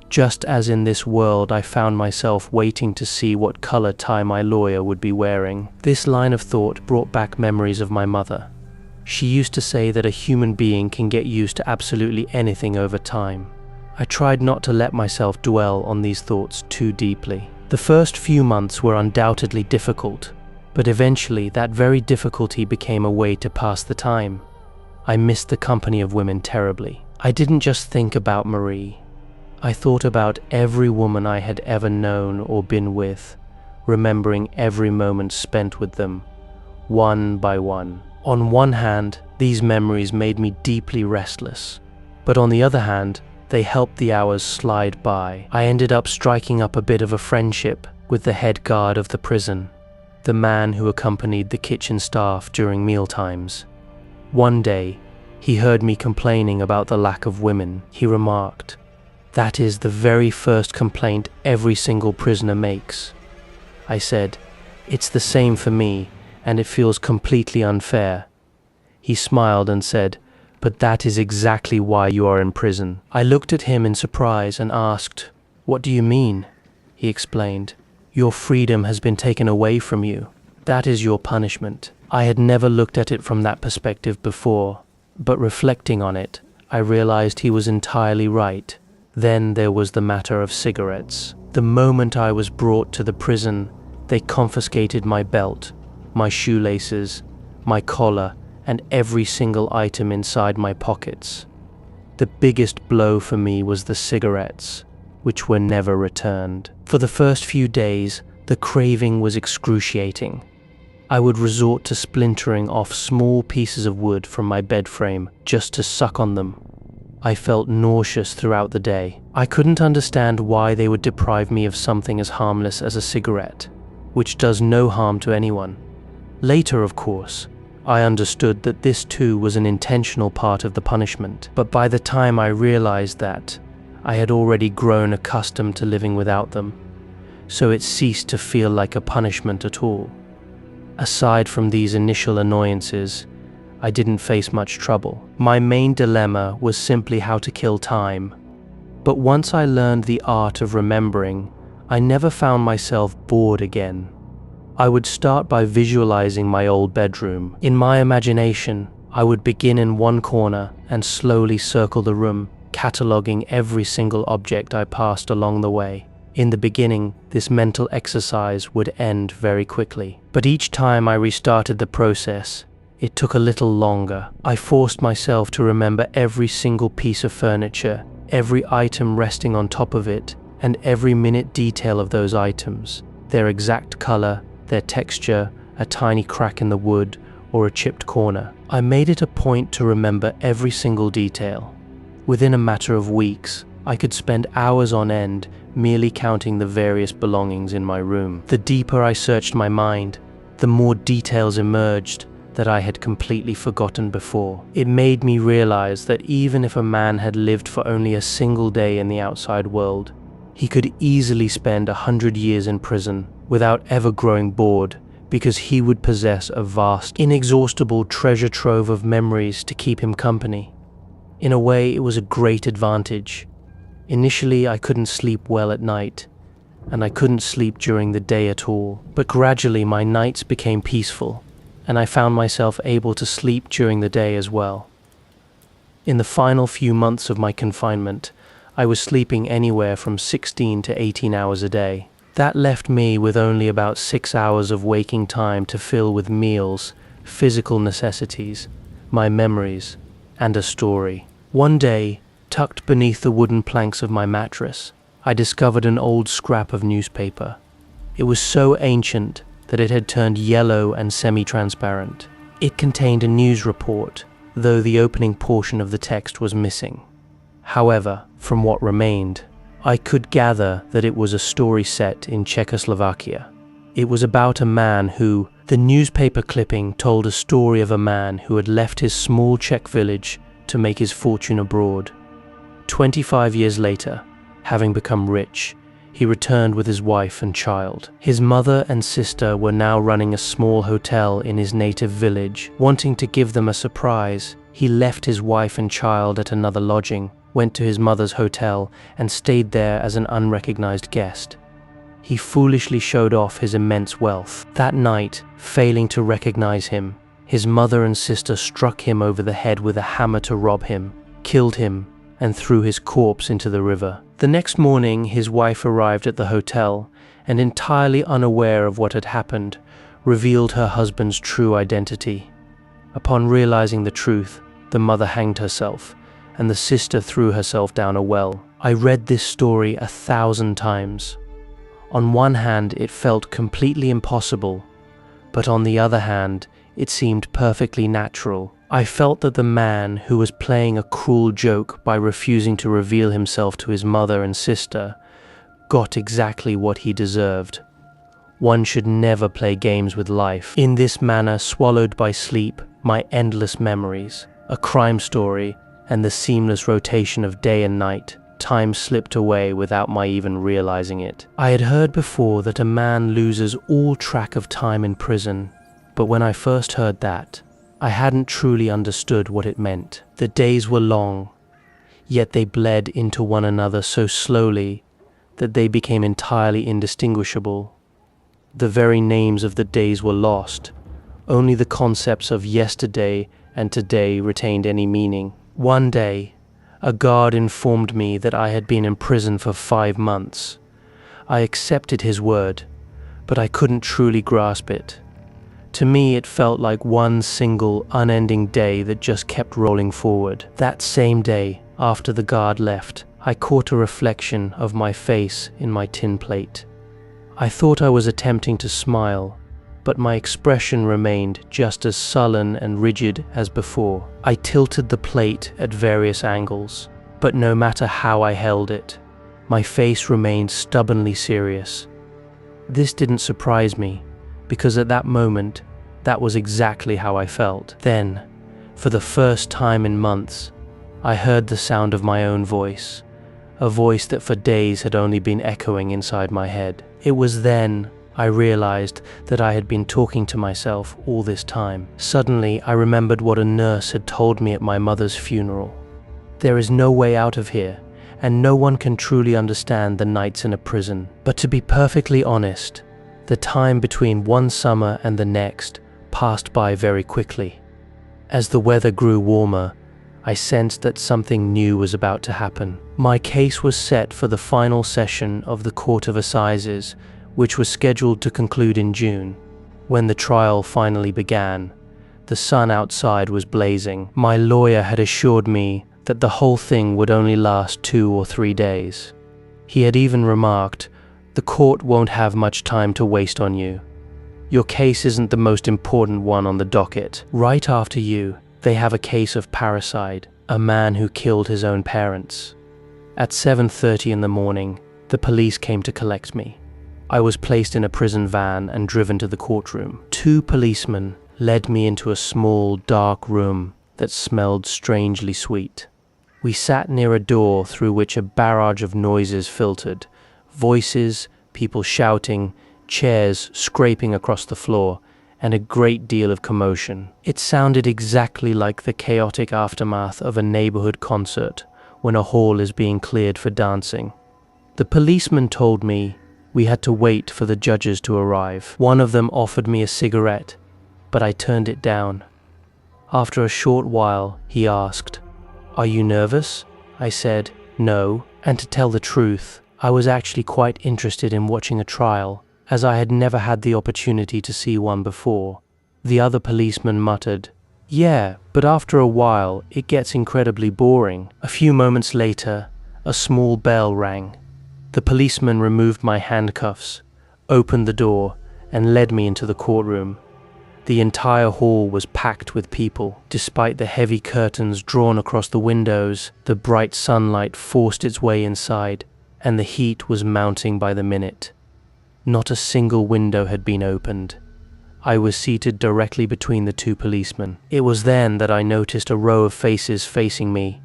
A: just as in this world I found myself waiting to see what color tie my lawyer would be wearing. This line of thought brought back memories of my mother. She used to say that a human being can get used to absolutely anything over time. I tried not to let myself dwell on these thoughts too deeply. The first few months were undoubtedly difficult, but eventually that very difficulty became a way to pass the time. I missed the company of women terribly. I didn't just think about Marie. I thought about every woman I had ever known or been with, remembering every moment spent with them, one by one. On one hand, these memories made me deeply restless, but on the other hand, they helped the hours slide by. I ended up striking up a bit of a friendship with the head guard of the prison, the man who accompanied the kitchen staff during mealtimes. One day, he heard me complaining about the lack of women. He remarked, "That is the very first complaint every single prisoner makes." I said, "It's the same for me, and it feels completely unfair." He smiled and said, "But that is exactly why you are in prison." I looked at him in surprise and asked, "What do you mean?" He explained, "Your freedom has been taken away from you. That is your punishment." I had never looked at it from that perspective before, but reflecting on it, I realized he was entirely right. Then there was the matter of cigarettes. The moment I was brought to the prison, they confiscated my belt, my shoelaces, my collar, and every single item inside my pockets. The biggest blow for me was the cigarettes, which were never returned. For the first few days, the craving was excruciating. I would resort to splintering off small pieces of wood from my bed frame just to suck on them. I felt nauseous throughout the day. I couldn't understand why they would deprive me of something as harmless as a cigarette, which does no harm to anyone. Later, of course, I understood that this too was an intentional part of the punishment, but by the time I realized that, I had already grown accustomed to living without them, so it ceased to feel like a punishment at all. Aside from these initial annoyances, I didn't face much trouble. My main dilemma was simply how to kill time. But once I learned the art of remembering, I never found myself bored again. I would start by visualizing my old bedroom. In my imagination, I would begin in one corner and slowly circle the room, cataloging every single object I passed along the way. In the beginning, this mental exercise would end very quickly. But each time I restarted the process, it took a little longer. I forced myself to remember every single piece of furniture, every item resting on top of it, and every minute detail of those items, their exact color, their texture, a tiny crack in the wood, or a chipped corner. I made it a point to remember every single detail. Within a matter of weeks, I could spend hours on end merely counting the various belongings in my room. The deeper I searched my mind, the more details emerged that I had completely forgotten before. It made me realize that even if a man had lived for only a single day in the outside world, He could easily spend 100 years in prison without ever growing bored, because he would possess a vast, inexhaustible treasure trove of memories to keep him company. In a way, it was a great advantage. Initially, I couldn't sleep well at night, and I couldn't sleep during the day at all. But gradually, my nights became peaceful, and I found myself able to sleep during the day as well. In the final few months of my confinement, I was sleeping anywhere from 16 to 18 hours a day. That left me with only about 6 hours of waking time to fill with meals, physical necessities, my memories, and a story. One day, tucked beneath the wooden planks of my mattress, I discovered an old scrap of newspaper. It was so ancient that it had turned yellow and semi-transparent. It contained a news report, though the opening portion of the text was missing. However, from what remained, I could gather that it was a story set in Czechoslovakia. It was about a man who, the newspaper clipping told a story of a man who had left his small Czech village to make his fortune abroad. 25 years later, having become rich, he returned with his wife and child. His mother and sister were now running a small hotel in his native village. Wanting to give them a surprise, he left his wife and child at another lodging, went to his mother's hotel, and stayed there as an unrecognized guest. He foolishly showed off his immense wealth. That night, failing to recognize him, his mother and sister struck him over the head with a hammer to rob him, killed him, and threw his corpse into the river. The next morning, his wife arrived at the hotel, and entirely unaware of what had happened, revealed her husband's true identity. Upon realizing the truth, the mother hanged herself, and the sister threw herself down a well. I read this story 1,000 times. On one hand, it felt completely impossible, but on the other hand, it seemed perfectly natural. I felt that the man who was playing a cruel joke by refusing to reveal himself to his mother and sister got exactly what he deserved. One should never play games with life. In this manner, swallowed by sleep, my endless memories, a crime story, and the seamless rotation of day and night, time slipped away without my even realizing it. I had heard before that a man loses all track of time in prison, but when I first heard that, I hadn't truly understood what it meant. The days were long, yet they bled into one another so slowly that they became entirely indistinguishable. The very names of the days were lost. Only the concepts of yesterday and today retained any meaning. One day, a guard informed me that I had been in prison for 5 months. I accepted his word, but I couldn't truly grasp it. To me, it felt like one single, unending day that just kept rolling forward. That same day, after the guard left, I caught a reflection of my face in my tin plate. I thought I was attempting to smile, but my expression remained just as sullen and rigid as before. I tilted the plate at various angles, but no matter how I held it, my face remained stubbornly serious. This didn't surprise me, because at that moment, that was exactly how I felt. Then, for the first time in months, I heard the sound of my own voice, a voice that for days had only been echoing inside my head. It was then I realized that I had been talking to myself all this time. Suddenly, I remembered what a nurse had told me at my mother's funeral. There is no way out of here, and no one can truly understand the nights in a prison. But to be perfectly honest, the time between one summer and the next passed by very quickly. As the weather grew warmer, I sensed that something new was about to happen. My case was set for the final session of the Court of Assizes, which was scheduled to conclude in June. When the trial finally began, the sun outside was blazing. My lawyer had assured me that the whole thing would only last 2 or 3 days. He had even remarked, "The court won't have much time to waste on you. Your case isn't the most important one on the docket. Right after you, they have a case of parricide, a man who killed his own parents." At 7:30 in the morning, the police came to collect me. I was placed in a prison van and driven to the courtroom. 2 policemen led me into a small, dark room that smelled strangely sweet. We sat near a door through which a barrage of noises filtered, Voices, people shouting, chairs scraping across the floor, and a great deal of commotion. It sounded exactly like the chaotic aftermath of a neighborhood concert when a hall is being cleared for dancing. The policeman told me we had to wait for the judges to arrive. One of them offered me a cigarette, but I turned it down. After a short while, he asked, "Are you nervous?" I said, "No," and to tell the truth, I was actually quite interested in watching a trial, as I had never had the opportunity to see one before. The other policeman muttered, "Yeah, but after a while, it gets incredibly boring." A few moments later, a small bell rang. The policeman removed my handcuffs, opened the door, and led me into the courtroom. The entire hall was packed with people. Despite the heavy curtains drawn across the windows, the bright sunlight forced its way inside, and the heat was mounting by the minute. Not a single window had been opened. I was seated directly between the two policemen. It was then that I noticed a row of faces facing me,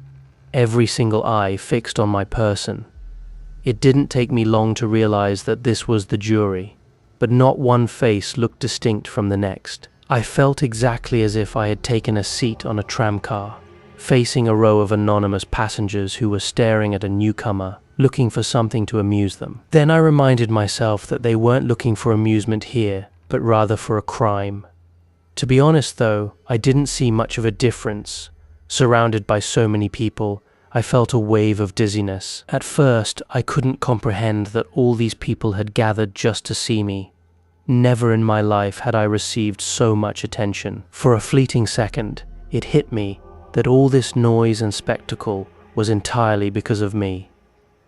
A: every single eye fixed on my person. It didn't take me long to realize that this was the jury, but not one face looked distinct from the next. I felt exactly as if I had taken a seat on a tramcar, facing a row of anonymous passengers who were staring at a newcomer, looking for something to amuse them. Then I reminded myself that they weren't looking for amusement here, but rather for a crime. To be honest though, I didn't see much of a difference. Surrounded by so many people, I felt a wave of dizziness. At first, I couldn't comprehend that all these people had gathered just to see me. Never in my life had I received so much attention. For a fleeting second, it hit me that all this noise and spectacle was entirely because of me.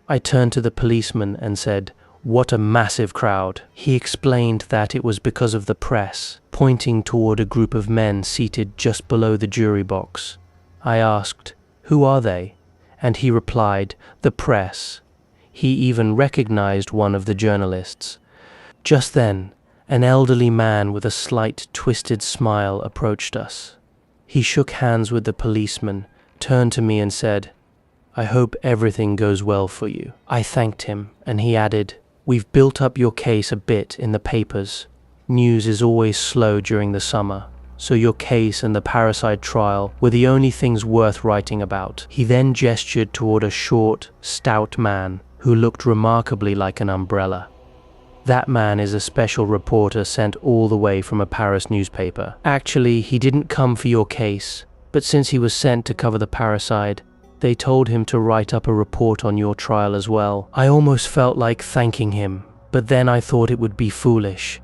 A: I turned to the policeman and said, "What a massive crowd." He explained that it was because of the press, pointing toward a group of men seated just below the jury box. I asked, "Who are they?" And he replied, "The press." He even recognized one of the journalists. Just then, an elderly man with a slight twisted smile approached us. He shook hands with the policeman, turned to me and said, "I hope everything goes well for you." I thanked him, and he added, "We've built up your case a bit in the papers. News is always slow during the summer, so your case and the parricide trial were the only things worth writing about." He then gestured toward a short, stout man who looked remarkably like an umbrella. "That man is a special reporter sent all the way from a Paris newspaper. Actually, he didn't come for your case, but since he was sent to cover the parricide, they told him to write up a report on your trial as well." I almost felt like thanking him, but then I thought it would be foolish.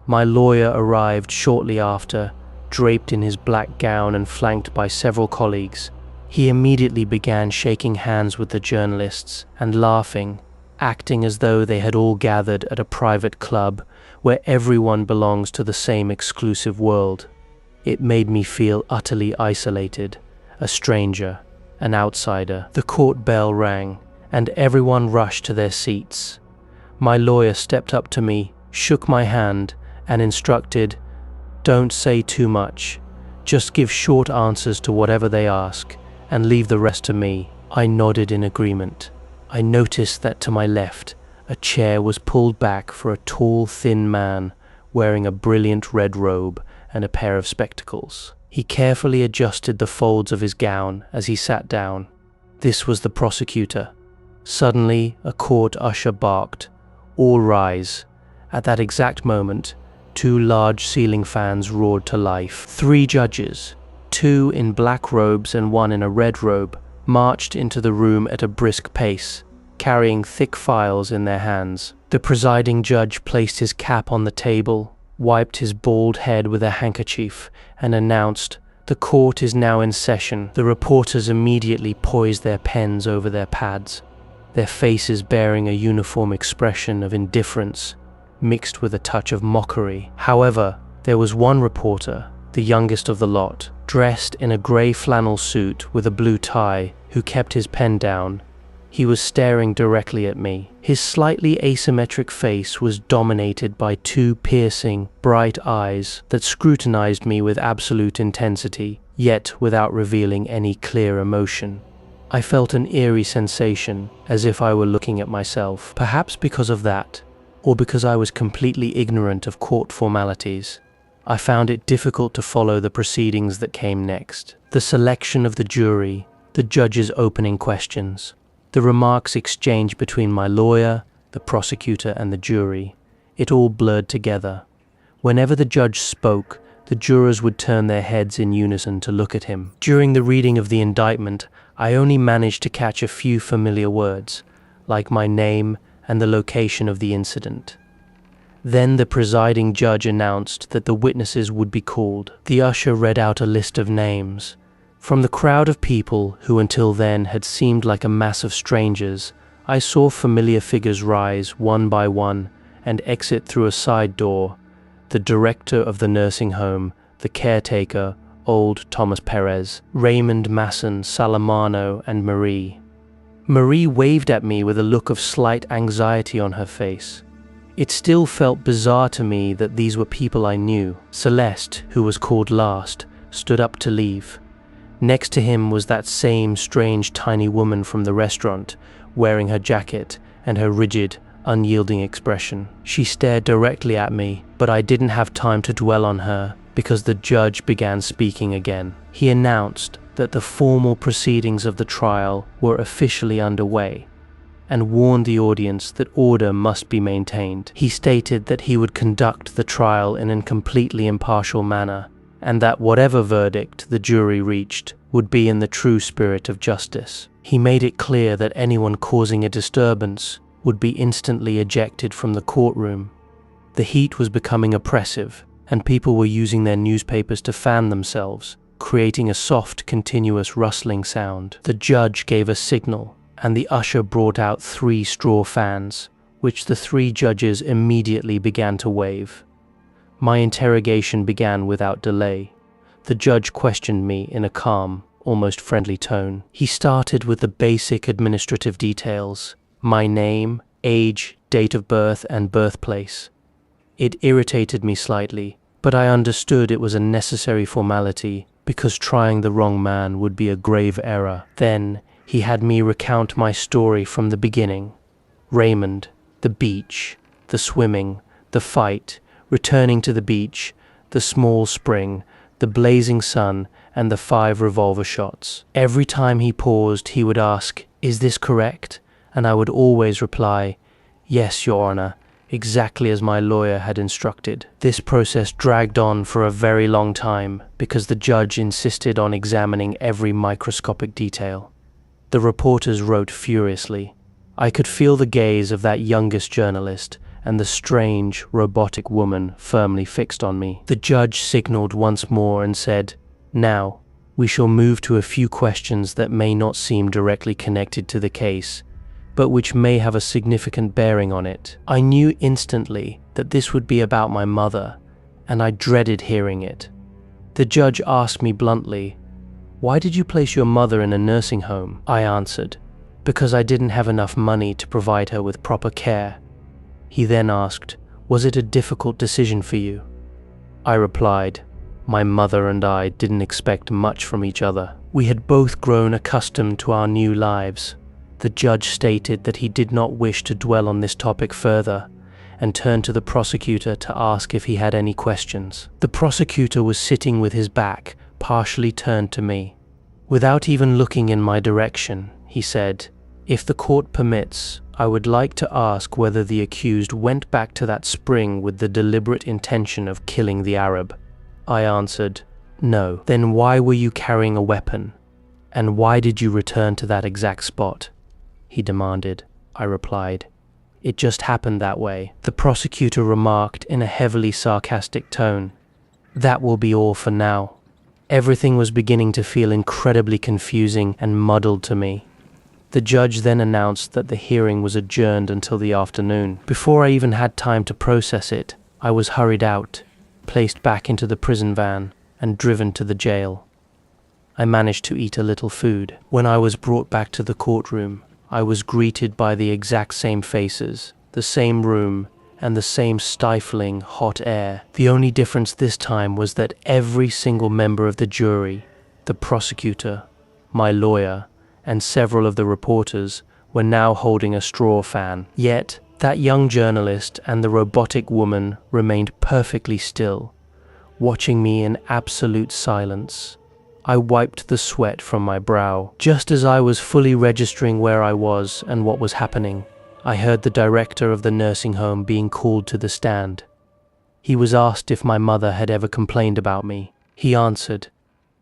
A: My lawyer arrived shortly after, draped in his black gown and flanked by several colleagues. He immediately began shaking hands with the journalists and laughing, acting as though they had all gathered at a private club where everyone belongs to the same exclusive world. It made me feel utterly isolated, a stranger, an outsider. The court bell rang, and everyone rushed to their seats. My lawyer stepped up to me, shook my hand, and instructed, "Don't say too much. Just give short answers to whatever they ask, and leave the rest to me." I nodded in agreement. I noticed that to my left, a chair was pulled back for a tall, thin man wearing a brilliant red robe and a pair of spectacles. He carefully adjusted the folds of his gown as he sat down. This was the prosecutor. Suddenly, a court usher barked, "All rise." At that exact moment, 2 large ceiling fans roared to life. 3 judges, 2 in black robes and 1 in a red robe, marched into the room at a brisk pace, carrying thick files in their hands. The presiding judge placed his cap on the table, wiped his bald head with a handkerchief, and announced, "The court is now in session." The reporters immediately poised their pens over their pads, their faces bearing a uniform expression of indifference, mixed with a touch of mockery. However, there was one reporter, the youngest of the lot, dressed in a grey flannel suit with a blue tie, who kept his pen down. He was staring directly at me. His slightly asymmetric face was dominated by 2 piercing, bright eyes that scrutinized me with absolute intensity, yet without revealing any clear emotion. I felt an eerie sensation, as if I were looking at myself. Perhaps because of that, or because I was completely ignorant of court formalities, I found it difficult to follow the proceedings that came next. The selection of the jury, the judge's opening questions, the remarks exchanged between my lawyer, the prosecutor, and the jury, it all blurred together. Whenever the judge spoke, the jurors would turn their heads in unison to look at him. During the reading of the indictment, I only managed to catch a few familiar words, like my name and the location of the incident. Then the presiding judge announced that the witnesses would be called. The usher read out a list of names. From the crowd of people who until then had seemed like a mass of strangers, I saw familiar figures rise one by one and exit through a side door. The director of the nursing home, the caretaker, old Thomas Perez, Raymond Masson, Salamano, and Marie. Marie waved at me with a look of slight anxiety on her face. It still felt bizarre to me that these were people I knew. Celeste, who was called last, stood up to leave. Next to him was that same strange tiny woman from the restaurant, wearing her jacket and her rigid, unyielding expression. She stared directly at me, but I didn't have time to dwell on her because the judge began speaking again. He announced that the formal proceedings of the trial were officially underway and warned the audience that order must be maintained. He stated that he would conduct the trial in a completely impartial manner and that whatever verdict the jury reached would be in the true spirit of justice. He made it clear that anyone causing a disturbance would be instantly ejected from the courtroom. The heat was becoming oppressive, and people were using their newspapers to fan themselves, creating a soft, continuous rustling sound. The judge gave a signal, and the usher brought out 3 straw fans, which the 3 judges immediately began to wave. My interrogation began without delay. The judge questioned me in a calm, almost friendly tone. He started with the basic administrative details: my name, age, date of birth, and birthplace. It irritated me slightly, but I understood it was a necessary formality because trying the wrong man would be a grave error. Then he had me recount my story from the beginning. Raymond, the beach, the swimming, the fight, returning to the beach, the small spring, the blazing sun, and the 5 revolver shots. Every time he paused, he would ask, "Is this correct?" And I would always reply, "Yes, Your Honor," exactly as my lawyer had instructed. This process dragged on for a very long time because the judge insisted on examining every microscopic detail. The reporters wrote furiously. I could feel the gaze of that youngest journalist and the strange, robotic woman firmly fixed on me. The judge signaled once more and said, "Now, we shall move to a few questions that may not seem directly connected to the case, but which may have a significant bearing on it." I knew instantly that this would be about my mother, and I dreaded hearing it. The judge asked me bluntly, "Why did you place your mother in a nursing home?" I answered, "Because I didn't have enough money to provide her with proper care." He then asked, "Was it a difficult decision for you?" I replied, "My mother and I didn't expect much from each other. We had both grown accustomed to our new lives." The judge stated that he did not wish to dwell on this topic further and turned to the prosecutor to ask if he had any questions. The prosecutor was sitting with his back partially turned to me. Without even looking in my direction, he said, "If the court permits, I would like to ask whether the accused went back to that spring with the deliberate intention of killing the Arab." I answered, "No." "Then why were you carrying a weapon? And why did you return to that exact spot?" he demanded. I replied, "It just happened that way." The prosecutor remarked in a heavily sarcastic tone, "That will be all for now." Everything was beginning to feel incredibly confusing and muddled to me. The judge then announced that the hearing was adjourned until the afternoon. Before I even had time to process it, I was hurried out, placed back into the prison van, and driven to the jail. I managed to eat a little food. When I was brought back to the courtroom, I was greeted by the exact same faces, the same room, and the same stifling, hot air. The only difference this time was that every single member of the jury, the prosecutor, my lawyer, and several of the reporters were now holding a straw fan. Yet, that young journalist and the robotic woman remained perfectly still, watching me in absolute silence. I wiped the sweat from my brow. Just as I was fully registering where I was and what was happening, I heard the director of the nursing home being called to the stand. He was asked if my mother had ever complained about me. He answered,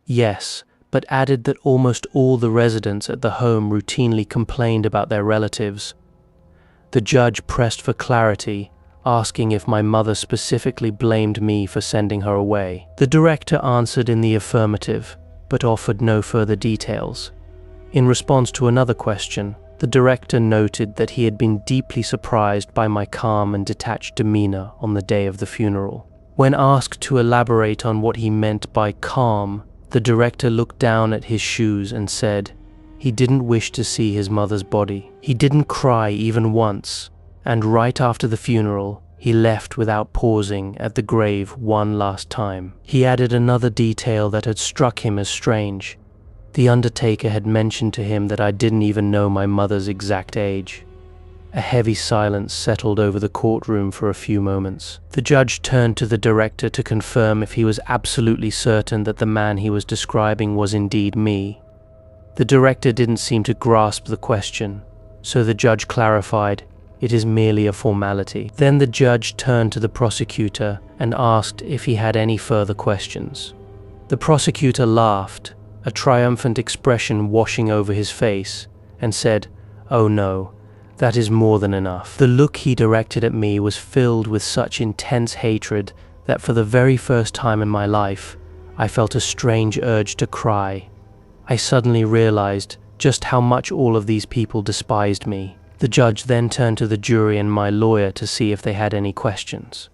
A: yes, but added that almost all the residents at the home routinely complained about their relatives. The judge pressed for clarity, asking if my mother specifically blamed me for sending her away. The director answered in the affirmative, but offered no further details. In response to another question, the director noted that he had been deeply surprised by my calm and detached demeanor on the day of the funeral. When asked to elaborate on what he meant by calm, the director looked down at his shoes and said he didn't wish to see his mother's body. He didn't cry even once, and right after the funeral, he left without pausing at the grave one last time. He added another detail that had struck him as strange. The undertaker had mentioned to him that I didn't even know my mother's exact age. A heavy silence settled over the courtroom for a few moments. The judge turned to the director to confirm if he was absolutely certain that the man he was describing was indeed me. The director didn't seem to grasp the question, so the judge clarified, it is merely a formality. Then the judge turned to the prosecutor and asked if he had any further questions. The prosecutor laughed, a triumphant expression washing over his face, and said, "Oh no, that is more than enough." The look he directed at me was filled with such intense hatred that for the very first time in my life, I felt a strange urge to cry. I suddenly realized just how much all of these people despised me. The judge then turned to the jury and my lawyer to see if they had any questions.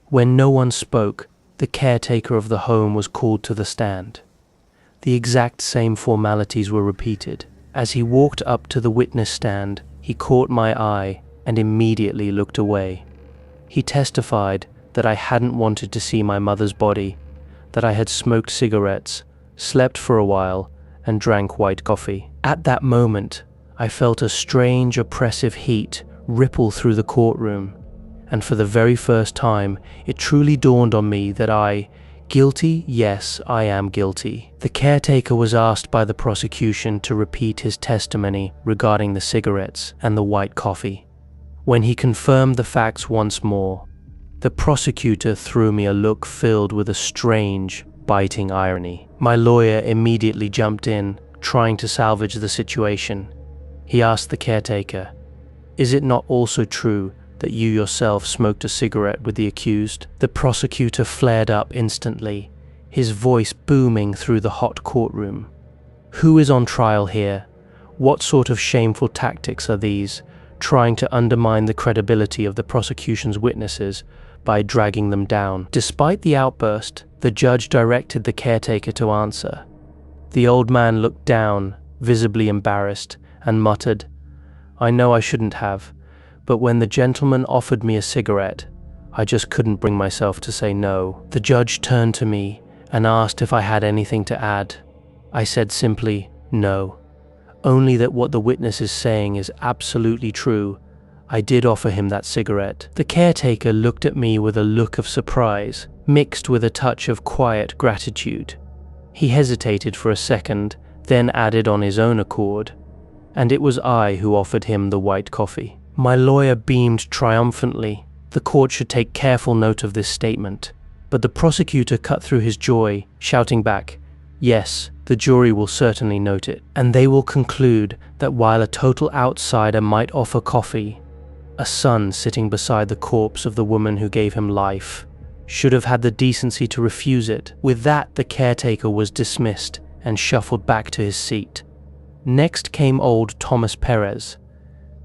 A: When no one spoke, the caretaker of the home was called to the stand. The exact same formalities were repeated. As he walked up to the witness stand, he caught my eye and immediately looked away. He testified that I hadn't wanted to see my mother's body, that I had smoked cigarettes, slept for a while, and drank white coffee. At that moment, I felt a strange, oppressive heat ripple through the courtroom, and for the very first time, it truly dawned on me that guilty? Yes, I am guilty. The caretaker was asked by the prosecution to repeat his testimony regarding the cigarettes and the white coffee. When he confirmed the facts once more, the prosecutor threw me a look filled with a strange, biting irony. My lawyer immediately jumped in, trying to salvage the situation. He asked the caretaker, "Is it not also true that you yourself smoked a cigarette with the accused?" The prosecutor flared up instantly, his voice booming through the hot courtroom. "Who is on trial here? What sort of shameful tactics are these, trying to undermine the credibility of the prosecution's witnesses by dragging them down?" Despite the outburst, the judge directed the caretaker to answer. The old man looked down, visibly embarrassed, and muttered, "I know I shouldn't have, but when the gentleman offered me a cigarette, I just couldn't bring myself to say no." The judge turned to me and asked if I had anything to add. I said simply, "No. Only that what the witness is saying is absolutely true. I did offer him that cigarette." The caretaker looked at me with a look of surprise, mixed with a touch of quiet gratitude. He hesitated for a second, then added on his own accord, "And it was I who offered him the white coffee." My lawyer beamed triumphantly. The court should take careful note of this statement. But the prosecutor cut through his joy, shouting back, "Yes, the jury will certainly note it. And they will conclude that while a total outsider might offer coffee, a son sitting beside the corpse of the woman who gave him life should have had the decency to refuse it." With that, the caretaker was dismissed and shuffled back to his seat. Next came old Thomas Perez.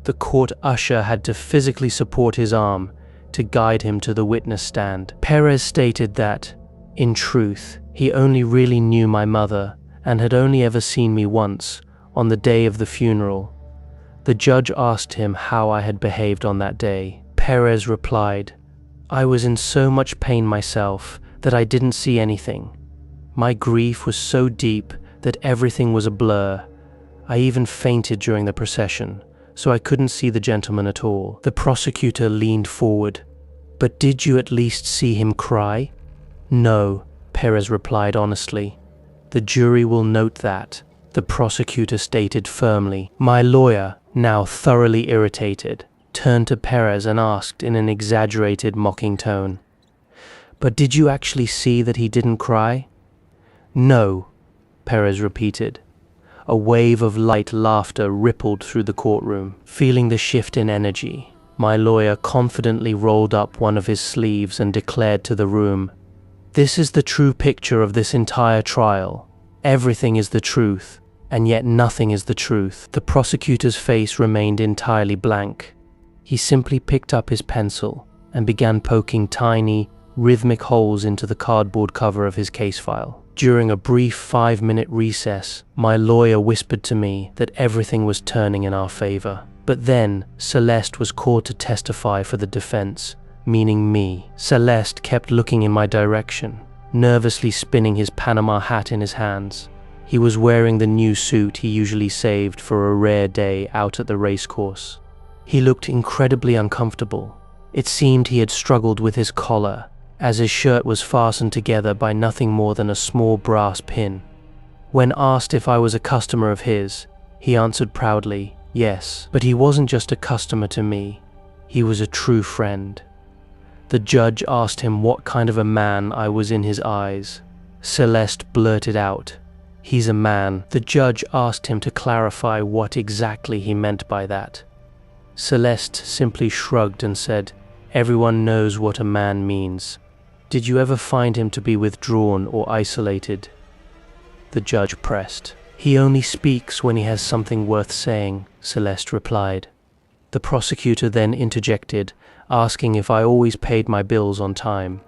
A: The court usher had to physically support his arm to guide him to the witness stand. Perez stated that, in truth, he only really knew my mother and had only ever seen me once, on the day of the funeral. The judge asked him how I had behaved on that day. Perez replied, "I was in so much pain myself that I didn't see anything. My grief was so deep that everything was a blur. I even fainted during the procession, so I couldn't see the gentleman at all. The prosecutor leaned forward. But did you at least see him cry? No, Perez replied honestly. The jury will note that, the prosecutor stated firmly. My lawyer, now thoroughly irritated, turned to Perez and asked in an exaggerated, mocking tone, But did you actually see that he didn't cry? No, Perez repeated. A wave of light laughter rippled through the courtroom. Feeling the shift in energy, my lawyer confidently rolled up one of his sleeves and declared to the room, This is the true picture of this entire trial. Everything is the truth, and yet nothing is the truth. The prosecutor's face remained entirely blank. He simply picked up his pencil and began poking tiny, rhythmic holes into the cardboard cover of his case file. During a brief 5-minute recess, my lawyer whispered to me that everything was turning in our favor. But then, Celeste was called to testify for the defense, meaning me. Celeste kept looking in my direction, nervously spinning his Panama hat in his hands. He was wearing the new suit he usually saved for a rare day out at the racecourse. He looked incredibly uncomfortable. It seemed he had struggled with his collar, as his shirt was fastened together by nothing more than a small brass pin. When asked if I was a customer of his, he answered proudly, yes. But he wasn't just a customer to me, he was a true friend. The judge asked him what kind of a man I was in his eyes. Celeste blurted out, He's a man. The judge asked him to clarify what exactly he meant by that. Celeste simply shrugged and said, Everyone knows what a man means. Did you ever find him to be withdrawn or isolated? The judge pressed. He only speaks when he has something worth saying, Celeste replied. The prosecutor then interjected, asking if I always paid my bills on time.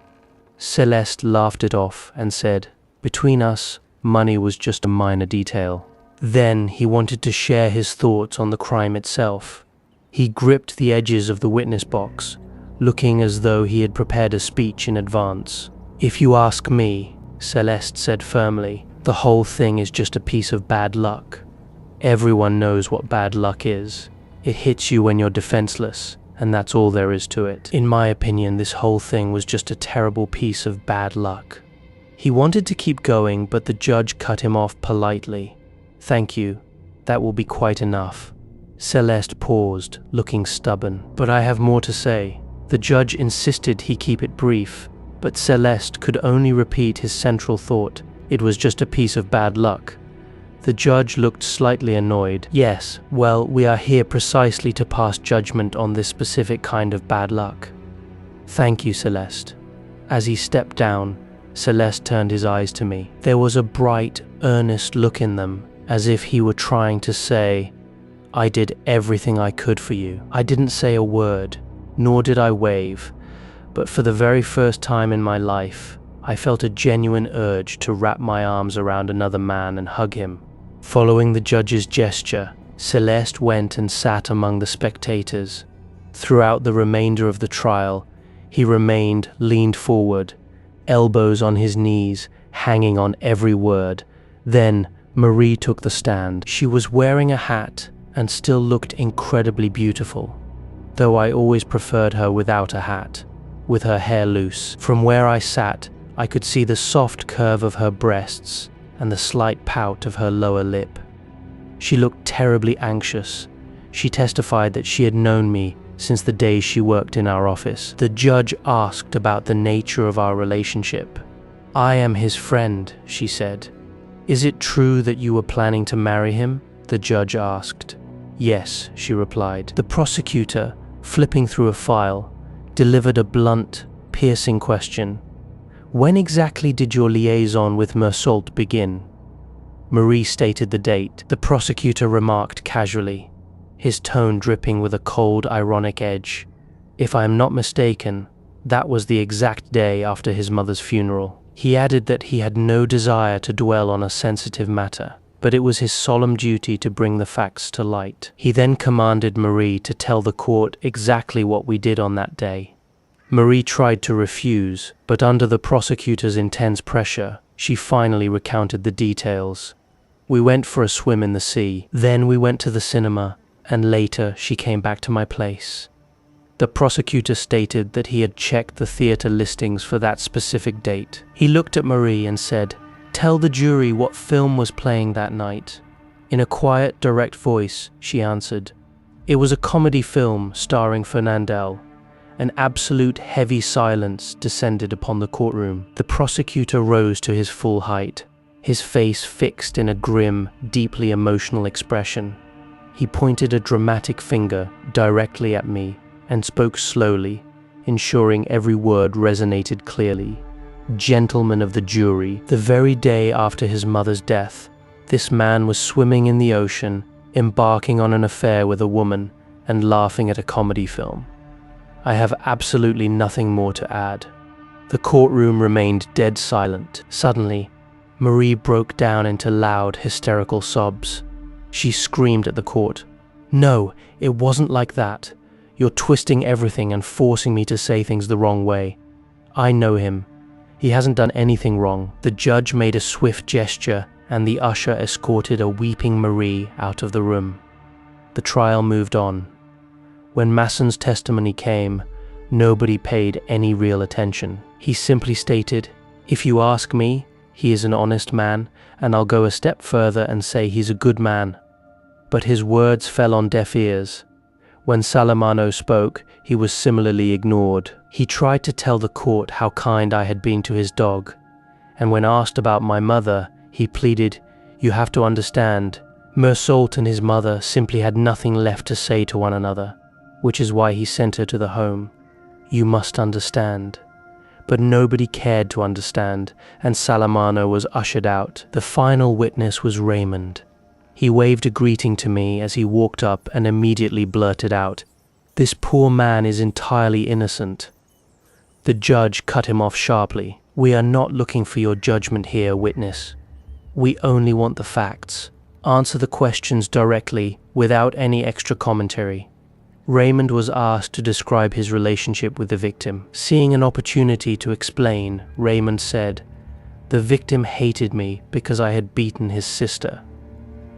A: Celeste laughed it off and said, Between us, money was just a minor detail. Then he wanted to share his thoughts on the crime itself. He gripped the edges of the witness box, looking as though he had prepared a speech in advance. If you ask me, Celeste said firmly, the whole thing is just a piece of bad luck. Everyone knows what bad luck is. It hits you when you're defenseless, and that's all there is to it. In my opinion, this whole thing was just a terrible piece of bad luck. He wanted to keep going, but the judge cut him off politely. Thank you. That will be quite enough. Celeste paused, looking stubborn. But I have more to say. The judge insisted he keep it brief, but Celeste could only repeat his central thought. It was just a piece of bad luck. The judge looked slightly annoyed. Yes, well, we are here precisely to pass judgment on this specific kind of bad luck. Thank you, Celeste. As he stepped down, Celeste turned his eyes to me. There was a bright, earnest look in them, as if he were trying to say, I did everything I could for you. I didn't say a word, nor did I wave, but for the very first time in my life, I felt a genuine urge to wrap my arms around another man and hug him. Following the judge's gesture, Celeste went and sat among the spectators. Throughout the remainder of the trial, he remained leaned forward, elbows on his knees, hanging on every word. Then Marie took the stand. She was wearing a hat and still looked incredibly beautiful, though I always preferred her without a hat, with her hair loose. From where I sat, I could see the soft curve of her breasts and the slight pout of her lower lip. She looked terribly anxious. She testified that she had known me since the day she worked in our office. The judge asked about the nature of our relationship. I am his friend, she said. Is it true that you were planning to marry him? The judge asked. Yes, she replied. The prosecutor, flipping through a file, delivered a blunt, piercing question. When exactly did your liaison with Meursault begin? Marie stated the date. The prosecutor remarked casually, his tone dripping with a cold, ironic edge. If I am not mistaken, that was the exact day after his mother's funeral. He added that he had no desire to dwell on a sensitive matter, but it was his solemn duty to bring the facts to light. He then commanded Marie to tell the court exactly what we did on that day. Marie tried to refuse, but under the prosecutor's intense pressure, she finally recounted the details. We went for a swim in the sea. Then we went to the cinema, and later she came back to my place. The prosecutor stated that he had checked the theater listings for that specific date. He looked at Marie and said, "Tell the jury what film was playing that night." In a quiet, direct voice, she answered, "It was a comedy film starring Fernandel." An absolute heavy silence descended upon the courtroom. The prosecutor rose to his full height, his face fixed in a grim, deeply emotional expression. He pointed a dramatic finger directly at me and spoke slowly, ensuring every word resonated clearly. "Gentlemen of the jury, the very day after his mother's death, this man was swimming in the ocean, embarking on an affair with a woman, and laughing at a comedy film. I have absolutely nothing more to add." The courtroom remained dead silent. Suddenly, Marie broke down into loud, hysterical sobs. She screamed at the court, "No, it wasn't like that. You're twisting everything and forcing me to say things the wrong way. I know him. He hasn't done anything wrong." The judge made a swift gesture, and the usher escorted a weeping Marie out of the room. The trial moved on. When Masson's testimony came, nobody paid any real attention. He simply stated, "If you ask me, he is an honest man, and I'll go a step further and say he's a good man." But his words fell on deaf ears. When Salamano spoke, he was similarly ignored. He tried to tell the court how kind I had been to his dog, and when asked about my mother, he pleaded, "You have to understand, Meursault and his mother simply had nothing left to say to one another, which is why he sent her to the home. You must understand." But nobody cared to understand, and Salamano was ushered out. The final witness was Raymond. He waved a greeting to me as he walked up and immediately blurted out, "This poor man is entirely innocent." The judge cut him off sharply. "We are not looking for your judgment here, witness. We only want the facts. Answer the questions directly, without any extra commentary." Raymond was asked to describe his relationship with the victim. Seeing an opportunity to explain, Raymond said, "The victim hated me because I had beaten his sister."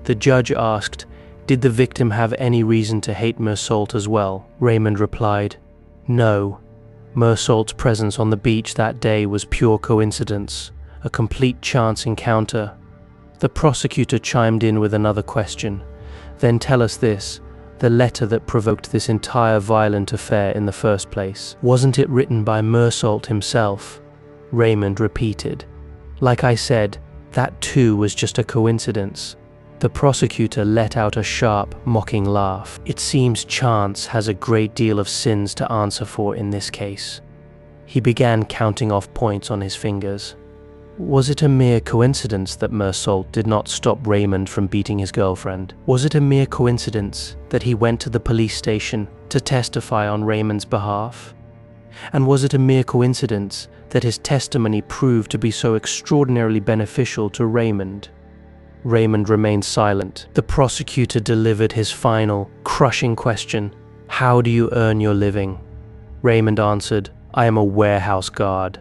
A: The judge asked, "Did the victim have any reason to hate Meursault as well?" Raymond replied, "No. Meursault's presence on the beach that day was pure coincidence, a complete chance encounter." The prosecutor chimed in with another question. "Then tell us this, the letter that provoked this entire violent affair in the first place. Wasn't it written by Meursault himself?" Raymond repeated. "Like I said, that too was just a coincidence." The prosecutor let out a sharp, mocking laugh. "It seems chance has a great deal of sins to answer for in this case." He began counting off points on his fingers. Was it a mere coincidence that Meursault did not stop Raymond from beating his girlfriend? Was it a mere coincidence that he went to the police station to testify on Raymond's behalf? And was it a mere coincidence that his testimony proved to be so extraordinarily beneficial to Raymond? Raymond remained silent. The prosecutor delivered his final, crushing question, "How do you earn your living?" Raymond answered, "I am a warehouse guard."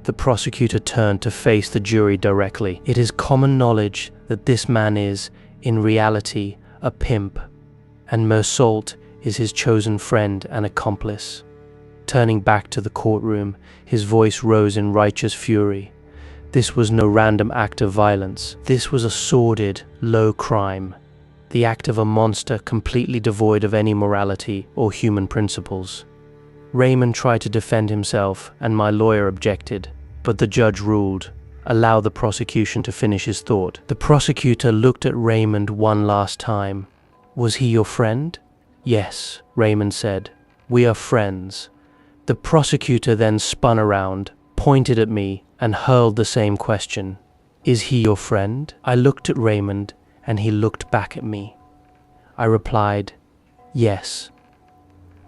A: The prosecutor turned to face the jury directly. "It is common knowledge that this man is, in reality, a pimp, and Meursault is his chosen friend and accomplice." Turning back to the courtroom, his voice rose in righteous fury. This was no random act of violence. This was a sordid, low crime, the act of a monster completely devoid of any morality or human principles. Raymond tried to defend himself, and my lawyer objected, but the judge ruled, "Allow the prosecution to finish his thought." The prosecutor looked at Raymond one last time. "Was he your friend?" "Yes," Raymond said. "We are friends." The prosecutor then spun around, pointed at me, and hurled the same question. "Is he your friend?" I looked at Raymond, and he looked back at me. I replied, "Yes."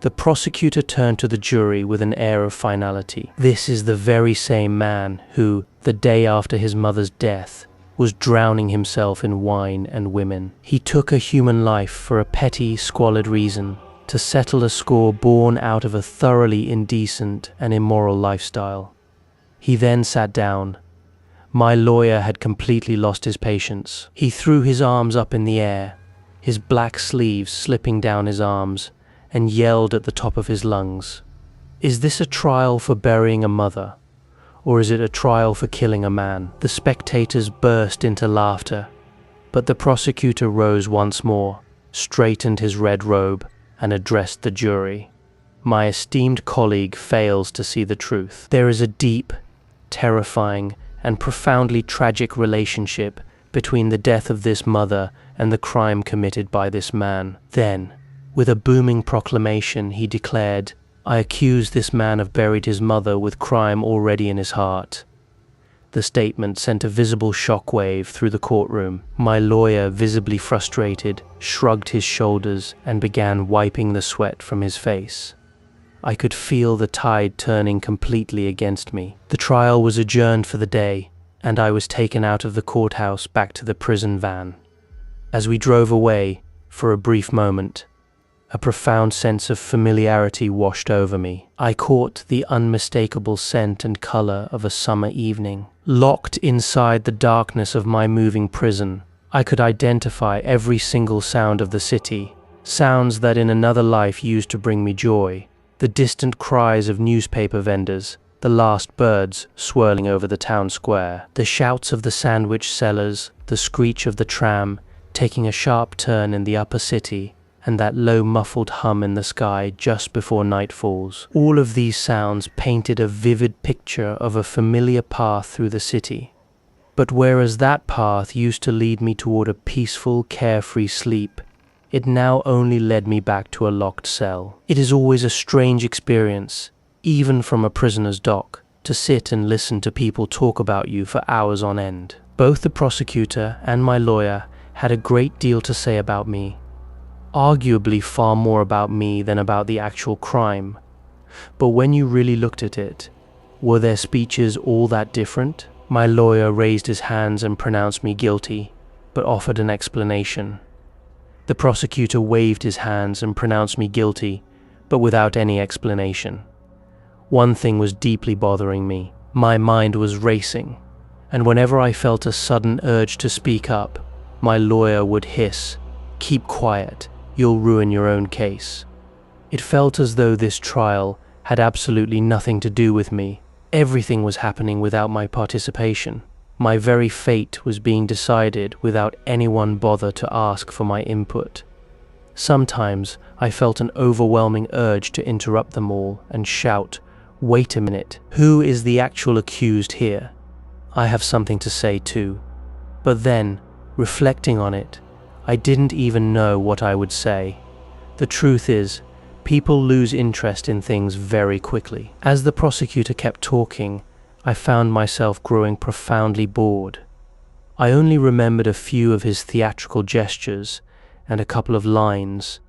A: The prosecutor turned to the jury with an air of finality. "This is the very same man who, the day after his mother's death, was drowning himself in wine and women. He took a human life for a petty, squalid reason, to settle a score born out of a thoroughly indecent and immoral lifestyle. He then sat down, My lawyer had completely lost his patience. He threw his arms up in the air, his black sleeves slipping down his arms, and yelled at the top of his lungs. "Is this a trial for burying a mother? Or is it a trial for killing a man?" The spectators burst into laughter, but the prosecutor rose once more, straightened his red robe, and addressed the jury. "My esteemed colleague fails to see the truth. There is a deep, terrifying, and profoundly tragic relationship between the death of this mother and the crime committed by this man." Then, with a booming proclamation, he declared, "I accuse this man of buried his mother with crime already in his heart." The statement sent a visible shockwave through the courtroom. My lawyer, visibly frustrated, shrugged his shoulders and began wiping the sweat from his face. I could feel the tide turning completely against me. The trial was adjourned for the day, and I was taken out of the courthouse back to the prison van. As we drove away, for a brief moment, a profound sense of familiarity washed over me. I caught the unmistakable scent and color of a summer evening. Locked inside the darkness of my moving prison, I could identify every single sound of the city, sounds that in another life used to bring me joy. The distant cries of newspaper vendors, the last birds swirling over the town square, the shouts of the sandwich sellers, the screech of the tram taking a sharp turn in the upper city, and that low muffled hum in the sky just before night falls. All of these sounds painted a vivid picture of a familiar path through the city. But whereas that path used to lead me toward a peaceful, carefree sleep, it now only led me back to a locked cell. It is always a strange experience, even from a prisoner's dock, to sit and listen to people talk about you for hours on end. Both the prosecutor and my lawyer had a great deal to say about me, arguably far more about me than about the actual crime. But when you really looked at it, were their speeches all that different? My lawyer raised his hands and pronounced me guilty, but offered an explanation. The prosecutor waved his hands and pronounced me guilty, but without any explanation. One thing was deeply bothering me. My mind was racing, and whenever I felt a sudden urge to speak up, my lawyer would hiss, "Keep quiet, you'll ruin your own case." It felt as though this trial had absolutely nothing to do with me. Everything was happening without my participation. My very fate was being decided without anyone bother to ask for my input. Sometimes I felt an overwhelming urge to interrupt them all and shout, "Wait a minute, who is the actual accused here? I have something to say too." But then, reflecting on it, I didn't even know what I would say. The truth is, people lose interest in things very quickly. As the prosecutor kept talking, I found myself growing profoundly bored. I only remembered a few of his theatrical gestures and a couple of lines.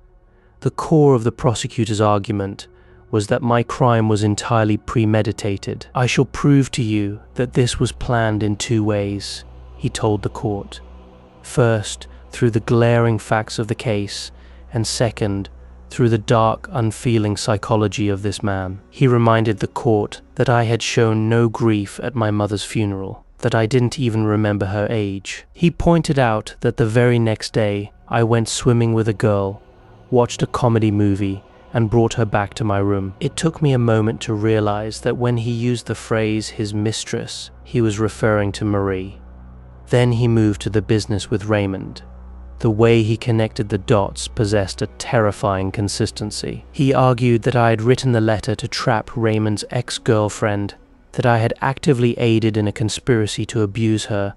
A: The core of the prosecutor's argument was that my crime was entirely premeditated. "I shall prove to you that this was planned in two ways," he told the court. "First, through the glaring facts of the case, and second, through the dark, unfeeling psychology of this man." He reminded the court that I had shown no grief at my mother's funeral, that I didn't even remember her age. He pointed out that the very next day I went swimming with a girl, watched a comedy movie, and brought her back to my room. It took me a moment to realize that when he used the phrase "his mistress," he was referring to Marie. Then he moved to the business with Raymond. The way he connected the dots possessed a terrifying consistency. He argued that I had written the letter to trap Raymond's ex-girlfriend, that I had actively aided in a conspiracy to abuse her,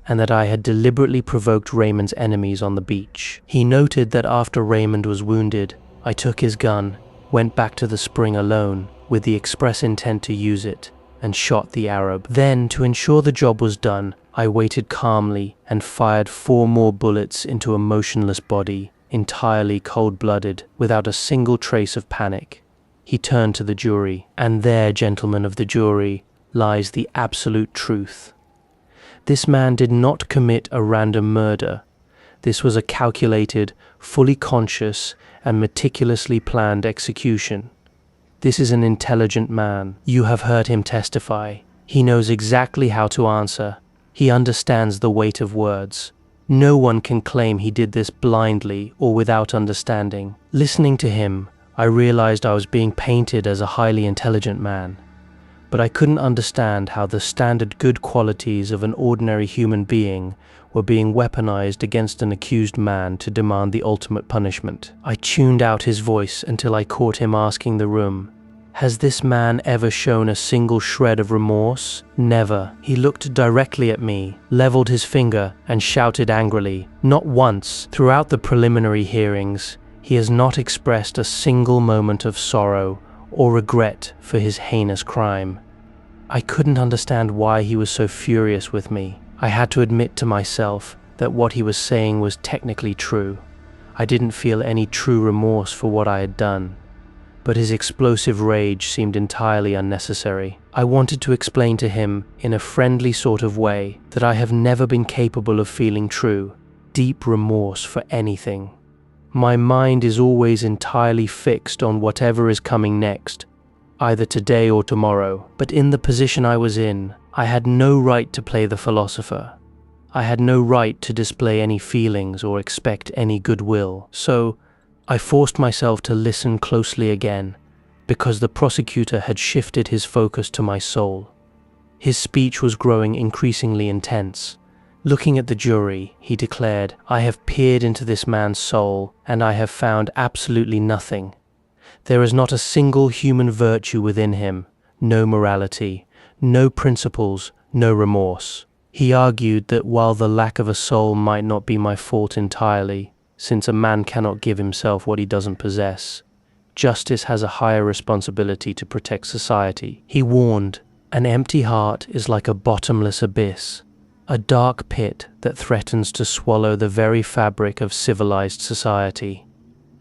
A: and that I had deliberately provoked Raymond's enemies on the beach. He noted that after Raymond was wounded, I took his gun, went back to the spring alone, with the express intent to use it, and shot the Arab. Then, to ensure the job was done, I waited calmly and fired 4 more bullets into a motionless body, entirely cold-blooded, without a single trace of panic. He turned to the jury. "And there, gentlemen of the jury, lies the absolute truth. This man did not commit a random murder. This was a calculated, fully conscious, and meticulously planned execution. This is an intelligent man. You have heard him testify. He knows exactly how to answer, He understands the weight of words. No one can claim he did this blindly or without understanding. Listening to him, I realized I was being painted as a highly intelligent man, but I couldn't understand how the standard good qualities of an ordinary human being were being weaponized against an accused man to demand the ultimate punishment. I tuned out his voice until I caught him asking the room, "Has this man ever shown a single shred of remorse?" Never. He looked directly at me, leveled his finger, and shouted angrily. Not once, throughout the preliminary hearings, he has not expressed a single moment of sorrow or regret for his heinous crime. I couldn't understand why he was so furious with me. I had to admit to myself that what he was saying was technically true. I didn't feel any true remorse for what I had done, but his explosive rage seemed entirely unnecessary. I wanted to explain to him, in a friendly sort of way, that I have never been capable of feeling true, deep remorse for anything. My mind is always entirely fixed on whatever is coming next, either today or tomorrow. But in the position I was in, I had no right to play the philosopher. I had no right to display any feelings or expect any goodwill. So I forced myself to listen closely again, because the prosecutor had shifted his focus to my soul. His speech was growing increasingly intense. Looking at the jury, he declared, "I have peered into this man's soul, and I have found absolutely nothing. There is not a single human virtue within him, no morality, no principles, no remorse." He argued that while the lack of a soul might not be my fault entirely, since a man cannot give himself what he doesn't possess, justice has a higher responsibility to protect society. He warned, "An empty heart is like a bottomless abyss, a dark pit that threatens to swallow the very fabric of civilized society."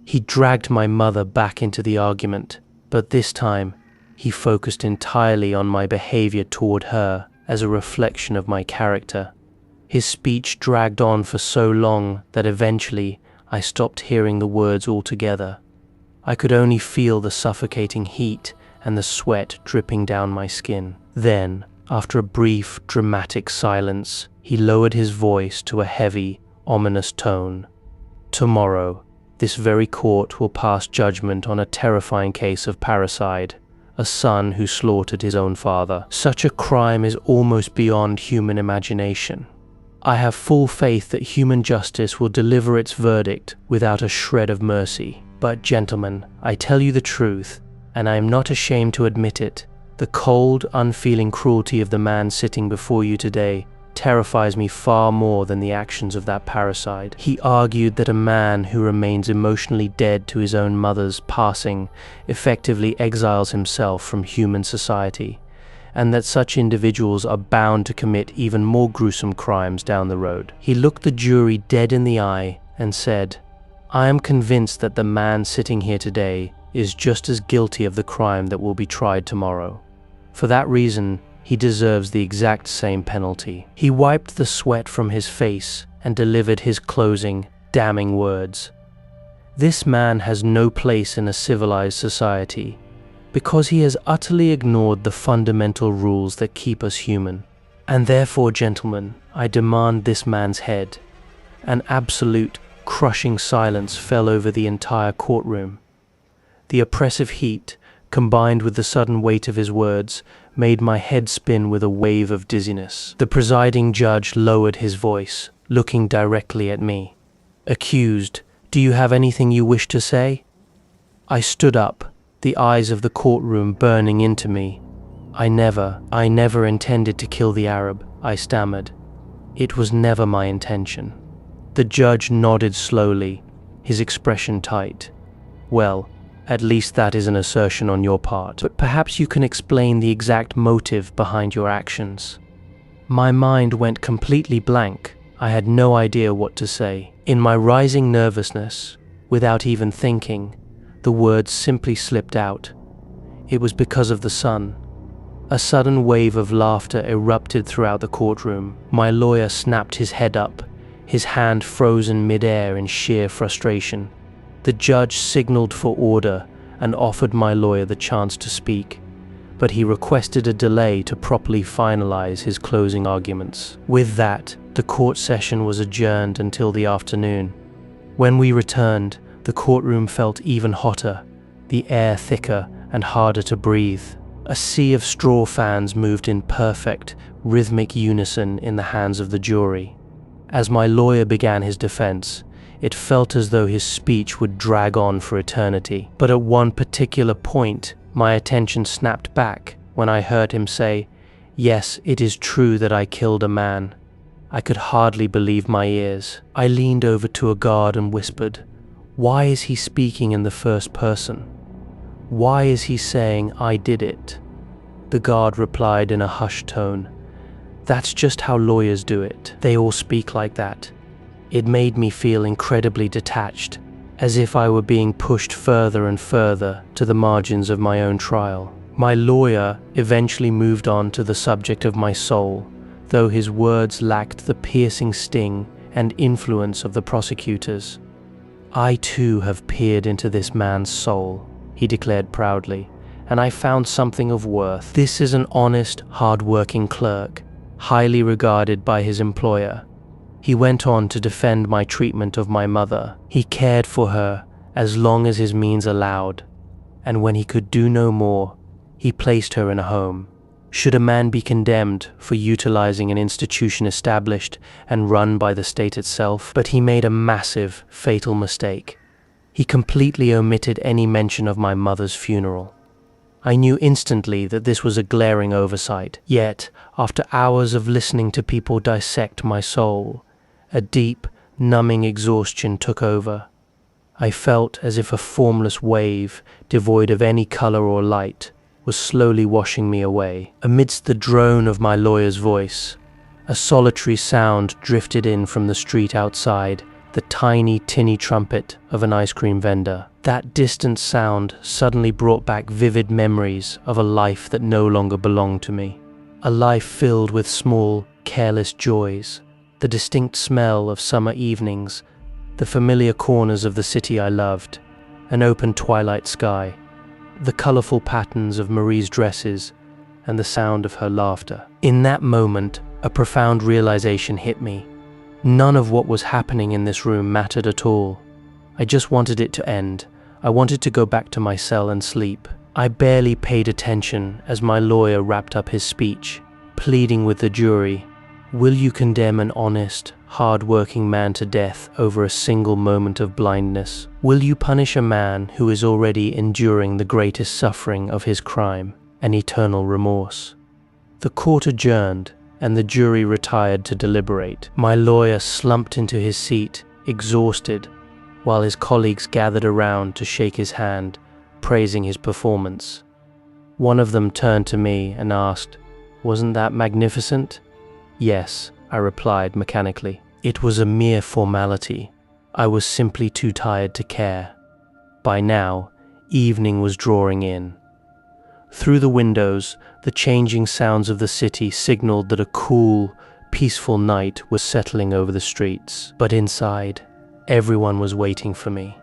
A: He dragged my mother back into the argument, but this time he focused entirely on my behavior toward her as a reflection of my character. His speech dragged on for so long that eventually I stopped hearing the words altogether. I could only feel the suffocating heat and the sweat dripping down my skin. Then, after a brief, dramatic silence, he lowered his voice to a heavy, ominous tone. "Tomorrow, this very court will pass judgment on a terrifying case of parricide, a son who slaughtered his own father. Such a crime is almost beyond human imagination. I have full faith that human justice will deliver its verdict without a shred of mercy. But, gentlemen, I tell you the truth, and I am not ashamed to admit it. The cold, unfeeling cruelty of the man sitting before you today terrifies me far more than the actions of that parricide." He argued that a man who remains emotionally dead to his own mother's passing effectively exiles himself from human society, and that such individuals are bound to commit even more gruesome crimes down the road. He looked the jury dead in the eye and said, "I am convinced that the man sitting here today is just as guilty of the crime that will be tried tomorrow. For that reason, he deserves the exact same penalty." He wiped the sweat from his face and delivered his closing, damning words. "This man has no place in a civilized society, because he has utterly ignored the fundamental rules that keep us human. And therefore, gentlemen, I demand this man's head." An absolute, crushing silence fell over the entire courtroom. The oppressive heat, combined with the sudden weight of his words, made my head spin with a wave of dizziness. The presiding judge lowered his voice, looking directly at me. "Accused, do you have anything you wish to say?" I stood up, the eyes of the courtroom burning into me. I never intended to kill the Arab," I stammered. "It was never my intention." The judge nodded slowly, his expression tight. "Well, at least that is an assertion on your part, but perhaps you can explain the exact motive behind your actions." My mind went completely blank. I had no idea what to say. In my rising nervousness, without even thinking, the words simply slipped out. It was because of the sun. A sudden wave of laughter erupted throughout the courtroom. My lawyer snapped his head up, his hand frozen mid-air in sheer frustration. The judge signaled for order and offered my lawyer the chance to speak, but he requested a delay to properly finalize his closing arguments. With that, the court session was adjourned until the afternoon. When we returned, the courtroom felt even hotter, the air thicker and harder to breathe. A sea of straw fans moved in perfect, rhythmic unison in the hands of the jury. As my lawyer began his defense, it felt as though his speech would drag on for eternity. But at one particular point, my attention snapped back when I heard him say, "Yes, it is true that I killed a man." I could hardly believe my ears. I leaned over to a guard and whispered, "Why is he speaking in the first person? Why is he saying I did it?" The guard replied in a hushed tone, "That's just how lawyers do it. They all speak like that." It made me feel incredibly detached, as if I were being pushed further and further to the margins of my own trial. My lawyer eventually moved on to the subject of my soul, though his words lacked the piercing sting and influence of the prosecutors. "I too have peered into this man's soul," he declared proudly, "and I found something of worth. This is an honest, hard-working clerk, highly regarded by his employer." He went on to defend my treatment of my mother. He cared for her as long as his means allowed, and when he could do no more, he placed her in a home. Should a man be condemned for utilizing an institution established and run by the state itself? But he made a massive, fatal mistake. He completely omitted any mention of my mother's funeral. I knew instantly that this was a glaring oversight, yet, after hours of listening to people dissect my soul, a deep, numbing exhaustion took over. I felt as if a formless wave, devoid of any color or light, was slowly washing me away. Amidst the drone of my lawyer's voice, a solitary sound drifted in from the street outside, the tiny, tinny trumpet of an ice cream vendor. That distant sound suddenly brought back vivid memories of a life that no longer belonged to me. A life filled with small, careless joys, the distinct smell of summer evenings, the familiar corners of the city I loved, an open twilight sky, the colorful patterns of Marie's dresses, and the sound of her laughter. In that moment, a profound realization hit me. None of what was happening in this room mattered at all. I just wanted it to end. I wanted to go back to my cell and sleep. I barely paid attention as my lawyer wrapped up his speech, pleading with the jury, "Will you condemn an honest, hard-working man to death over a single moment of blindness? Will you punish a man who is already enduring the greatest suffering of his crime, an eternal remorse?" The court adjourned, and the jury retired to deliberate. My lawyer slumped into his seat, exhausted, while his colleagues gathered around to shake his hand, praising his performance. One of them turned to me and asked, "Wasn't that magnificent?" "Yes," I replied mechanically. It was a mere formality. I was simply too tired to care. By now, evening was drawing in. Through the windows, the changing sounds of the city signaled that a cool, peaceful night was settling over the streets. But inside, everyone was waiting for me.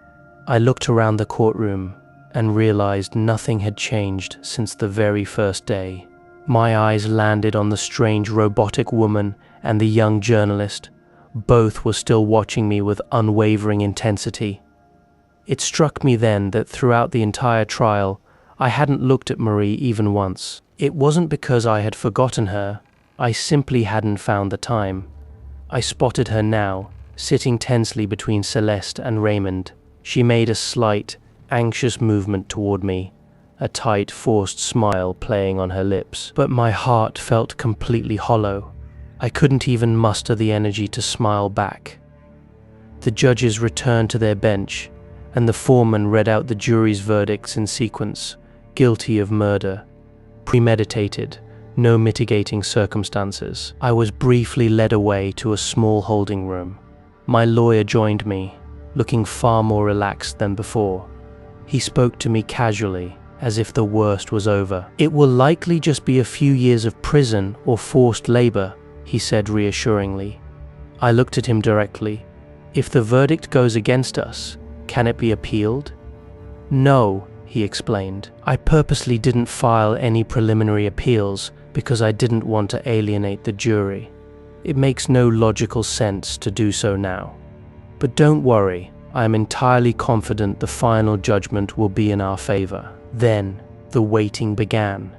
A: I looked around the courtroom and realized nothing had changed since the very first day. My eyes landed on the strange robotic woman and the young journalist. Both were still watching me with unwavering intensity. It struck me then that throughout the entire trial, I hadn't looked at Marie even once. It wasn't because I had forgotten her, I simply hadn't found the time. I spotted her now, sitting tensely between Celeste and Raymond. She made a slight, anxious movement toward me, a tight, forced smile playing on her lips. But my heart felt completely hollow. I couldn't even muster the energy to smile back. The judges returned to their bench, and the foreman read out the jury's verdicts in sequence: guilty of murder, premeditated, no mitigating circumstances. I was briefly led away to a small holding room. My lawyer joined me, looking far more relaxed than before. He spoke to me casually, as if the worst was over. "It will likely just be a few years of prison or forced labor," he said reassuringly. I looked at him directly. "If the verdict goes against us, can it be appealed?" "No," he explained. "I purposely didn't file any preliminary appeals because I didn't want to alienate the jury. It makes no logical sense to do so now. But don't worry, I am entirely confident the final judgment will be in our favor." Then, the waiting began.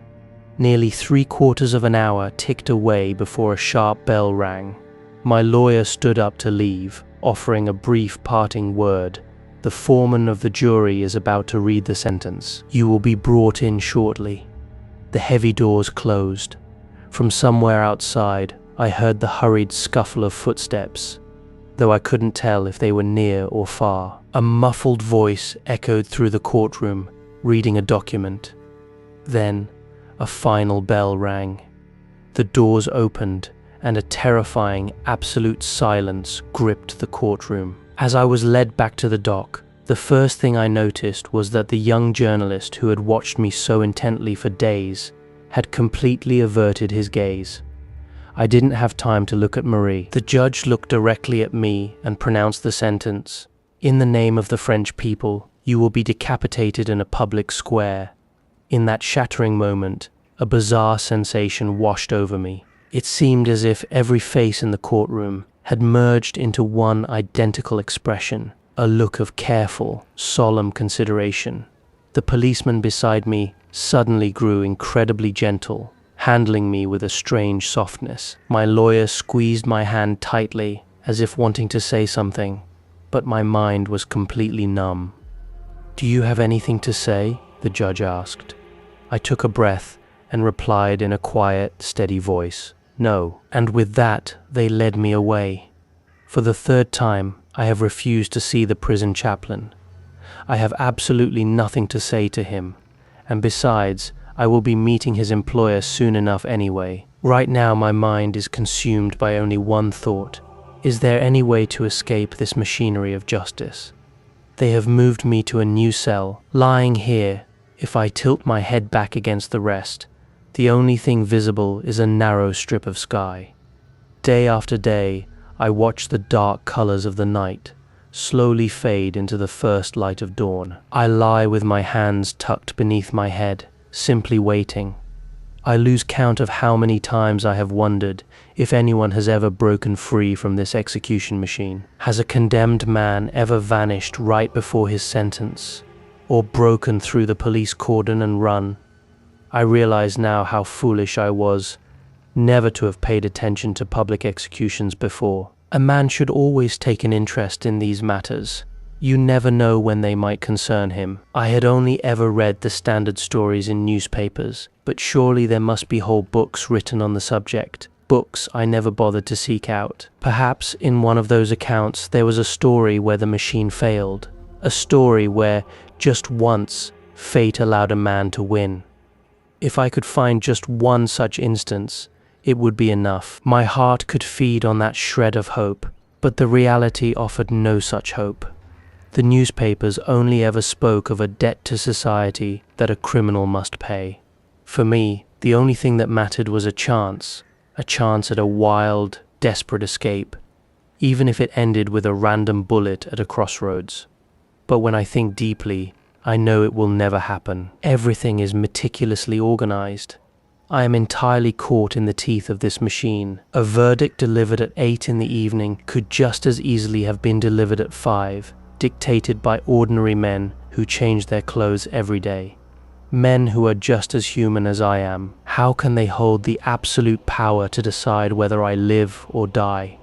A: Nearly 3/4 of an hour ticked away before a sharp bell rang. My lawyer stood up to leave, offering a brief parting word. "The foreman of the jury is about to read the sentence. You will be brought in shortly." The heavy doors closed. From somewhere outside, I heard the hurried scuffle of footsteps, though I couldn't tell if they were near or far. A muffled voice echoed through the courtroom, reading a document. Then, a final bell rang. The doors opened, and a terrifying, absolute silence gripped the courtroom. As I was led back to the dock, the first thing I noticed was that the young journalist who had watched me so intently for days had completely averted his gaze. I didn't have time to look at Marie. The judge looked directly at me and pronounced the sentence. "In the name of the French people, you will be decapitated in a public square." In that shattering moment, a bizarre sensation washed over me. It seemed as if every face in the courtroom had merged into one identical expression, a look of careful, solemn consideration. The policeman beside me suddenly grew incredibly gentle, handling me with a strange softness. My lawyer squeezed my hand tightly, as if wanting to say something, but my mind was completely numb. "Do you have anything to say?" the judge asked. I took a breath and replied in a quiet, steady voice, "No." And with that, they led me away. For the third time, I have refused to see the prison chaplain. I have absolutely nothing to say to him, and besides, I will be meeting his employer soon enough anyway. Right now my mind is consumed by only one thought. Is there any way to escape this machinery of justice? They have moved me to a new cell. Lying here, if I tilt my head back against the rest, the only thing visible is a narrow strip of sky. Day after day, I watch the dark colors of the night slowly fade into the first light of dawn. I lie with my hands tucked beneath my head, simply waiting. I lose count of how many times I have wondered if anyone has ever broken free from this execution machine. Has a condemned man ever vanished right before his sentence, or broken through the police cordon and run? I realize now how foolish I was, never to have paid attention to public executions before. A man should always take an interest in these matters. You never know when they might concern him. I had only ever read the standard stories in newspapers, but surely there must be whole books written on the subject. Books I never bothered to seek out. Perhaps in one of those accounts there was a story where the machine failed. A story where, just once, fate allowed a man to win. If I could find just one such instance, it would be enough. My heart could feed on that shred of hope, but the reality offered no such hope. The newspapers only ever spoke of a debt to society that a criminal must pay. For me, the only thing that mattered was a chance at a wild, desperate escape, even if it ended with a random bullet at a crossroads. But when I think deeply, I know it will never happen. Everything is meticulously organized. I am entirely caught in the teeth of this machine. A verdict delivered at 8 in the evening could just as easily have been delivered at 5, dictated by ordinary men who change their clothes every day. Men who are just as human as I am. How can they hold the absolute power to decide whether I live or die?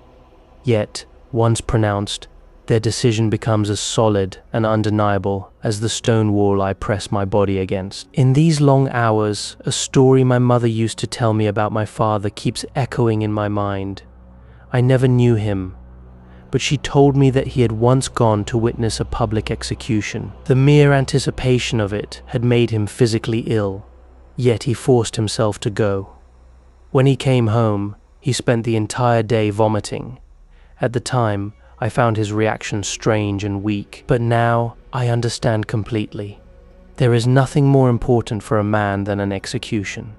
A: Yet, once pronounced, their decision becomes as solid and undeniable as the stone wall I press my body against. In these long hours, a story my mother used to tell me about my father keeps echoing in my mind. I never knew him, but she told me that he had once gone to witness a public execution. The mere anticipation of it had made him physically ill, yet he forced himself to go. When he came home, he spent the entire day vomiting. At the time, I found his reaction strange and weak, but now I understand completely. There is nothing more important for a man than an execution.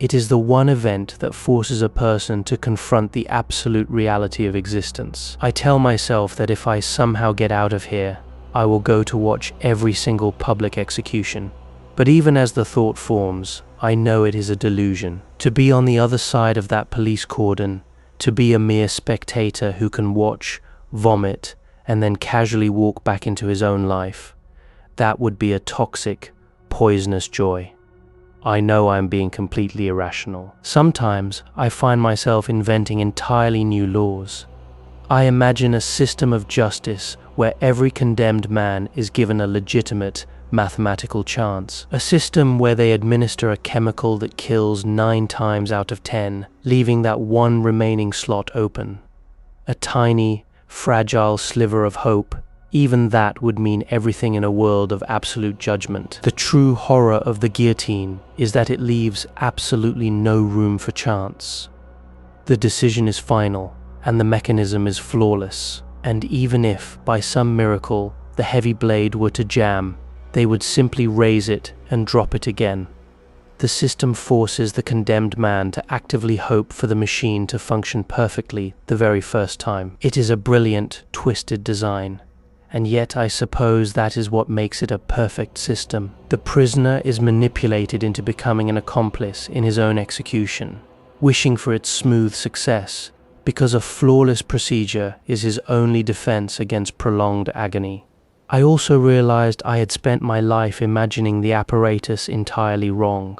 A: It is the one event that forces a person to confront the absolute reality of existence. I tell myself that if I somehow get out of here, I will go to watch every single public execution. But even as the thought forms, I know it is a delusion. To be on the other side of that police cordon, to be a mere spectator who can watch, vomit, and then casually walk back into his own life, that would be a toxic, poisonous joy. I know I am being completely irrational. Sometimes I find myself inventing entirely new laws. I imagine a system of justice where every condemned man is given a legitimate mathematical chance. A system where they administer a chemical that kills 9 times out of 10, leaving that one remaining slot open. A tiny, fragile sliver of hope. Even that would mean everything in a world of absolute judgment. The true horror of the guillotine is that it leaves absolutely no room for chance. The decision is final, and the mechanism is flawless. And even if, by some miracle, the heavy blade were to jam, they would simply raise it and drop it again. The system forces the condemned man to actively hope for the machine to function perfectly the very first time. It is a brilliant, twisted design. And yet I suppose that is what makes it a perfect system. The prisoner is manipulated into becoming an accomplice in his own execution, wishing for its smooth success, because a flawless procedure is his only defense against prolonged agony. I also realized I had spent my life imagining the apparatus entirely wrong.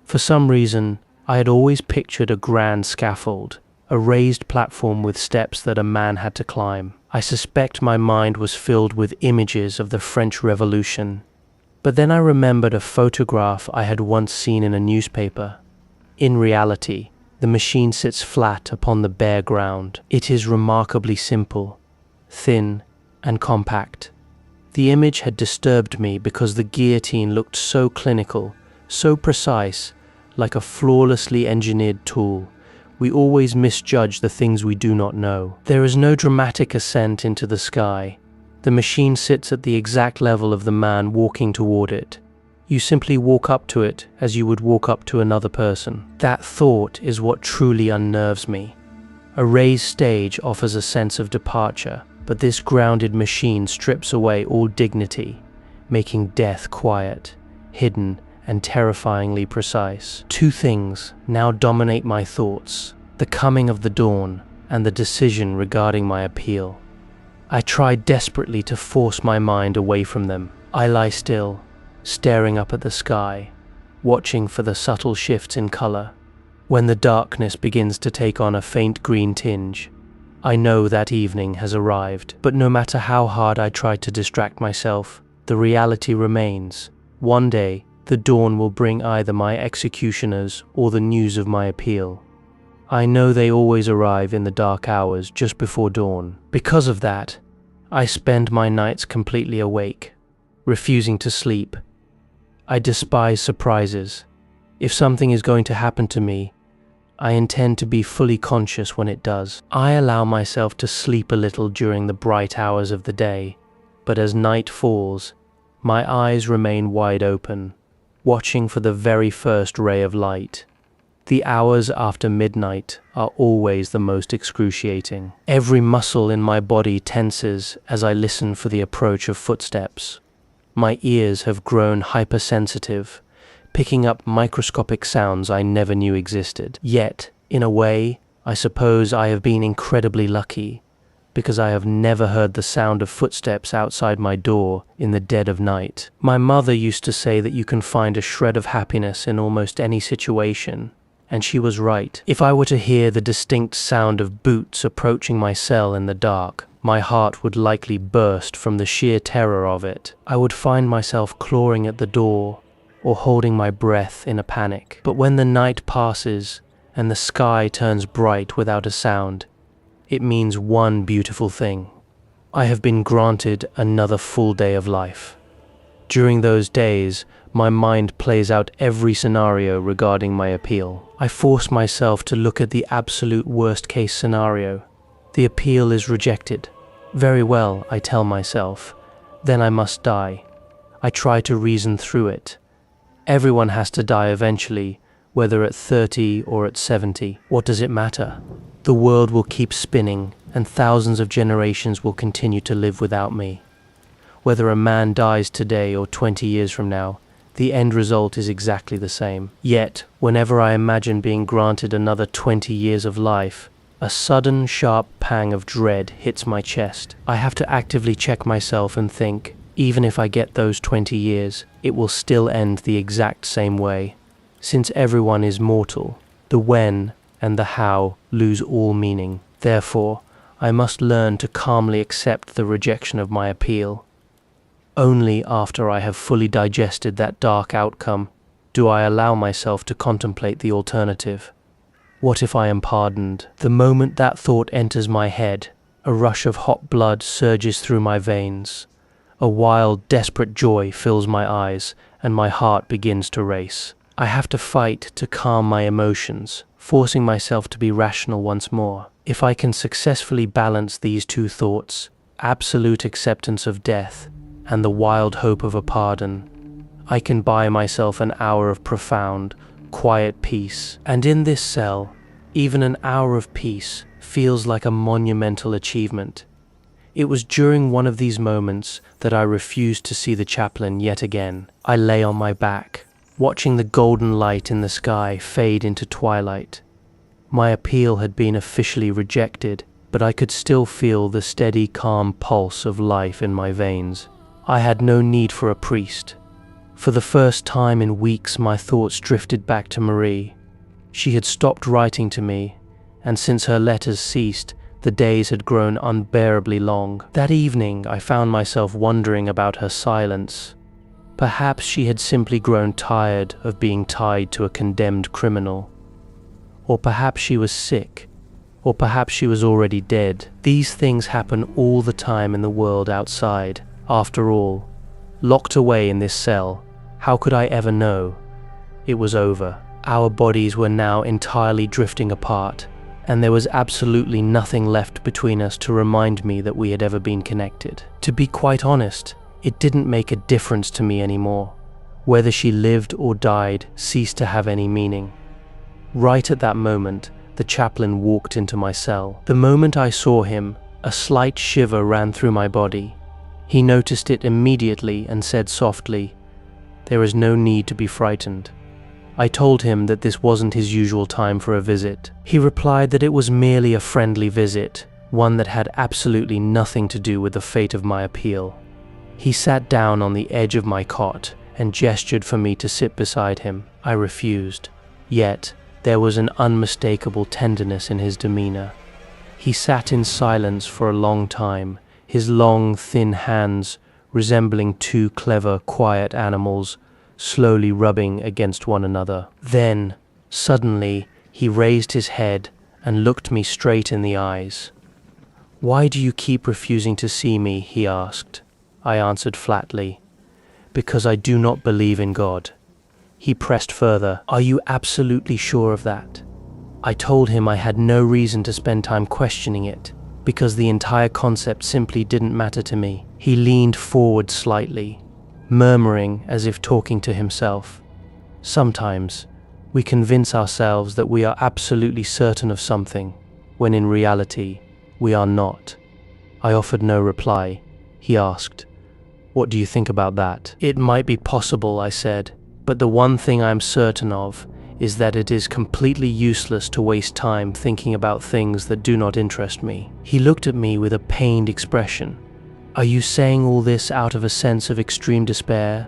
A: For some reason, I had always pictured a grand scaffold, a raised platform with steps that a man had to climb. I suspect my mind was filled with images of the French Revolution. But then I remembered a photograph I had once seen in a newspaper. In reality, the machine sits flat upon the bare ground. It is remarkably simple, thin, and compact. The image had disturbed me because the guillotine looked so clinical, so precise, like a flawlessly engineered tool. We always misjudge the things we do not know. There is no dramatic ascent into the sky. The machine sits at the exact level of the man walking toward it. You simply walk up to it as you would walk up to another person. That thought is what truly unnerves me. A raised stage offers a sense of departure, but this grounded machine strips away all dignity, making death quiet, hidden, and terrifyingly precise. 2 things now dominate my thoughts: the coming of the dawn and the decision regarding my appeal. I try desperately to force my mind away from them. I lie still, staring up at the sky, watching for the subtle shifts in color. When the darkness begins to take on a faint green tinge, I know that evening has arrived. But no matter how hard I try to distract myself, the reality remains. One day, the dawn will bring either my executioners or the news of my appeal. I know they always arrive in the dark hours just before dawn. Because of that, I spend my nights completely awake, refusing to sleep. I despise surprises. If something is going to happen to me, I intend to be fully conscious when it does. I allow myself to sleep a little during the bright hours of the day, but as night falls, my eyes remain wide open, watching for the very first ray of light. The hours after midnight are always the most excruciating. Every muscle in my body tenses as I listen for the approach of footsteps. My ears have grown hypersensitive, picking up microscopic sounds I never knew existed. Yet, in a way, I suppose I have been incredibly lucky, because I have never heard the sound of footsteps outside my door in the dead of night. My mother used to say that you can find a shred of happiness in almost any situation, and she was right. If I were to hear the distinct sound of boots approaching my cell in the dark, my heart would likely burst from the sheer terror of it. I would find myself clawing at the door, or holding my breath in a panic. But when the night passes, and the sky turns bright without a sound, it means one beautiful thing. I have been granted another full day of life. During those days, my mind plays out every scenario regarding my appeal. I force myself to look at the absolute worst-case scenario. The appeal is rejected. Very well, I tell myself. Then I must die. I try to reason through it. Everyone has to die eventually, whether at 30 or at 70. What does it matter? The world will keep spinning, and thousands of generations will continue to live without me. Whether a man dies today or 20 years from now, the end result is exactly the same. Yet, whenever I imagine being granted another 20 years of life, a sudden, sharp pang of dread hits my chest. I have to actively check myself and think, even if I get those 20 years, it will still end the exact same way. Since everyone is mortal, the when and the how lose all meaning. Therefore, I must learn to calmly accept the rejection of my appeal. Only after I have fully digested that dark outcome do I allow myself to contemplate the alternative. What if I am pardoned? The moment that thought enters my head, a rush of hot blood surges through my veins. A wild, desperate joy fills my eyes, and my heart begins to race. I have to fight to calm my emotions, forcing myself to be rational once more. If I can successfully balance these two thoughts, absolute acceptance of death and the wild hope of a pardon, I can buy myself an hour of profound, quiet peace. And in this cell, even an hour of peace feels like a monumental achievement. It was during one of these moments that I refused to see the chaplain yet again. I lay on my back, watching the golden light in the sky fade into twilight. My appeal had been officially rejected, but I could still feel the steady, calm pulse of life in my veins. I had no need for a priest. For the first time in weeks, my thoughts drifted back to Marie. She had stopped writing to me, and since her letters ceased, the days had grown unbearably long. That evening, I found myself wondering about her silence. Perhaps she had simply grown tired of being tied to a condemned criminal. Or perhaps she was sick. Or perhaps she was already dead. These things happen all the time in the world outside. After all, locked away in this cell, how could I ever know? It was over. Our bodies were now entirely drifting apart, and there was absolutely nothing left between us to remind me that we had ever been connected. To be quite honest, it didn't make a difference to me anymore. Whether she lived or died ceased to have any meaning. Right at that moment, the chaplain walked into my cell. The moment I saw him, a slight shiver ran through my body. He noticed it immediately and said softly, "There is no need to be frightened." I told him that this wasn't his usual time for a visit. He replied that it was merely a friendly visit, one that had absolutely nothing to do with the fate of my appeal. He sat down on the edge of my cot and gestured for me to sit beside him. I refused. Yet, there was an unmistakable tenderness in his demeanor. He sat in silence for a long time, his long, thin hands, resembling two clever, quiet animals, slowly rubbing against one another. Then, suddenly, he raised his head and looked me straight in the eyes. "Why do you keep refusing to see me?" he asked. I answered flatly, "Because I do not believe in God." He pressed further, "Are you absolutely sure of that?" I told him I had no reason to spend time questioning it, because the entire concept simply didn't matter to me. He leaned forward slightly, murmuring as if talking to himself. Sometimes, we convince ourselves that we are absolutely certain of something, when in reality, we are not. I offered no reply. He asked, "What do you think about that?" "It might be possible," I said, "but the one thing I am certain of is that it is completely useless to waste time thinking about things that do not interest me." He looked at me with a pained expression. "Are you saying all this out of a sense of extreme despair?"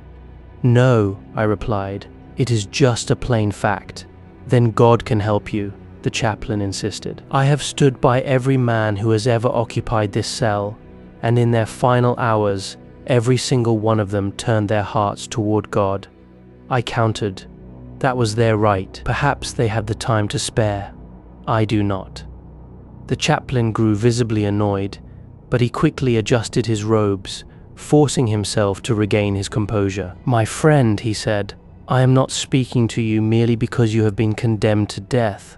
A: "No," I replied. "It is just a plain fact." "Then God can help you," the chaplain insisted. "I have stood by every man who has ever occupied this cell, and in their final hours, every single one of them turned their hearts toward God. I countered. That was their right. Perhaps they had the time to spare. I do not." The chaplain grew visibly annoyed, but he quickly adjusted his robes, forcing himself to regain his composure. "My friend," he said, "I am not speaking to you merely because you have been condemned to death.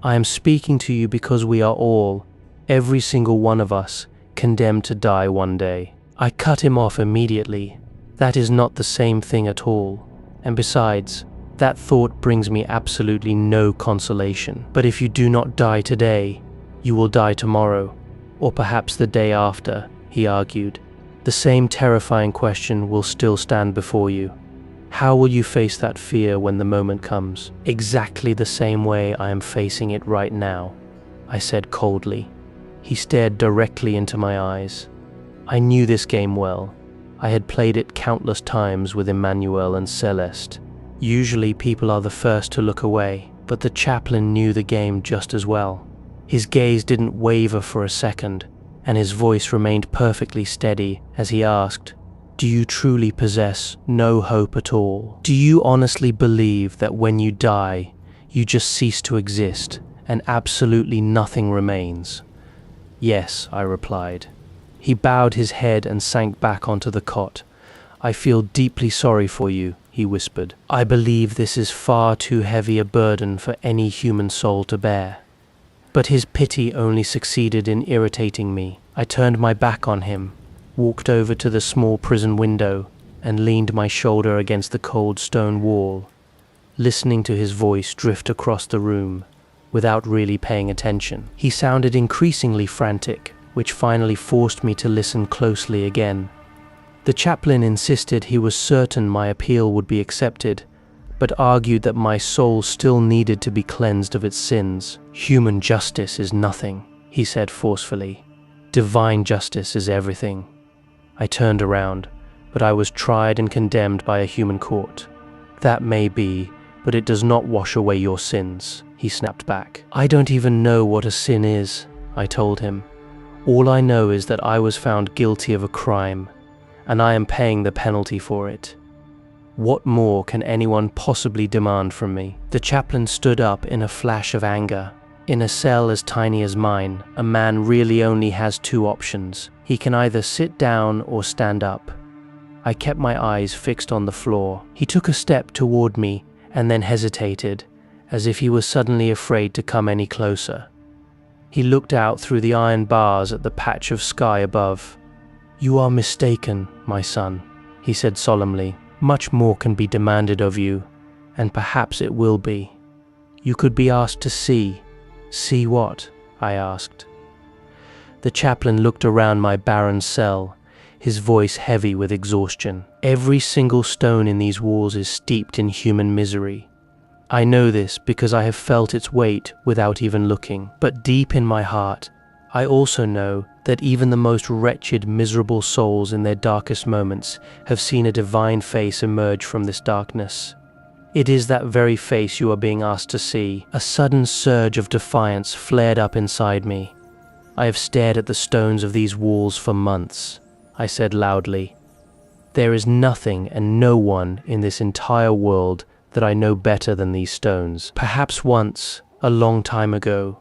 A: I am speaking to you because we are all, every single one of us, condemned to die one day." I cut him off immediately. "That is not the same thing at all. And besides, that thought brings me absolutely no consolation. But if you do not die today, you will die tomorrow, or perhaps the day after," he argued. The same terrifying question will still stand before you. How will you face that fear when the moment comes? Exactly the same way I am facing it right now, I said coldly. He stared directly into my eyes. I knew this game well. I had played it countless times with Emmanuel and Celeste. Usually people are the first to look away, but the chaplain knew the game just as well. His gaze didn't waver for a second, and his voice remained perfectly steady as he asked, "Do you truly possess no hope at all? Do you honestly believe that when you die, you just cease to exist and absolutely nothing remains?" "Yes," I replied. He bowed his head and sank back onto the cot. "I feel deeply sorry for you," he whispered. "I believe this is far too heavy a burden for any human soul to bear." But his pity only succeeded in irritating me. I turned my back on him, walked over to the small prison window, and leaned my shoulder against the cold stone wall, listening to his voice drift across the room without really paying attention. He sounded increasingly frantic, which finally forced me to listen closely again. The chaplain insisted he was certain my appeal would be accepted, but argued that my soul still needed to be cleansed of its sins. "Human justice is nothing," he said forcefully. "Divine justice is everything." I turned around, but I was tried and condemned by a human court. "That may be, but it does not wash away your sins," he snapped back. "I don't even know what a sin is," I told him. "All I know is that I was found guilty of a crime, and I am paying the penalty for it. What more can anyone possibly demand from me?" The chaplain stood up in a flash of anger. In a cell as tiny as mine, a man really only has two options. He can either sit down or stand up. I kept my eyes fixed on the floor. He took a step toward me and then hesitated, as if he was suddenly afraid to come any closer. He looked out through the iron bars at the patch of sky above. "You are mistaken, my son," he said solemnly. "Much more can be demanded of you, and perhaps it will be. You could be asked to see." "See what?" I asked. The chaplain looked around my barren cell, his voice heavy with exhaustion. "Every single stone in these walls is steeped in human misery. I know this because I have felt its weight without even looking. But deep in my heart, I also know that even the most wretched, miserable souls in their darkest moments have seen a divine face emerge from this darkness. It is that very face you are being asked to see." A sudden surge of defiance flared up inside me. "I have stared at the stones of these walls for months," I said loudly. "There is nothing and no one in this entire world that I know better than these stones. Perhaps once, a long time ago,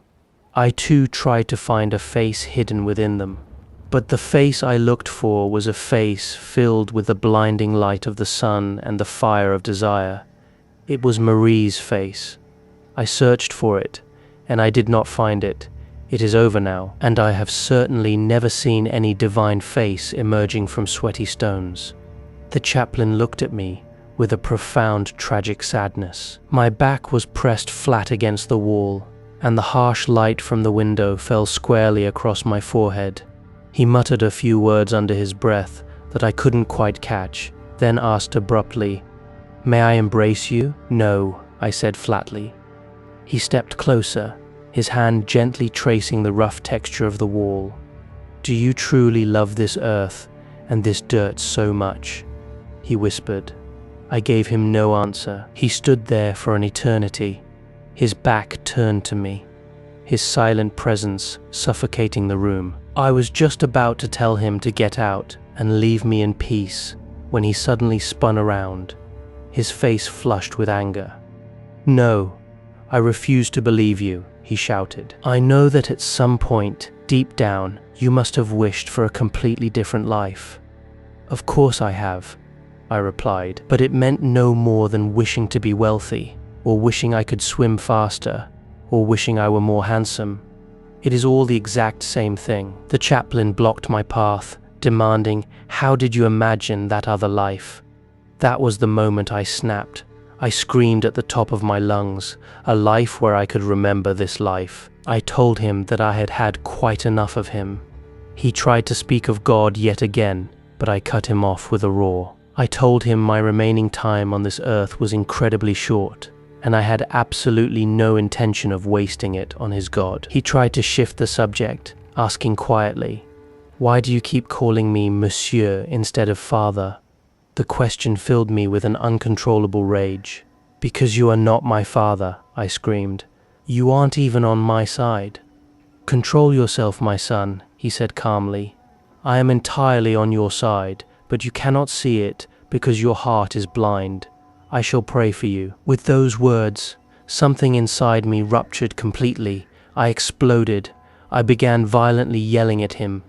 A: I too tried to find a face hidden within them. But the face I looked for was a face filled with the blinding light of the sun and the fire of desire. It was Marie's face. I searched for it, and I did not find it. It is over now, and I have certainly never seen any divine face emerging from sweaty stones." The chaplain looked at me with a profound tragic sadness. My back was pressed flat against the wall, and the harsh light from the window fell squarely across my forehead. He muttered a few words under his breath that I couldn't quite catch, then asked abruptly, "May I embrace you?" "No," I said flatly. He stepped closer, his hand gently tracing the rough texture of the wall. "Do you truly love this earth and this dirt so much?" he whispered. I gave him no answer. He stood there for an eternity, his back turned to me, his silent presence suffocating the room. I was just about to tell him to get out and leave me in peace when he suddenly spun around, his face flushed with anger. "No, I refuse to believe you," he shouted. "I know that at some point, deep down, you must have wished for a completely different life." "Of course I have," I replied, "but it meant no more than wishing to be wealthy, or wishing I could swim faster, or wishing I were more handsome. It is all the exact same thing." The chaplain blocked my path, demanding, "How did you imagine that other life?" That was the moment I snapped. I screamed at the top of my lungs, a life where I could remember this life. I told him that I had had quite enough of him. He tried to speak of God yet again, but I cut him off with a roar. I told him my remaining time on this earth was incredibly short, and I had absolutely no intention of wasting it on his god. He tried to shift the subject, asking quietly, "Why do you keep calling me monsieur instead of father?" The question filled me with an uncontrollable rage. "Because you are not my father," I screamed. "You aren't even on my side." "Control yourself, my son," he said calmly. "I am entirely on your side, but you cannot see it because your heart is blind. I shall pray for you." With those words, something inside me ruptured completely. I exploded. I began violently yelling at him,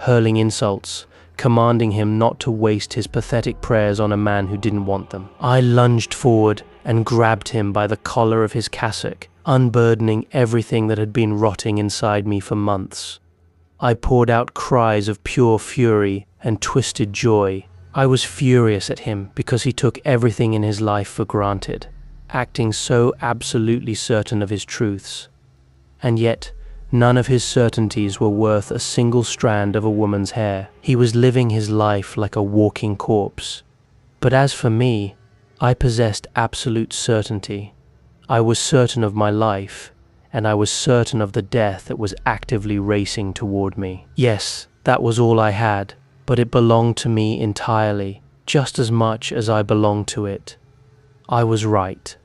A: hurling insults, commanding him not to waste his pathetic prayers on a man who didn't want them. I lunged forward and grabbed him by the collar of his cassock, unburdening everything that had been rotting inside me for months. I poured out cries of pure fury and twisted joy. I was furious at him because he took everything in his life for granted, acting so absolutely certain of his truths. And yet, none of his certainties were worth a single strand of a woman's hair. He was living his life like a walking corpse. But as for me, I possessed absolute certainty. I was certain of my life, and I was certain of the death that was actively racing toward me. Yes, that was all I had, but it belonged to me entirely, just as much as I belonged to it. I was right.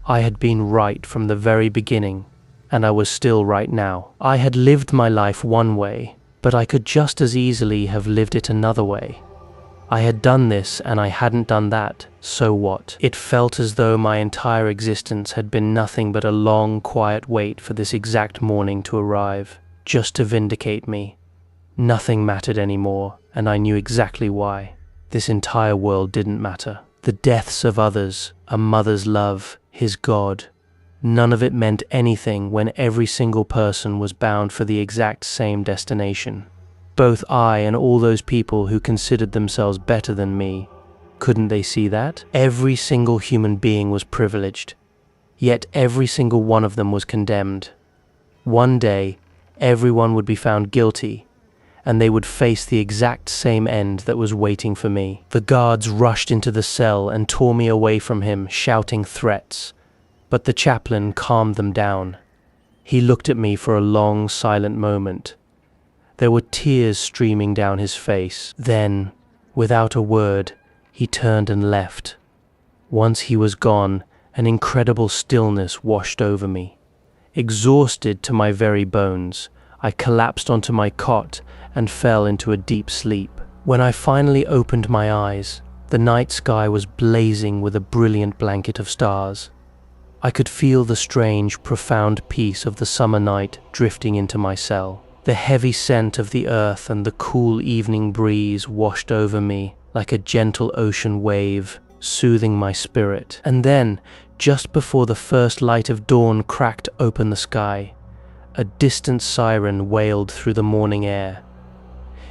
A: I had been right from the very beginning, and I was still right now. I had lived my life one way, but I could just as easily have lived it another way. I had done this and I hadn't done that, so what? It felt as though my entire existence had been nothing but a long, quiet wait for this exact morning to arrive, just to vindicate me. Nothing mattered anymore, and I knew exactly why. This entire world didn't matter. The deaths of others, a mother's love, his God, none of it meant anything when every single person was bound for the exact same destination. Both I and all those people who considered themselves better than me, couldn't they see that? Every single human being was privileged, yet every single one of them was condemned. One day, everyone would be found guilty, and they would face the exact same end that was waiting for me. The guards rushed into the cell and tore me away from him, shouting threats, but the chaplain calmed them down. He looked at me for a long, silent moment. There were tears streaming down his face. Then, without a word, he turned and left. Once he was gone, an incredible stillness washed over me. Exhausted to my very bones, I collapsed onto my cot and fell into a deep sleep. When I finally opened my eyes, the night sky was blazing with a brilliant blanket of stars. I could feel the strange, profound peace of the summer night drifting into my cell. The heavy scent of the earth and the cool evening breeze washed over me like a gentle ocean wave, soothing my spirit. And then, just before the first light of dawn cracked open the sky, a distant siren wailed through the morning air.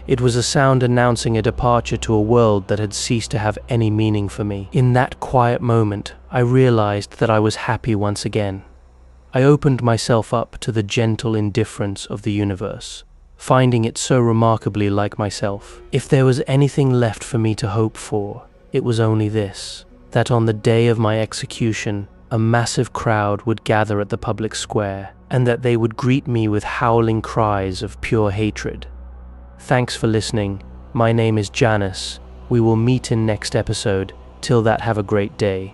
A: It was a sound announcing a departure to a world that had ceased to have any meaning for me. In that quiet moment, I realized that I was happy once again. I opened myself up to the gentle indifference of the universe, finding it so remarkably like myself. If there was anything left for me to hope for, it was only this, that on the day of my execution, a massive crowd would gather at the public square, and that they would greet me with howling cries of pure hatred. Thanks for listening. My name is Janice. We will meet in next episode. Till that, have a great day.